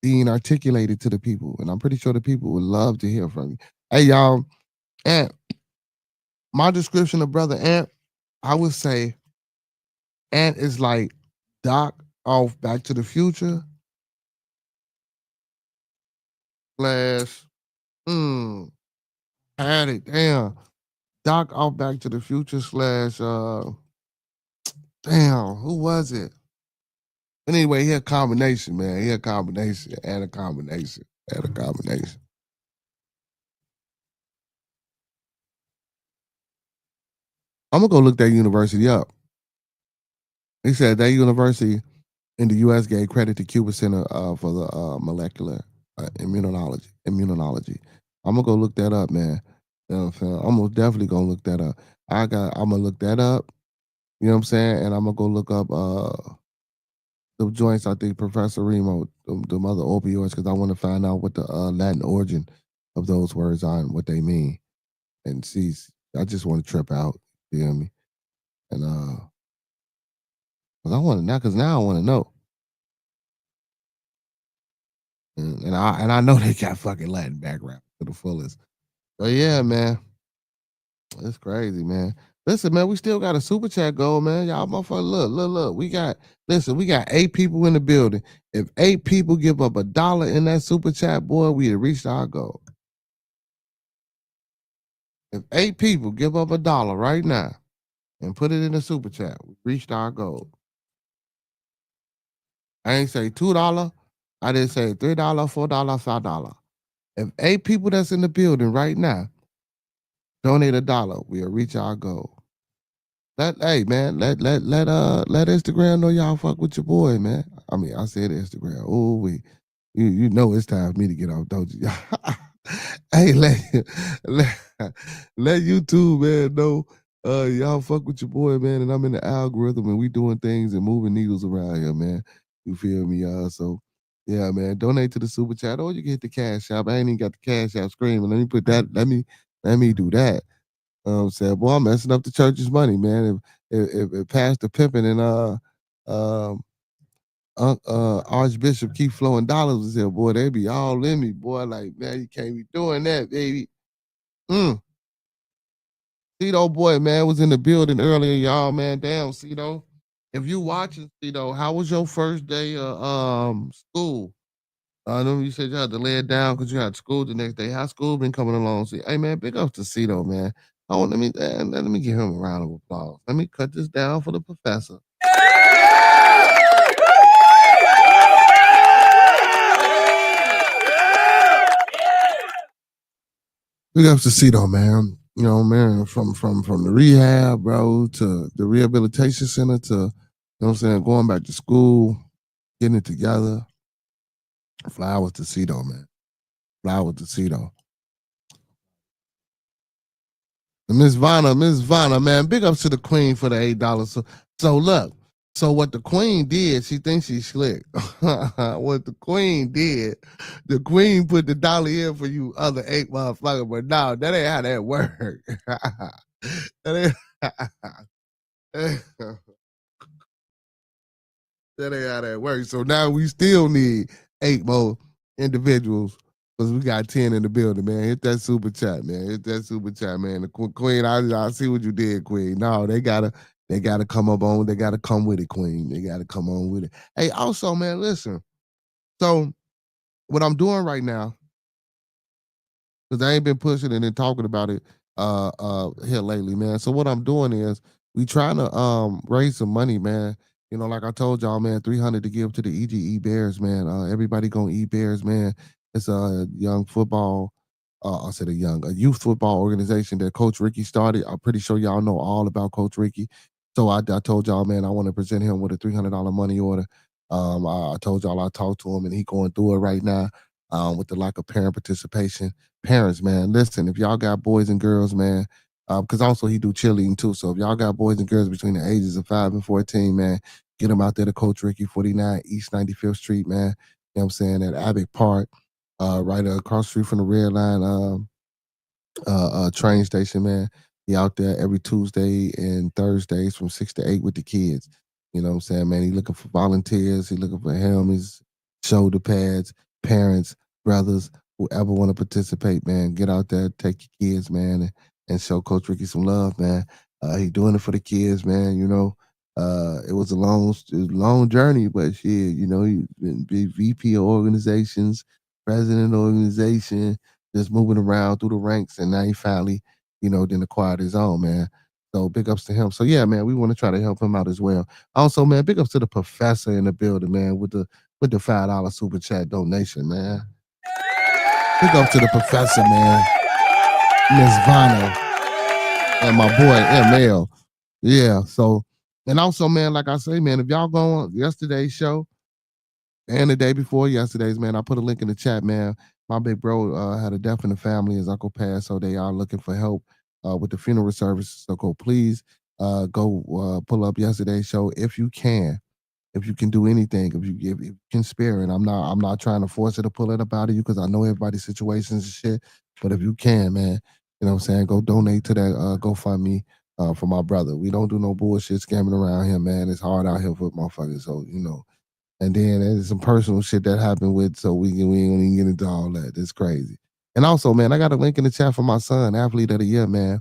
being articulated to the people, and I'm pretty sure the people would love to hear from you. Hey, y'all, Ant, my description of Brother Ant, I would say Ant is like Doc off Back to the Future slash, had it, damn. Doc off Back to the Future slash, damn, who was it? But anyway, he had a combination, man. He had a combination, and a combination, and a combination. I'm gonna go look that university up. He said that university in the U.S. gave credit to Cuba Center for the molecular immunology. I'm gonna go look that up, man. You know what I'm saying? I'm most definitely gonna look that up. I'm gonna look that up. You know what I'm saying? And I'm gonna go look up the joints. I think Professor Remo, the other opioids, because I want to find out what the Latin origin of those words are and what they mean. And see, I just want to trip out. You know me? And cause I want to now, cause now I want to know. And I know they got fucking Latin background to the fullest. But yeah, man, it's crazy, man. Listen, man, we still got a super chat goal, man. Y'all motherfucker, look. We got 8 people in the building. If 8 people give up $1 in that super chat, boy, we have reached our goal. If 8 people give up $1 right now and put it in the super chat, we reached our goal. I ain't say $2. I didn't say $3, $4, $5. If 8 people that's in the building right now donate $1, we'll reach our goal. Let Instagram know y'all fuck with your boy, man. I mean, I said Instagram. Oh, you know it's time for me to get off, don't you? Hey, let YouTube, man, know y'all fuck with your boy, man, and I'm in the algorithm and we doing things and moving needles around here, man. You feel me, y'all? So yeah, man, donate to the super chat. Or you can hit the Cash App. I ain't even got the Cash App screaming. Let me put that. Let me do that. I'm saying, boy, I'm messing up the church's money, man. If Pastor Pippin and Archbishop keep flowing dollars here, boy, they be all in me, boy. Like, man, you can't be doing that, baby. Cito, boy, man, was in the building earlier, y'all, man. Damn, Cito. If you watching, Cito, how was your first day of school? I know you said you had to lay it down because you had school the next day. How school been coming along? See, hey man, big up to Cito, man. Oh, let me give him a round of applause. Let me cut this down for the professor. Big up to Cito, man. You know, man, from the rehab, bro, to the rehabilitation center to, you know what I'm saying, going back to school, getting it together. Flowers to Cito, man. Flowers to Cito. Miss Vanna, man, big ups to the queen for the $8. So look, so what the queen did, she thinks she's slick. What the queen did, the queen put the dollar in for you other 8 motherfuckers, but no, that ain't how that work. That ain't that ain't how that works. So now we still need 8 more individuals because we got 10 in the building, man. Hit that super chat, man. Hit that super chat, man. The Queen, I see what you did, Queen. No, they gotta come up on. They gotta come with it, Queen. They gotta come on with it. Hey, also, man, listen. So what I'm doing right now, because I ain't been pushing it and talking about it here lately, man. So what I'm doing is we trying to raise some money, man. You know, like I told y'all, man, 300 to give to the EGE Bears, man. Everybody gonna eat Bears, man. It's a young football, a youth football organization that Coach Ricky started. I'm pretty sure y'all know all about Coach Ricky. So I told y'all, man, I want to present him with a $300 money order. I told y'all I talked to him and he going through it right now with the lack of parent participation. Parents, man, listen, if y'all got boys and girls, man, because also he do cheerleading too. So if y'all got boys and girls between the ages of 5 and 14, man, get them out there to Coach Ricky, 49 East 95th Street, man. You know what I'm saying? At Abbott Park, right across the street from the Red Line train station, man. He out there every Tuesday and Thursdays from 6 to 8 with the kids. You know what I'm saying, man? He looking for volunteers. He looking for helmets, shoulder pads, parents, brothers, whoever want to participate, man. Get out there, take your kids, man, and show Coach Ricky some love, man. He doing it for the kids, man. You know, it was a long journey, but shit, you know, he been VP of organizations, president of organization, just moving around through the ranks, and now he finally, you know, then acquired his own, man. So big ups to him. So yeah, man, we want to try to help him out as well. Also, man, big ups to the professor in the building, man, with the $5 super chat donation, man. Big up to the professor, man. Miss Vanna and my boy ML. Yeah. So, and also, man, like I say, man, if y'all go on yesterday's show and the day before yesterday's, man, I put a link in the chat, man. my big bro had a death in the family. His uncle passed, so they are looking for help with the funeral service. So go please go pull up yesterday's show if you can. If you can do anything, if you can spare it, I'm not trying to force it to pull it up out of you because I know everybody's situations and shit. But if you can, man, you know what I'm saying, go donate to that GoFundMe for my brother. We don't do no bullshit scamming around here, man. It's hard out here for motherfuckers. So and then there's some personal shit that happened with, so we ain't gonna even get into all that. It's crazy. And also, man, I got a link in the chat for my son, athlete of the year, man.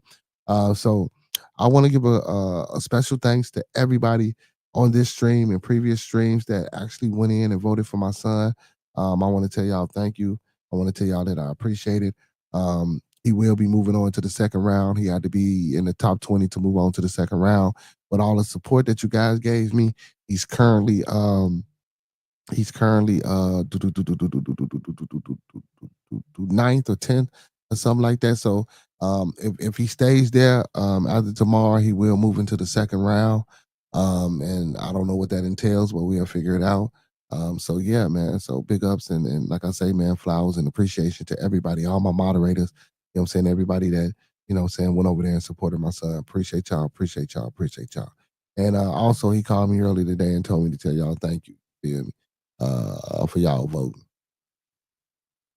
So I want to give a special thanks to everybody on this stream and previous streams that actually went in and voted for my son. I want to tell y'all thank you. I want to tell y'all that I appreciate it. He will be moving on to the second round. He had to be in the top 20 to move on to the second round. But all the support that you guys gave me, he's currently ninth or 10th or something like that. So if he stays there after tomorrow, he will move into the second round. And I don't know what that entails, but we'll figure it out. So yeah, man. So big ups and like I say, man, flowers and appreciation to everybody, all my moderators, you know what I'm saying, everybody that, went over there and supported my son. Appreciate y'all, appreciate y'all, appreciate y'all. And also he called me early today and told me to tell y'all thank you. Feel me? For y'all voting.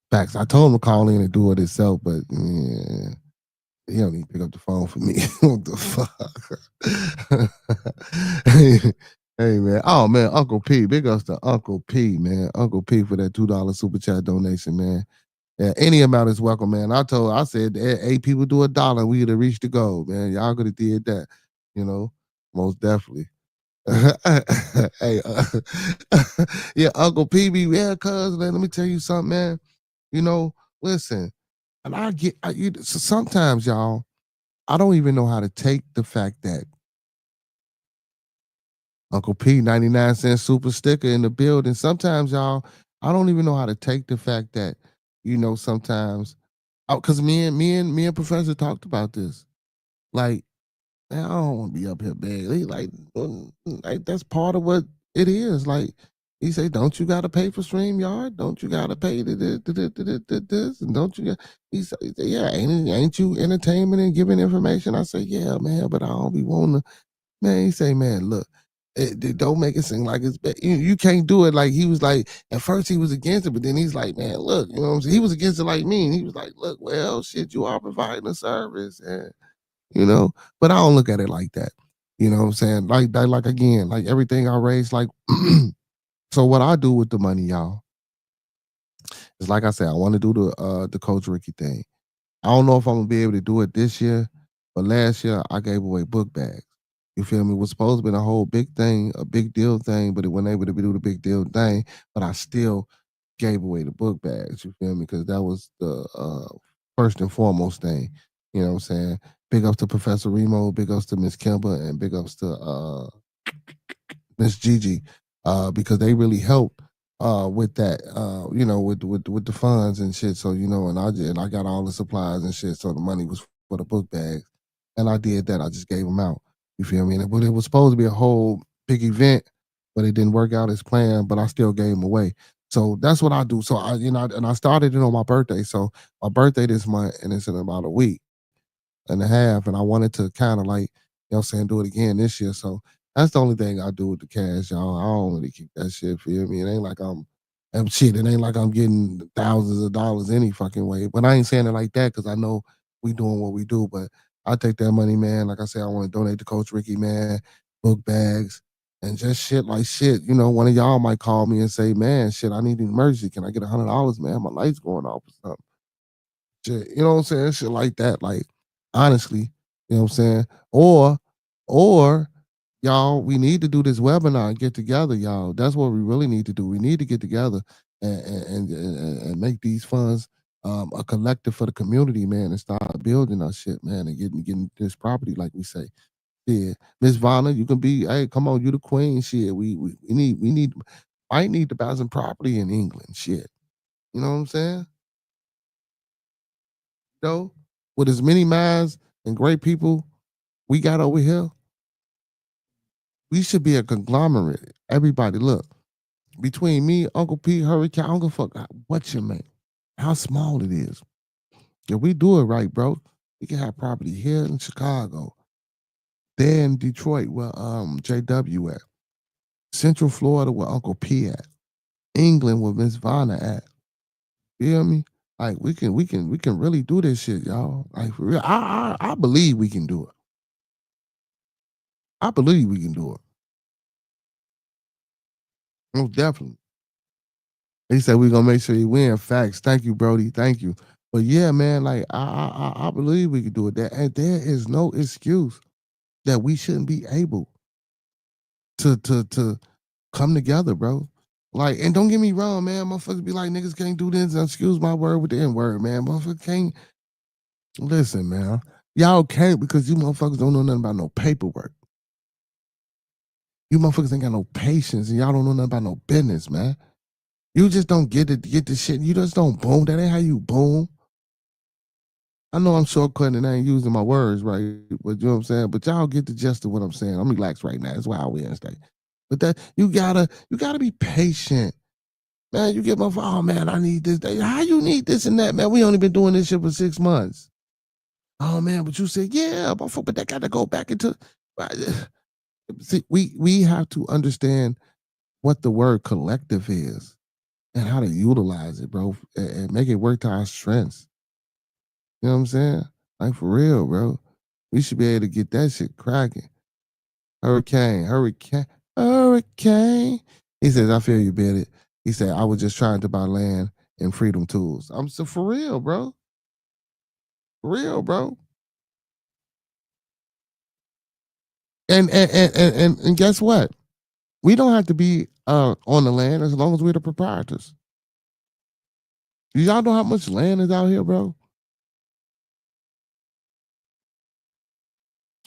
Facts. I told him to call in and do it himself, but he don't even pick up the phone for me. What the fuck? Hey man. Oh man, Uncle P. Big ups to Uncle P, man. Uncle P for that $2 super chat donation, man. Yeah, any amount is welcome, man. I said, hey, people do $1, we would have reached the goal, man. Y'all could have did that, most definitely. Hey, yeah, Uncle PB, yeah, cuz, man, let me tell you something, man. Listen, and so sometimes, y'all, I don't even know how to take the fact that Uncle P, 99-cent super sticker in the building. Sometimes, y'all, I don't even know how to take the fact that, sometimes, because me and Professor talked about this. Like, man, I don't want to be up here begging. Like that's part of what it is. Like he say, don't you got to pay for StreamYard? Don't you got to pay this? And don't you got? He say, yeah, ain't you entertainment and giving information? I say, yeah, man, but I don't be wanting to. Man, he say, man, look. It don't make it seem like it's bad. You can't do it. Like he was like, at first he was against it, but then he's like, man, look, you know what I'm saying? He was against it like me. And he was like, look, well, shit, you are providing a service. And but I don't look at it like that. You know what I'm saying? Like again, like everything I raise, like so what I do with the money, y'all, is like I said, I want to do the Coach Ricky thing. I don't know if I'm gonna be able to do it this year, but last year I gave away book bags. You feel me? It was supposed to be a whole big thing, a big deal thing, but it wasn't able to do the big deal thing. But I still gave away the book bags. You feel me? Because that was the first and foremost thing. You know what I'm saying? Big ups to Professor Remo, big ups to Miss Kimber, and big ups to Miss Gigi, because they really helped with that, with the funds and shit. So and I got all the supplies and shit. So the money was for the book bags, and I did that. I just gave them out. You feel me? But it was supposed to be a whole big event, but it didn't work out as planned. But I still gave them away. So that's what I do. So I started it on my birthday. So my birthday this month, and it's in about a week and a half, and I wanted to kind of like, do it again this year. So that's the only thing I do with the cash, y'all. I don't really keep that shit, feel me? It ain't like it ain't like I'm getting thousands of dollars any fucking way. But I ain't saying it like that because I know we doing what we do. But I take that money, man. Like I said, I want to donate to Coach Ricky, man, book bags, and just shit like shit. One of y'all might call me and say, man, shit, I need an emergency. Can I get $100, man? My light's going off or something. Shit, you know what I'm saying? Shit like that. Like, honestly, you know what I'm saying? Or y'all, we need to do this webinar and get together, y'all. That's what we really need to do. We need to get together and make these funds a collective for the community, man, and start building our shit, man, and getting this property, like we say. Yeah, Miss Vanna, you can be. Hey, come on, you the queen. Shit, we need. I need to buy some property in England. Shit, you know what I'm saying? With as many minds and great people we got over here, we should be a conglomerate. Everybody, look, between me, Uncle P, Hurricane, I don't give a fuck what you make. how small it is. If we do it right, bro, we can have property here in Chicago, there in Detroit where JW at, Central Florida where Uncle P at, England where Miss Vanna at. You feel me? Like we can really do this shit, y'all. Like for real. I believe we can do it. I believe we can do it. Most definitely. He said we're gonna make sure he win. Facts. Thank you, Brody. Thank you. But yeah, man, like I believe we can do it. And there is no excuse that we shouldn't be able to come together, bro. Like, and don't get me wrong, man. Motherfuckers be like, niggas can't do this. Excuse my word with the N-word, man. Motherfuckers can't. Listen, man. Y'all can't because you motherfuckers don't know nothing about no paperwork. You motherfuckers ain't got no patience and y'all don't know nothing about no business, man. You just don't get the shit. You just don't boom. That ain't how you boom. I know I'm shortcutting and I ain't using my words right, but you know what I'm saying? But y'all get the gist of what I'm saying. I'm relaxed right now. It's Wild Wednesday. But that you gotta be patient. Man, you get my oh man, I need this. How you need this and that, man? We only been doing this shit for 6 months. Oh man, but you said, yeah, but that gotta go back into see, we have to understand what the word collective is and how to utilize it, bro, and make it work to our strengths. You know what I'm saying? Like for real, bro. We should be able to get that shit cracking. Hurricane. He says, I feel you, Betty. He said, I was just trying to buy land and freedom tools. I'm so for real, bro. For real, bro. And guess what? We don't have to be on the land as long as we're the proprietors. Do y'all know how much land is out here, bro?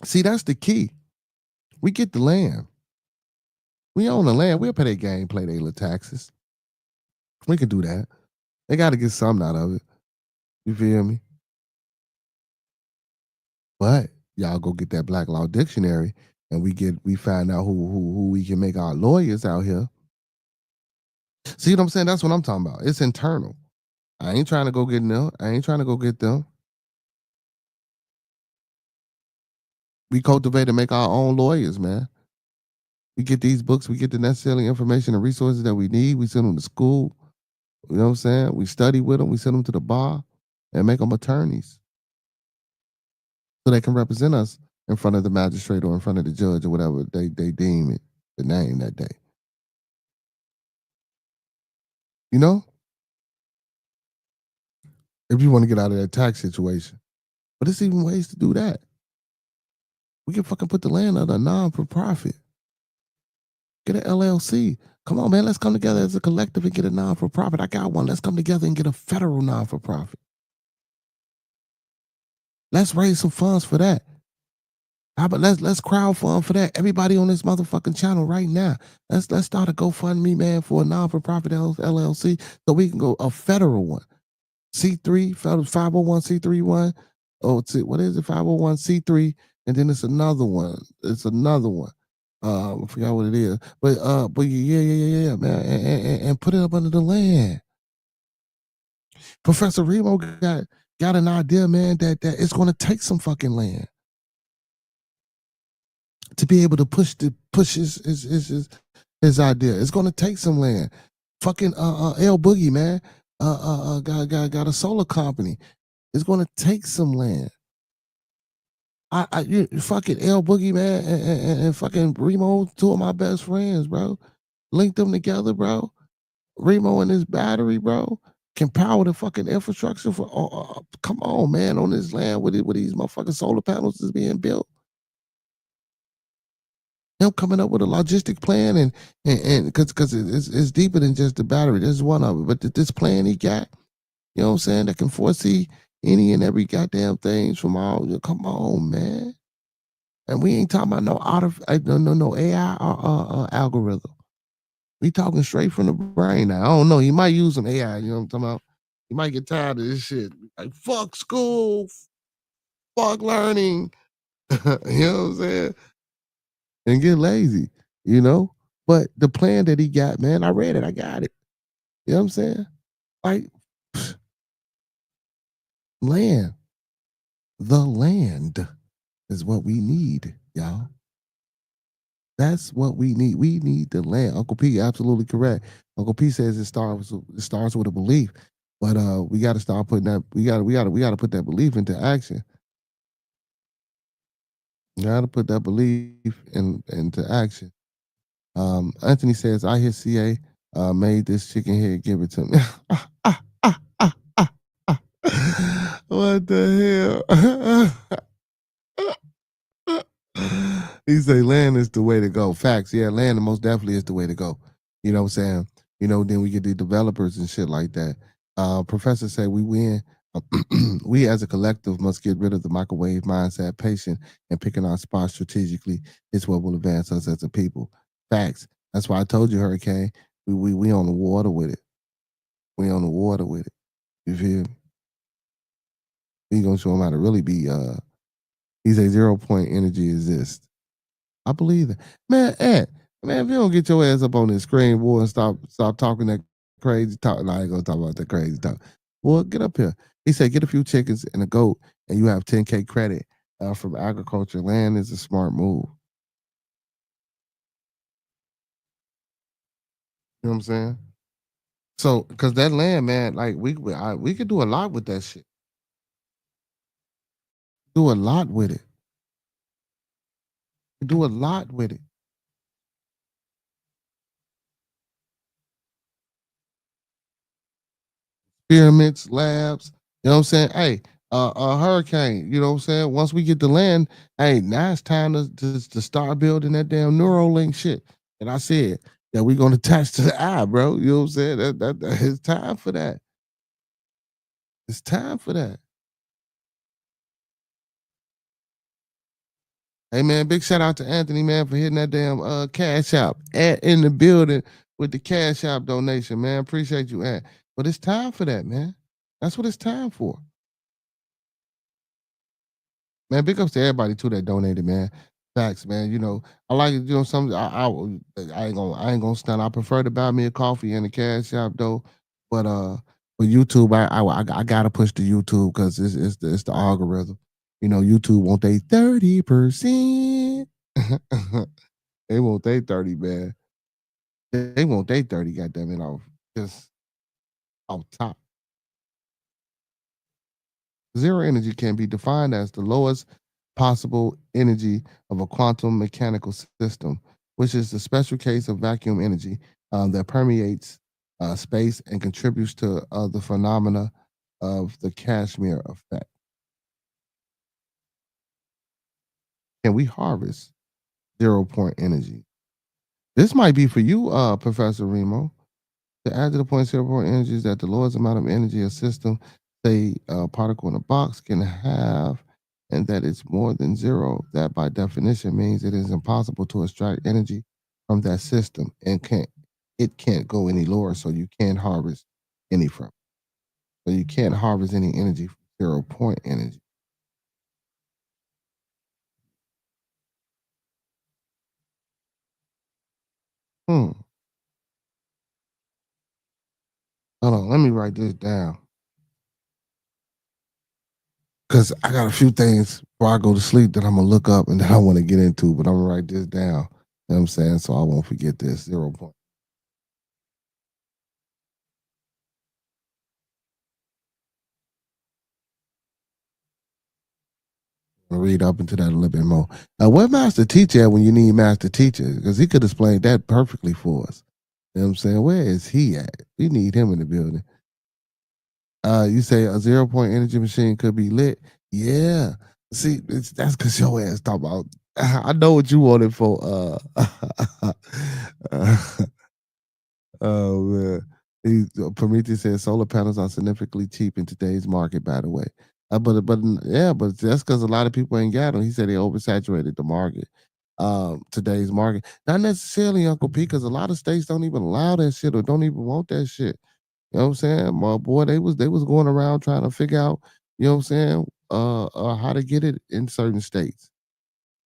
See, that's the key. We get the land. We own the land. We'll pay their game, pay their little taxes. We can do that. They got to get something out of it. You feel me? But y'all go get that Black Law Dictionary, and we find out who we can make our lawyers out here. See what I'm saying? That's what I'm talking about. It's internal. I ain't trying to go get them. I ain't trying to go get them. We cultivate and make our own lawyers, man. We get these books, we get the necessary information and resources that we need. We send them to school. You know what I'm saying? We study with them. We send them to the bar and make them attorneys so they can represent us in front of the magistrate or in front of the judge or whatever they deem it, the name that day. You know? If you want to get out of that tax situation. But there's even ways to do that. We can fucking put the land under a non-for-profit. Get an LLC. Come on, man. Let's come together as a collective and get a non-for-profit. I got one. Let's come together and get a federal non-for-profit. Let's raise some funds for that. How about let's crowdfund for that? Everybody on this motherfucking channel right now. Let's start a GoFundMe, man, for a non-for-profit LLC so we can go a federal one. C3, 501c3 one. Oh, what is it? 501c3, and then it's another one. I forgot what it is. But yeah, man. And put it up under the land. Professor Remo got an idea, man, that it's gonna take some fucking land to be able to push his idea. It's gonna take some land. Fucking L Boogie, man. Got a solar company. It's gonna take some land. You fucking L Boogie, man, and fucking Remo, two of my best friends, bro. Link them together, bro. Remo and his battery, bro, can power the fucking infrastructure for. Come on, man, on this land with these motherfucking solar panels is being built. Him coming up with a logistic plan and because it's deeper than just the battery. This is one of it, but this plan he got, you know what I'm saying, that can foresee any and every goddamn things from all. Come on, man. And we ain't talking about no AI algorithm. We talking straight from the brain now. I don't know. He might use some AI. You know what I'm talking about? He might get tired of this shit. Like, fuck school. Fuck learning. You know what I'm saying? And get lazy, you know? But the plan that he got, man, I read it. I got it. You know what I'm saying? Like, Land. The land is what we need, y'all. That's what we need. We need the land. Uncle P, absolutely correct. Uncle P says it starts with a belief, but we got to start putting that. We got to put that belief into action. You got to put that belief into action. Anthony says, I hear CA made this chicken head, give it to me. What the hell? He say land is the way to go. Facts. Yeah, land most definitely is the way to go. You know what I'm saying? Then we get the developers and shit like that. Professor say we win. We as a collective must get rid of the microwave mindset, patient, and picking our spots strategically is what will advance us as a people. Facts. That's why I told you, Hurricane. We on the water with it. We on the water with it. You feel me? We gonna show him how to really be. He's a 0 point energy exists. I believe that, man. Ed, man, if you don't get your ass up on this screen, boy, and stop talking that crazy talk. No, I ain't gonna talk about that crazy talk. Boy, get up here. He said, get a few chickens and a goat, and you have 10K credit from agriculture. Land is a smart move. You know what I'm saying? So, because that land, man, like we could do a lot with that shit. Do a lot with it. Do a lot with it. Pyramids, labs. You know what I'm saying? Hey, a hurricane. You know what I'm saying? Once we get the land, hey, now it's time to start building that damn Neuralink shit. And I said that we're gonna attach to the eye, bro. You know what I'm saying? That it's time for that. It's time for that. Hey man, big shout out to Anthony, man, for hitting that damn cash app in the building with the cash app donation, man. Appreciate you, Ant. But it's time for that, man. That's what it's time for. Man, big ups to everybody too that donated, man. Facts, man. I like it. Some I ain't gonna stand. I prefer to buy me a coffee in the cash shop though. But for YouTube, I gotta push the YouTube because it's the algorithm. YouTube want they 30%. They want they 30, man. They want they 30. Goddamn it, just off top. Zero energy can be defined as the lowest possible energy of a quantum mechanical system, which is the special case of vacuum energy that permeates space and contributes to the phenomena of the Kashmir effect. Can we harvest 0 point energy? This might be for you, Professor Remo. To add to the point, 0 point energy is that the lowest amount of energy a system, say a particle in a box, can have, and that it's more than zero. That by definition means it is impossible to extract energy from that system and it can't go any lower, so you can't harvest any from. So you can't harvest any energy from 0 point energy. Hmm. Hold on, let me write this down. Because I got a few things before I go to sleep that I'm gonna look up and that I want to get into, but I'm gonna write this down. You know what I'm saying? So I won't forget this 0 point. I'll read up into that a little bit more. Where Master Teacher at when you need Master Teacher? Because he could explain that perfectly for us. You know what I'm saying? Where is he at? We need him in the building. You say a 0 point energy machine could be lit. Yeah. See, that's because your ass talk about. I know what you wanted for. Oh man. Prometheus says solar panels are significantly cheap in today's market. By the way, but that's because a lot of people ain't got them. He said they oversaturated the market. Today's market, not necessarily Uncle P, because a lot of states don't even allow that shit or don't even want that shit. You know what I'm saying? My boy, they was going around trying to figure out, you know what I'm saying, how to get it in certain states.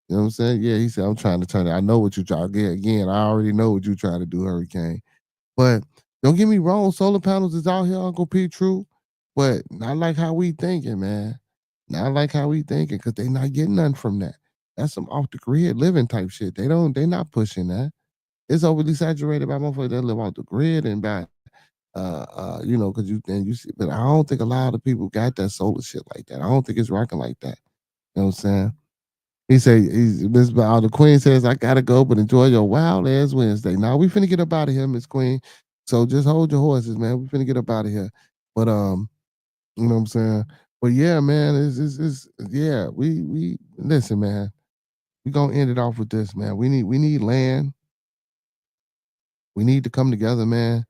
You know what I'm saying? Yeah, he said, I'm trying to turn it. I know what you try again. I already know what you trying to do, Hurricane. But don't get me wrong, solar panels is out here, Uncle P, true. but not like how we thinking, man. Not like how we thinking, because they not getting nothing from that. That's some off the grid living type shit. They not pushing that. It's overly saturated by motherfuckers that live off the grid and by because you see, but I don't think a lot of people got that solar shit like that. I don't think it's rocking like that. You know what I'm saying? He say Miss the Queen says, I gotta go, but enjoy your wild ass Wednesday. Now we finna get up out of here, Miss Queen. So just hold your horses, man. We finna get up out of here. But you know what I'm saying? But yeah, man, it's yeah, we listen, man. We gonna end it off with this, man. We need land. We need to come together, man,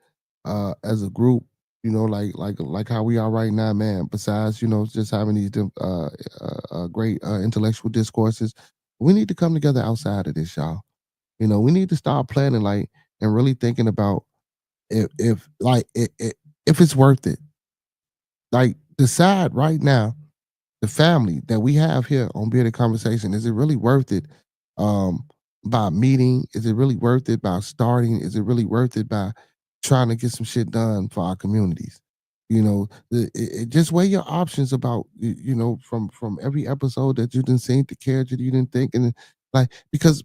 as a group, like how we are right now, man. Besides, just having these great intellectual discourses, we need to come together outside of this, y'all. We need to start planning, like, and really thinking about if it's worth it. Like, decide right now, the family that we have here on Bearded Conversation, is it really worth it? By meeting? Is it really worth it by starting? Is it really worth it by trying to get some shit done for our communities? Just weigh your options about from every episode that you didn't see, the character you didn't think, and like, because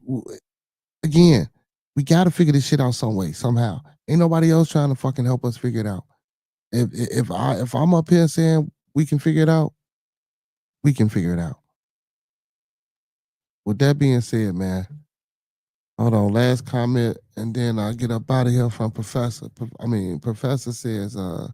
again, we got to figure this shit out some way, somehow. Ain't nobody else trying to fucking help us figure it out. If I'm up here saying we can figure it out, we can figure it out. With that being said, man, hold on, last comment, and then I'll get up out of here from Professor. Professor says, I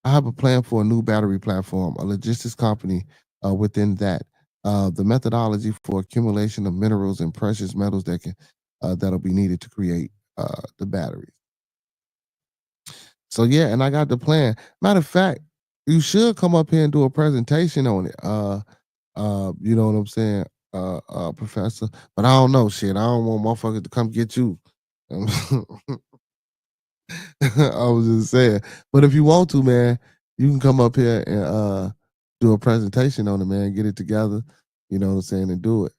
have a plan for a new battery platform, a logistics company within that. The methodology for accumulation of minerals and precious metals that'll be needed to create the batteries. So yeah, and I got the plan. Matter of fact, you should come up here and do a presentation on it. You know what I'm saying, Professor? But I don't know, shit. I don't want motherfuckers to come get you. I was just saying. But if you want to, man, you can come up here and do a presentation on it, man. Get it together, you know what I'm saying, and do it.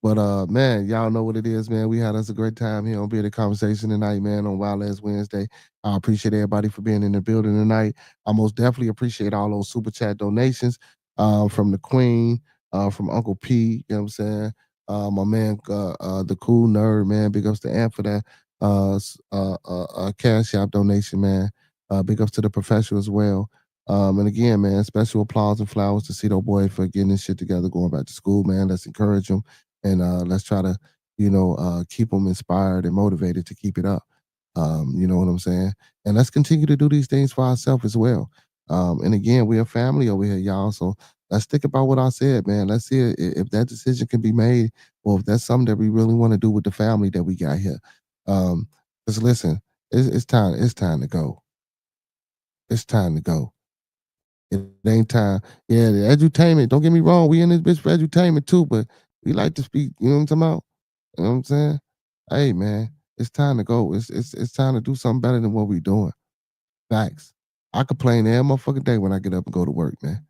But man, y'all know what it is, man. We had us a great time here on Bearded Conversation tonight, man, on Wild Ass Wednesday. I appreciate everybody for being in the building tonight. I most definitely appreciate all those super chat donations from the Queen, from Uncle P, you know what I'm saying? My man, the cool nerd, man. Big ups to Ant for that Cash App donation, man. Big ups to the professor as well. And again, man, special applause and flowers to Cito Boy for getting this shit together, going back to school, man. Let's encourage him, and let's try to, keep them inspired and motivated to keep it up. You know what I'm saying? And let's continue to do these things for ourselves as well. And again, we're a family over here, y'all. So let's think about what I said, man. Let's see if that decision can be made, or if that's something that we really want to do with the family that we got here. Because listen, it's time to go. It's time to go. It ain't time. Yeah, the edutainment. Don't get me wrong. We in this bitch for edutainment too, but we like to speak. You know what I'm talking about? You know what I'm saying? Hey, man, it's time to go. It's time to do something better than what we doing. Facts. I complain every motherfucking day when I get up and go to work, man.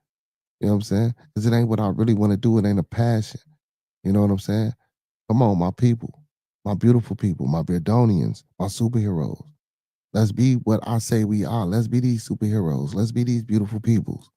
You know what I'm saying? Because it ain't what I really want to do. It ain't a passion. You know what I'm saying? Come on, my people, my beautiful people, my Beardonians, my superheroes. Let's be what I say we are. Let's be these superheroes. Let's be these beautiful peoples.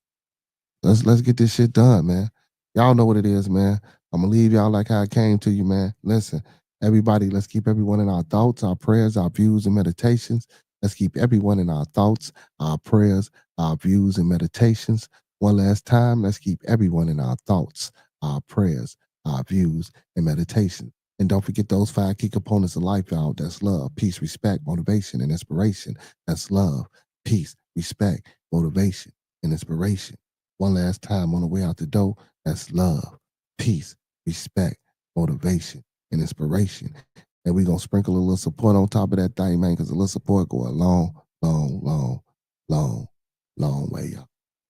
Let's get this shit done, man. Y'all know what it is, man. I'm gonna leave y'all like how I came to you, man. Listen, everybody, let's keep everyone in our thoughts, our prayers, our views, and meditations. Let's keep everyone in our thoughts, our prayers, our views, and meditations. One last time, let's keep everyone in our thoughts, our prayers, our views, and meditations. And don't forget those 5 key components of life, y'all. That's love, peace, respect, motivation, and inspiration. That's love, peace, respect, motivation, and inspiration. One last time on the way out the door. That's love, peace, respect, motivation, and inspiration. And we're going to sprinkle a little support on top of that thing, man, because a little support go a long, long, long, long, long way, y'all.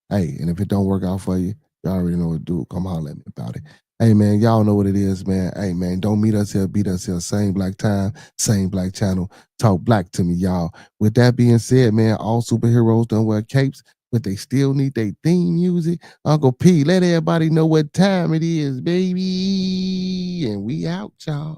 Hey, and if it don't work out for you, you already know what to do. Come holler at me about it. Hey, man, y'all know what it is, man. Hey, man, don't meet us here, beat us here. Same black time, same black channel. Talk black to me, y'all. With that being said, man, all superheroes don't wear capes, but they still need their theme music. Uncle P, let everybody know what time it is, baby. And we out, y'all.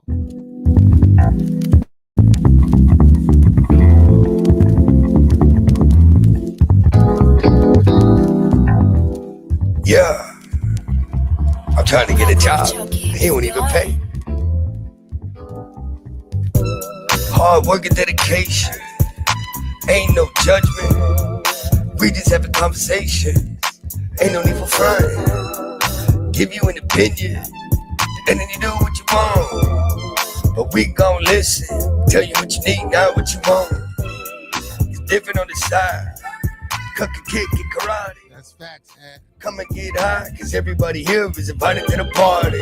trying to get a job. He don't even pay. Hard work and dedication. Ain't no judgment. We just having conversations. Ain't no need for front. Give you an opinion, and then you do what you want. But we gon' listen. Tell you what you need, not what you want. It's different on the side. Cook and kick and karate. That's facts, man. Come and get high, cause everybody here is invited to the party.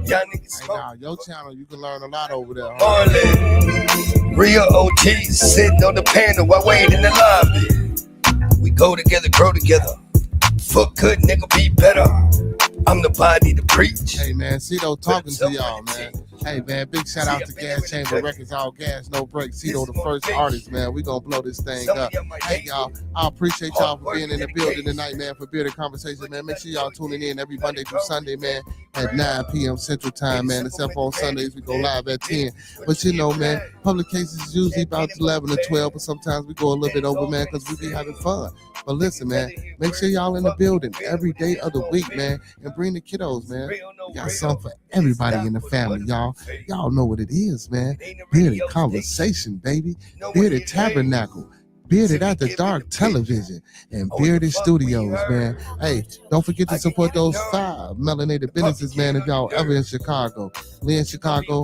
Y'all niggas smoke. Hey, your channel, you can learn a lot over there. Marley. Real OGs sitting on the panel while waiting in the lobby. We go together, grow together. Fuck good, nigga, be better. I'm the body to preach. Hey, man, Cito talking to y'all, man. Hey, man, big shout out to Gas Chamber Records, all gas, no breaks. Cito, the first artist, man. We gonna blow this thing up. Hey, y'all, I appreciate y'all for being in the building tonight, man, for Bearded Conversation, man. Make sure y'all tuning in every Monday through Sunday, man, at 9 p.m. Central Time, man. Except on Sundays, we go live at 10. But you know, man, public cases is usually about 11 or 12, but sometimes we go a little bit over, man, because we be having fun. But listen, man, make sure y'all in the building every day of the week, man, and bring the kiddos, man. We got something for everybody in the family, y'all. Y'all know what it is, man. Bearded Conversation, baby. Bearded Tabernacle. Bearded After Dark Television, and Bearded Studios, man. Hey, don't forget to support those 5 melanated businesses, man, if y'all ever in Chicago. Lee in Chicago,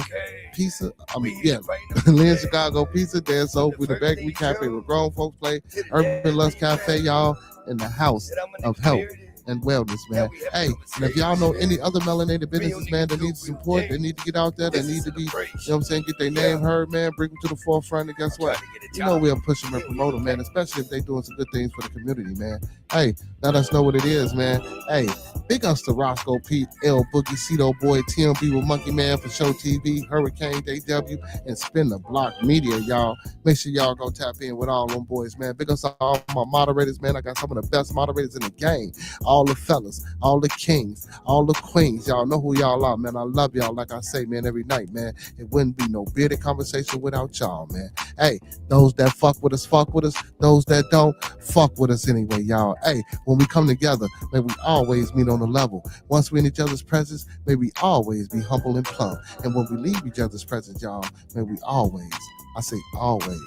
Pizza, Lee in Chicago, Pizza, Dance Soap with the Bakery Cafe where grown folks play, Urban Lust Cafe, y'all, in the house of health and wellness, man. Hey, and if y'all know any other melanated businesses, man, that need support, they need to get out there, they need to be, you know what I'm saying, get their name heard, man, bring them to the forefront, and guess what? You know we'll push them and promote them, man, especially if they doing some good things for the community, man. Hey, let us know what it is, man. Hey, big ups to Roscoe, Pete, L, Boogie, Cito Boy, TMB with Monkey Man for Show TV, Hurricane, JW, and Spin the Block Media, y'all. Make sure y'all go tap in with all them boys, man. Big ups to all my moderators, man. I got some of the best moderators in the game. All the fellas, all the kings, all the queens. Y'all know who y'all are, man. I love y'all, like I say, man, every night, man. It wouldn't be no Bearded Conversation without y'all, man. Hey, those that fuck with us, fuck with us. Those that don't, fuck with us anyway, y'all. Hey, when we come together, may we always meet on the level. Once we're in each other's presence, may we always be humble and plumb. And when we leave each other's presence, y'all, may we always, I say always,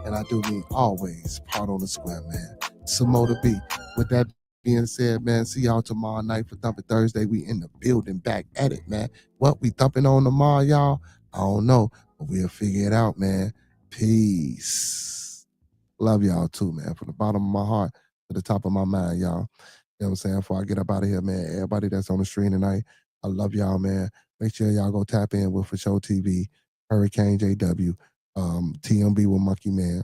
and I do mean always, part on the square, man. Some more to be. With that being said, man, see y'all tomorrow night for Thumping Thursday. We in the building back at it, man. What we thumping on tomorrow, y'all? I don't know, but we'll figure it out, man. Peace. Love y'all too, man. From the bottom of my heart to the top of my mind, y'all. You know what I'm saying? Before I get up out of here, man, everybody that's on the stream tonight, I love y'all, man. Make sure y'all go tap in with For Show TV, Hurricane JW, TMB with Monkey Man.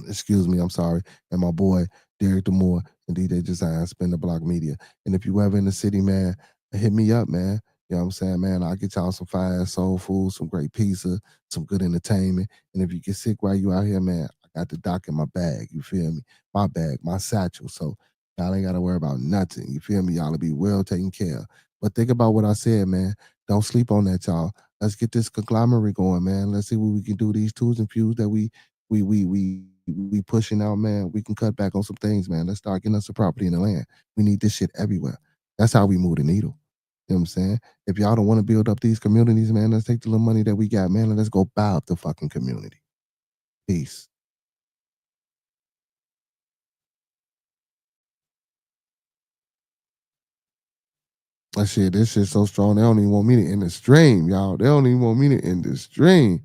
Excuse me, I'm sorry. And my boy, Derek Demore, and DJ Design, Spin the Block Media. And if you ever in the city, man, hit me up, man. You know what I'm saying, man? I'll get y'all some fire soul food, some great pizza, some good entertainment. And if you get sick while you out here, man, I got the doc in my bag. You feel me? My bag, my satchel. So y'all ain't got to worry about nothing. You feel me? Y'all will be well taken care of. But think about what I said, man. Don't sleep on that, y'all. Let's get this conglomerate going, man. Let's see what we can do. These tools and fuse that we pushing out, man. We can cut back on some things, man. Let's start getting us some property in the land. We need this shit everywhere. That's how we move the needle. You know what I'm saying? If y'all don't want to build up these communities, man, let's take the little money that we got, man, and let's go buy up the fucking community. Peace. This shit's so strong, they don't even want me to end the stream, y'all. They don't even want me to end the stream.